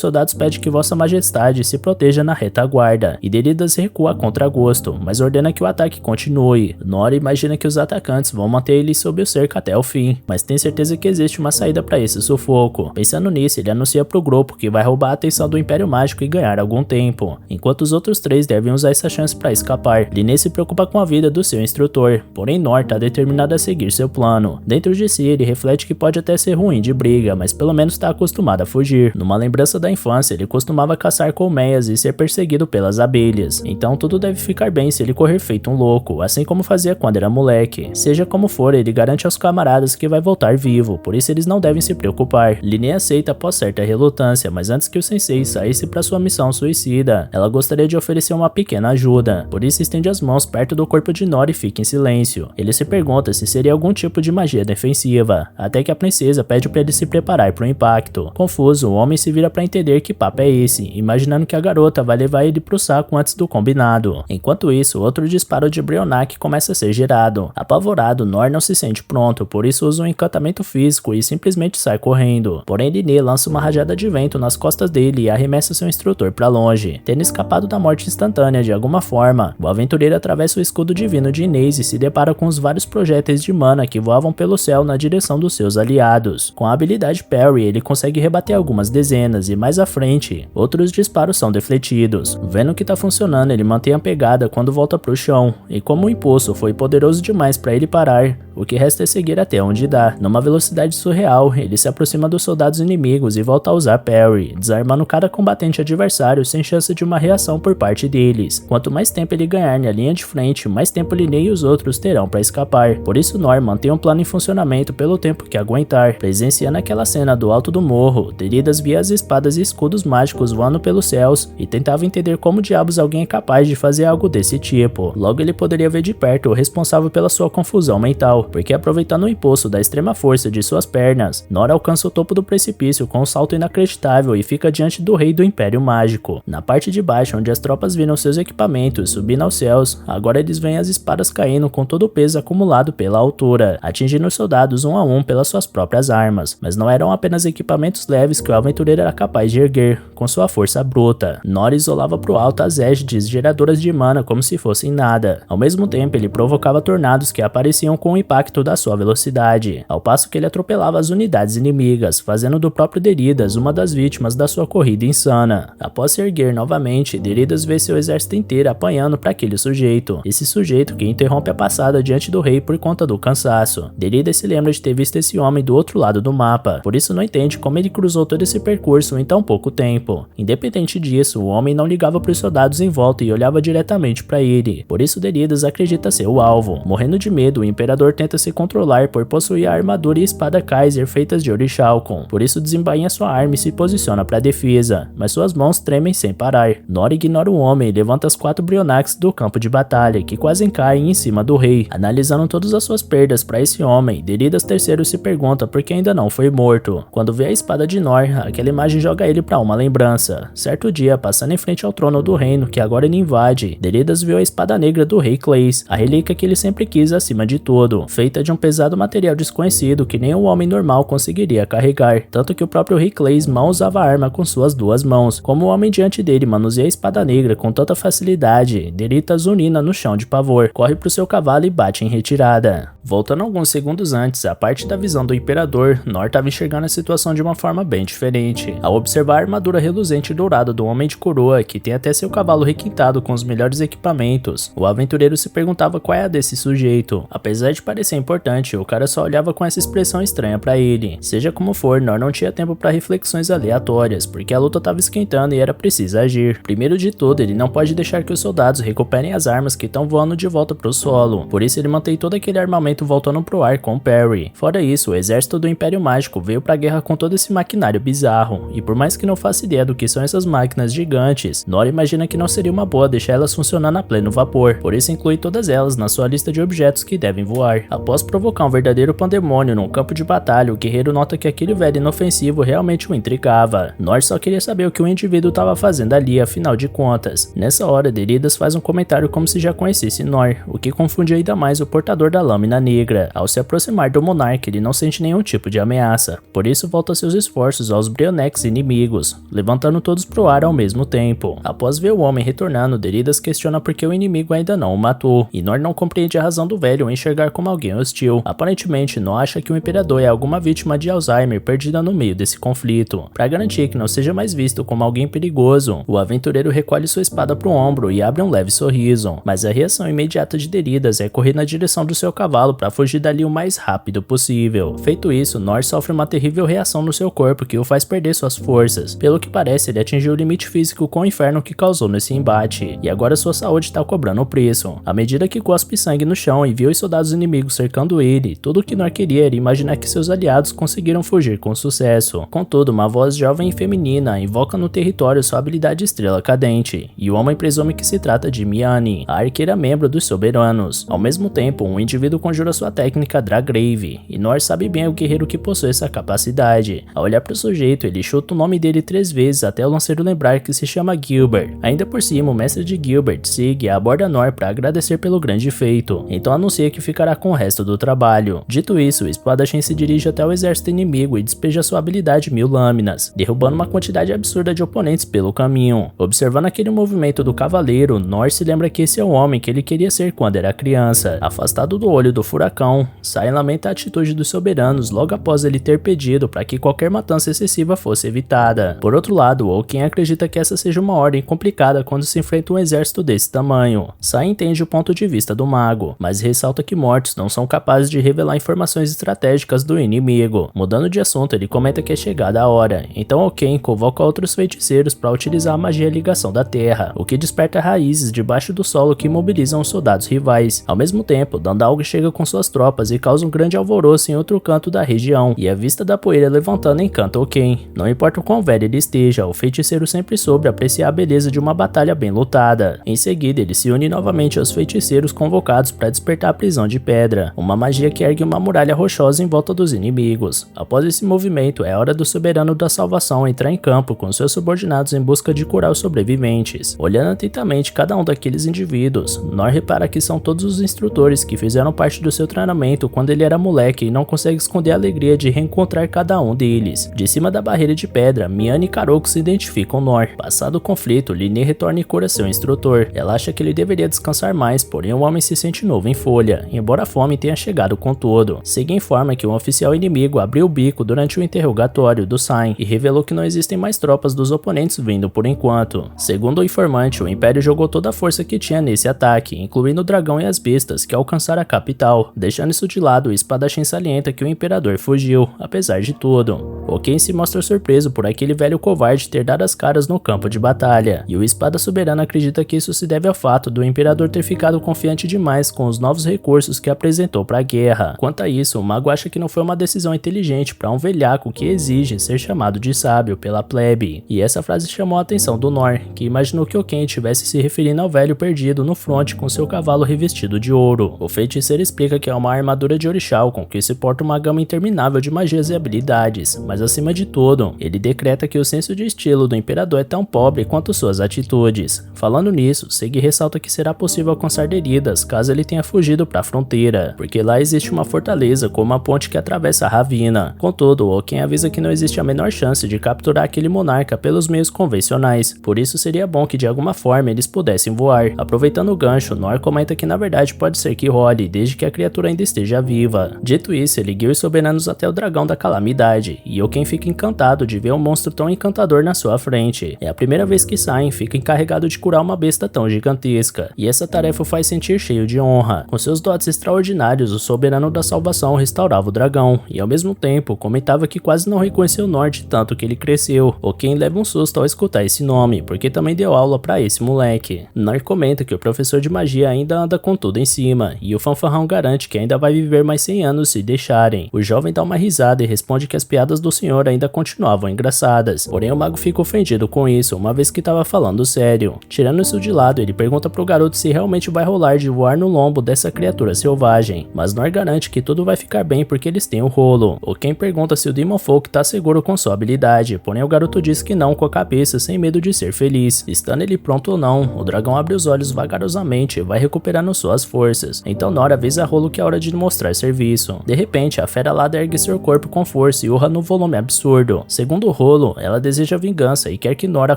soldados pede que Vossa Majestade se proteja na retaguarda, e Deridas recua a contragosto, mas ordena que o ataque continue. Nora imagina que os atacantes vão manter ele sob o cerco até o fim, mas tem certeza que existe uma saída para esse sufoco. Pensando nisso, ele anuncia pro grupo que vai roubar a atenção do Império Mágico e ganhar algum tempo, enquanto os outros três devem usar essa chance para escapar. Liné se preocupa com a vida do seu instrutor, porém Nor tá determinado a seguir seu plano. Dentro de si, ele reflete que pode até ser ruim de briga, mas pelo menos está acostumado a fugir. Numa lembrança da infância, ele costumava caçar colmeias e ser perseguido pelas abelhas, então tudo deve ficar bem se ele correr feito um louco, assim como fazia quando era moleque. Seja como for, ele garante aos camaradas que vai voltar vivo, por isso eles não devem se preocupar. Liné aceita após certa relutância, mas antes que o sensei saísse para sua missão suicida, ela gostaria de oferecer uma pequena ajuda, por isso estende as mãos perto do corpo de Nor e fica em silêncio. Ele se pergunta se seria algum tipo de magia defensiva, até que a princesa pede para ele se preparar para o impacto. Confuso, o homem se vira para entender que papo é esse, imaginando que a garota vai levar ele pro saco antes do combinado. Enquanto isso, outro disparo de Brionac começa a ser gerado. Apavorado, Nor não se sente pronto, por isso usa um encantamento físico e simplesmente sai correndo. Porém, Liné lança uma rajada de vento nas costas dele e arremessa seu instrutor para longe. Tendo escapado da morte instantânea de alguma forma, o aventureiro atravessa o escudo divino de Inês e se depara com os vários projéteis de mana que voavam pelo céu na direção dos seus aliados. Com a habilidade Parry, ele consegue rebater algumas dezenas e mais à frente, outros disparos são defletidos. Vendo que tá funcionando, ele mantém a pegada quando volta pro chão, e como o impulso foi poderoso demais para ele parar, o que resta é seguir até onde dá. Numa velocidade surreal, ele se aproxima dos soldados inimigos e volta a usar Parry, desarmando cada combatente adversário sem chance de uma reação por parte deles. Quanto mais tempo ele ganhar na linha de frente, mais tempo Liné e os outros terão para escapar. Por isso Nor mantém um plano em funcionamento pelo tempo que aguentar. Presenciando aquela cena do alto do morro, Deridas via as espadas e escudos mágicos voando pelos céus e tentava entender como diabos alguém é capaz de fazer algo desse tipo. Logo ele poderia ver de perto o responsável pela sua confusão mental, porque aproveitando o impulso da extrema força de suas pernas, Nor alcança o topo do precipício com um salto inacreditável e fica diante do rei do Império Mágico. Na parte de baixo, onde as tropas viram seus equipamentos subindo aos céus, agora eles veem as espadas caindo com todo o peso acumulado pela altura, atingindo os soldados um a um pelas suas próprias armas. Mas não eram apenas equipamentos leves que o aventureiro era capaz de erguer, com sua força bruta. Nor isolava pro alto as égides geradoras de mana como se fossem nada. Ao mesmo tempo, ele provocava tornados que apareciam com o impacto da sua velocidade, ao passo que ele atropelava as unidades inimigas, fazendo do próprio Deridas uma das vítimas da sua corrida insana. Após se erguer novamente, Deridas vê seu exército inteiro apanhando para aquele sujeito. Esse sujeito que interrompe a passada diante do rei por conta do cansaço. Deridas se lembra de ter visto esse homem do outro lado do mapa, por isso não entende como ele cruzou todo esse percurso em tão pouco tempo. Independente disso, o homem não ligava para os soldados em volta e olhava diretamente para ele, por isso Deridas acredita ser o alvo. Morrendo de medo, o imperador tenta se controlar por por possuir a armadura e espada Kaiser feitas de Orichalcon, por isso desembainha sua arma e se posiciona para defesa, mas suas mãos tremem sem parar. Nor ignora o homem e levanta as 4 Brionax do campo de batalha, que quase caem em cima do rei. Analisando todas as suas perdas para esse homem, Deridas III se pergunta por que ainda não foi morto. Quando vê a espada de Nor, aquela imagem joga ele para uma lembrança. Certo dia, passando em frente ao trono do reino que agora ele invade, Deridas viu a espada negra do rei Clays, a relíquia que ele sempre quis acima de tudo, feita de um pesado material desconhecido que nem um homem normal conseguiria carregar, tanto que o próprio rei Clays mal usava a arma com suas 2 mãos. Como o homem diante dele manuseia a espada negra com tanta facilidade, Deridas urina no chão de pavor, corre pro seu cavalo e bate em retirada. Voltando alguns segundos antes, a parte da visão do imperador, Nor estava enxergando a situação de uma forma bem diferente. Ao observar a armadura reluzente e dourada do homem de coroa, que tem até seu cavalo requintado com os melhores equipamentos, o aventureiro se perguntava qual é a desse sujeito. Apesar de parecer importante, o cara só olhava com essa expressão estranha para ele. Seja como for, Nor não tinha tempo para reflexões aleatórias, porque a luta estava esquentando e era preciso agir. Primeiro de tudo, ele não pode deixar que os soldados recuperem as armas que estão voando de volta pro solo, por isso ele mantém todo aquele armamento voltando pro ar com Perry. Fora isso, o exército do Império Mágico veio pra guerra com todo esse maquinário bizarro, e por mais que não faça ideia do que são essas máquinas gigantes, Nor imagina que não seria uma boa deixar elas funcionando a pleno vapor, por isso inclui todas elas na sua lista de objetos que devem voar. Após provocar um verdadeiro pandemônio num campo de batalha, o guerreiro nota que aquele velho inofensivo realmente o intrigava. Nor só queria saber o que o indivíduo estava fazendo ali, afinal de contas. Nessa hora, Deridas faz um comentário como se já conhecesse Nor, o que confunde ainda mais o portador da lâmina negra. Ao se aproximar do monarca, ele não sente nenhum tipo de ameaça, por isso volta seus esforços aos Brionex inimigos, levantando todos pro ar ao mesmo tempo. Após ver o homem retornando, Deridas questiona por que o inimigo ainda não o matou, e Nor não compreende a razão do velho em enxergar como alguém hostil. Aparentemente, não acha que o imperador é alguma vítima de Alzheimer perdida no meio desse conflito. Para garantir que não seja mais visto como alguém perigoso, o aventureiro recolhe sua espada pro ombro e abre um leve sorriso, mas a reação imediata de Deridas é correr na direção do seu cavalo para fugir dali o mais rápido possível. Feito isso, Nor sofre uma terrível reação no seu corpo que o faz perder suas forças. Pelo que parece, ele atingiu o limite físico com o inferno que causou nesse embate, e agora sua saúde está cobrando o preço. À medida que cospe sangue no chão e viu os soldados inimigos cercando ele, tudo o que Nor queria era imaginar que seus aliados conseguiram fugir com sucesso. Contudo, uma voz jovem e feminina invoca no território sua habilidade estrela cadente, e o homem presume que se trata de Miani, a arqueira membro dos soberanos. Ao mesmo tempo, um indivíduo conjura sua técnica Dragrave, e Nor sabe bem o guerreiro que possui essa capacidade. Ao olhar para o sujeito, ele chuta o nome dele 3 vezes até o lanceiro lembrar que se chama Gilbert. Ainda por cima, o mestre de Gilbert, Sig, aborda Nor para agradecer pelo grande feito, então anuncia que ficará com o resto do trabalho. Dito isso, o espadachim se dirige até o exército inimigo e despeja sua habilidade 1000 lâminas, derrubando uma quantidade absurda de oponentes pelo caminho. Observando aquele movimento do cavaleiro, Nor se lembra que esse é o homem que ele queria ser quando era criança. Afastado do olho do furacão, Sai lamenta a atitude dos soberanos logo após ele ter pedido para que qualquer matança excessiva fosse evitada. Por outro lado, Oaken acredita que essa seja uma ordem complicada quando se enfrenta um exército desse tamanho. Sai entende o ponto de vista do mago, mas ressalta que mortos não são capazes de revelar informações estratégicas do inimigo. Mudando de assunto, ele comenta que é chegada a hora, então Oaken convoca outros feiticeiros para utilizar a magia ligação da terra, o que desperta raízes debaixo do solo que imobilizam os soldados rivais. Ao mesmo tempo, Dandalg chega com suas tropas e causa um grande alvoroço em outro canto da região, e a vista da poeira levantando encanta Oaken. Não importa o quão velho ele esteja, o feiticeiro sempre soube apreciar a beleza de uma batalha bem lutada. Em seguida, ele se une novamente aos feiticeiros convocados para despertar a prisão de pedra, uma magia que ergue uma muralha rochosa em volta dos inimigos. Após esse movimento, é hora do soberano da salvação entrar em campo com seus subordinados em busca de curar os sobreviventes. Olhando atentamente cada um daqueles indivíduos, Nor repara que são todos os instrutores que fizeram parte do seu treinamento quando ele era moleque e não consegue esconder a alegria de reencontrar cada um deles. De cima da barreira de pedra, Miani e Karoko se identificam Nor. Passado o conflito, Linné retorna e cura seu instrutor. Ela acha que ele deveria descansar mais, porém o homem se sente novo em folha, embora a fome tenha chegado com tudo. Sig informa que um oficial inimigo abriu o bico durante o interrogatório do Sain e revelou que não existem mais tropas dos oponentes vindo por enquanto. Segundo o informante, o Império jogou toda a força que tinha nesse ataque, incluindo o dragão e as bestas que alcançaram a capital. Deixando isso de lado, o espadachim salienta que o Imperador fugiu, apesar de tudo. Oken se mostra surpreso por aquele velho covarde ter dado as caras no campo de batalha, e o Espada Soberana acredita que isso se deve ao fato do Imperador ter ficado confiante demais com os novos recursos que apresentou para a guerra. Quanto a isso, o mago acha que não foi uma decisão inteligente para um velhaco que exige ser chamado de sábio pela plebe, e essa frase chamou a atenção do Nor, que imaginou que Oken estivesse se referindo ao velho perdido no fronte com seu cavalo revestido de ouro. O feiticeiro explica que é uma armadura de orixá com que se porta uma gama interminável de magias e habilidades, mas acima de tudo, ele decreta que o senso de estilo do Imperador é tão pobre quanto suas atitudes. Falando nisso, Segi ressalta que será possível alcançar Deridas caso ele tenha fugido para a fronteira, porque lá existe uma fortaleza com uma ponte que atravessa a ravina. Contudo, Oken avisa que não existe a menor chance de capturar aquele monarca pelos meios convencionais, por isso seria bom que de alguma forma eles pudessem voar. Aproveitando o gancho, Nor comenta que na verdade pode ser que role, desde que a criatura ainda esteja viva. Dito isso, ele guia os soberanos até o dragão da calamidade, e Oken fica encantado de ver um monstro tão encantador na sua frente. É a primeira vez que Sain fica encarregado de curar uma besta tão gigantesca, e essa tarefa o faz sentir cheio de honra. Com seus dotes extraordinários, o soberano da salvação restaurava o dragão, e ao mesmo tempo comentava que quase não reconheceu Nor de tanto que ele cresceu. Oken leva um susto ao escutar esse nome, porque também deu aula pra esse moleque. Nor comenta que o professor de magia ainda anda com tudo em cima, e o fanfarrão garante que ainda vai viver mais 100 anos se deixarem. O jovem dá uma risada e responde que as piadas do senhor ainda continuavam engraçadas, porém o mago fica ofendido com isso, uma vez que estava falando sério. Tirando isso de lado, ele pergunta pro garoto se realmente vai rolar de voar no lombo dessa criatura selvagem, mas Nor garante que tudo vai ficar bem porque eles têm o rolo. Oken pergunta se o Demon Folk tá seguro com sua habilidade, porém o garoto diz que não com a cabeça, sem medo de ser feliz. Estando ele pronto ou não, o dragão abre os olhos vagarosamente e vai recuperando suas forças. Então Nor avisa Rolo que é hora de mostrar serviço. De repente, a fera alada ergue seu corpo com força e urra no volume absurdo. Segundo Rolo, ela deseja vingança e quer que Nor a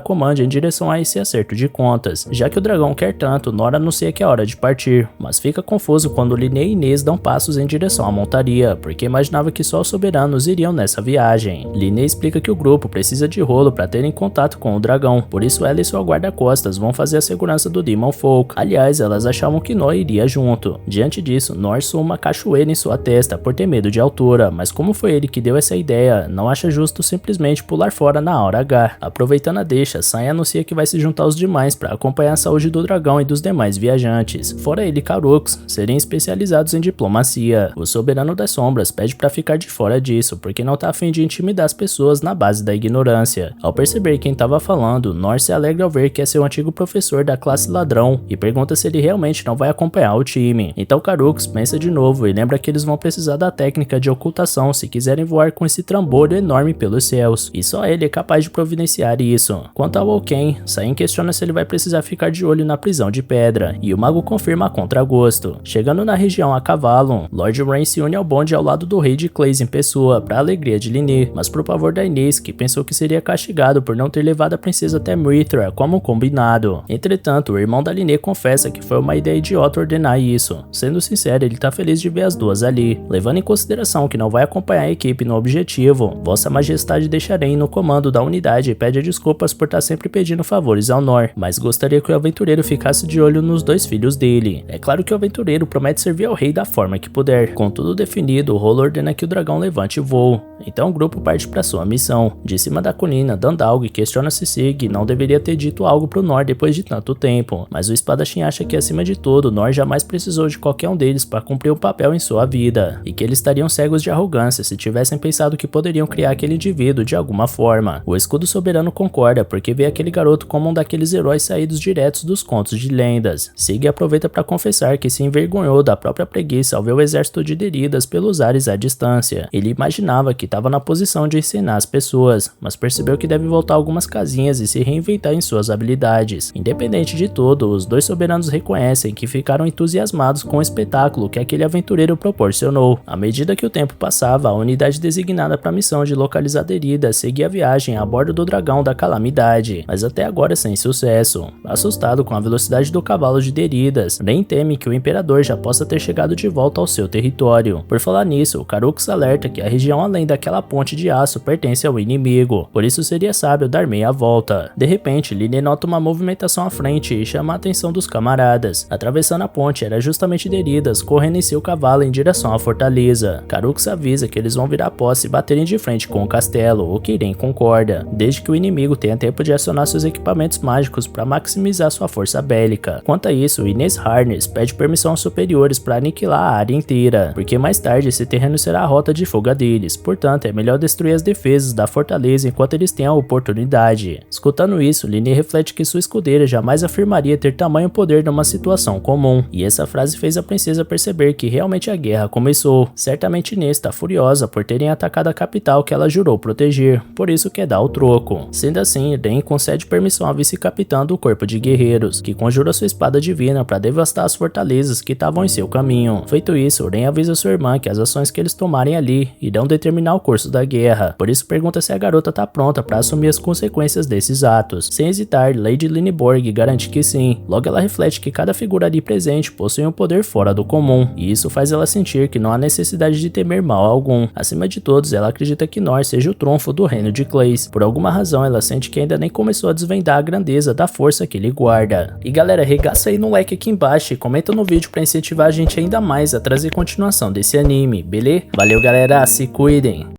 comande em direção a esse acerto de contas. Já que o dragão quer tanto, Nor anuncia que é hora de partir, mas fica confuso quando Linné e Inês dão passos em direção à montaria, porque imaginava que só os soberanos iriam nessa viagem. Linné explica que o grupo precisa de Rolo para terem contato com o dragão, por isso ela e sua guarda-costas vão fazer a segurança do Demon Folk. Aliás, elas achavam que Nor iria junto. Diante disso, Nor soa uma cachoeira em sua testa por ter medo de altura, mas como foi ele que deu essa ideia, não acha justo simplesmente pular fora na hora H. Aproveitando a deixa, Sain anuncia que vai se juntar aos demais para acompanhar a saúde do dragão e dos demais viajantes. Fora ele e Karux, serem especializados em diplomacia. O soberano das sombras pede para ficar de fora disso, porque não tá a fim de intimidar as pessoas na base da ignorância. Ao perceber quem tava falando, Nor se alegra ao ver que é seu antigo professor da classe ladrão e pergunta se ele realmente não vai acompanhar o time. Então Karux pensa de novo e lembra que eles vão precisar da técnica de ocultação se quiserem voar com esse trambolho enorme pelos céus, e só ele é capaz de providenciar isso. Quanto ao Oken, Sain questiona se ele vai precisar ficar de olho na prisão de pedra, e o mago confirma a contragosto. Chegando na região a cavalo, Lord Rain se une ao bonde ao lado do rei de Clays em pessoa, para alegria de Linné, mas pro pavor da Inês, que pensou que seria castigado por não ter levado a princesa até Mithra, como combinado. Entretanto, o irmão da Linné confessa que foi uma ideia idiota ordenar isso. Sendo sincero, ele tá feliz de ver as duas ali. Levando em consideração que não vai acompanhar a equipe no objetivo, Vossa Majestade deixarei no comando da unidade e pede desculpas por estar sempre pedindo favores ao Nor, mas gostaria que o aventureiro ficasse de olho nos dois filhos dele. É claro que o aventureiro promete servir ao rei da forma que puder. Com tudo definido, o Rolo ordena que o dragão levante voo. Então o grupo parte para sua missão. De cima da colina, Dandalg questiona se Sig não deveria ter dito algo pro Nor depois de tanto tempo, mas o espadachim acha que acima de tudo, Nor jamais precisou de qualquer um deles para cumprir um papel em sua vida, e que eles estariam cegos de arrogância se tivessem pensado que poderiam criar aquele indivíduo de alguma forma. O escudo soberano concorda, porque vê aquele garoto como um daqueles heróis saídos diretos dos contos de lendas. Sig aproveita para confessar que se envergonhou da própria preguiça ao ver o exército de Deridas pelos ares à distância. Ele imaginava que estava na posição de ensinar as pessoas, mas percebeu que deve voltar algumas casinhas e se reinventar em suas habilidades. Independente de tudo, os dois soberanos reconhecem que ficaram entusiasmados com o espetáculo que aquele aventureiro proporcionou. À medida que o tempo passava, a unidade designada para a missão de localizar Deridas seguia a viagem a bordo do dragão da calamidade, mas até agora sem sucesso. Assustado com a velocidade do cavalo de Deridas, Rain teme que o imperador já possa ter chegado de volta ao seu território. Por falar nisso, Karux alerta que a região além daquela ponte de aço pertence ao inimigo, por isso seria sábio dar meia volta. De repente, Linné nota uma movimentação à frente e chama a atenção dos camaradas. Atravessando a ponte era justamente Deridas correndo em seu cavalo em direção à fortaleza. Karux avisa que eles vão virar posse e baterem de de frente com o castelo, o que Irem concorda, desde que o inimigo tenha tempo de acionar seus equipamentos mágicos para maximizar sua força bélica. Quanto a isso, Inês Harness pede permissão aos superiores para aniquilar a área inteira, porque mais tarde esse terreno será a rota de fuga deles, portanto é melhor destruir as defesas da fortaleza enquanto eles têm a oportunidade. Escutando isso, Lyney reflete que sua escudeira jamais afirmaria ter tamanho poder numa situação comum, e essa frase fez a princesa perceber que realmente a guerra começou. Certamente Inês está furiosa por terem atacado a capital que ela jurou proteger, por isso quer dar o troco. Sendo assim, Irem concede permissão à vice-capitã do corpo de guerreiros, que conjura sua espada divina para devastar as fortalezas que estavam em seu caminho. Feito isso, Irem avisa sua irmã que as ações que eles tomarem ali irão determinar o curso da guerra, por isso pergunta se a garota está pronta para assumir as consequências desses atos. Sem hesitar, Lady Lyneborg garante que sim. Logo ela reflete que cada figura ali presente possui um poder fora do comum, e isso faz ela sentir que não há necessidade de temer mal algum. Acima de todos, ela acredita que Nor seja o trunfo do reino de Clays. Por alguma razão, ela sente que ainda nem começou a desvendar a grandeza da força que ele guarda. E galera, regaça aí no like aqui embaixo e comenta no vídeo para incentivar a gente ainda mais a trazer continuação desse anime, beleza? Valeu galera, se cuidem!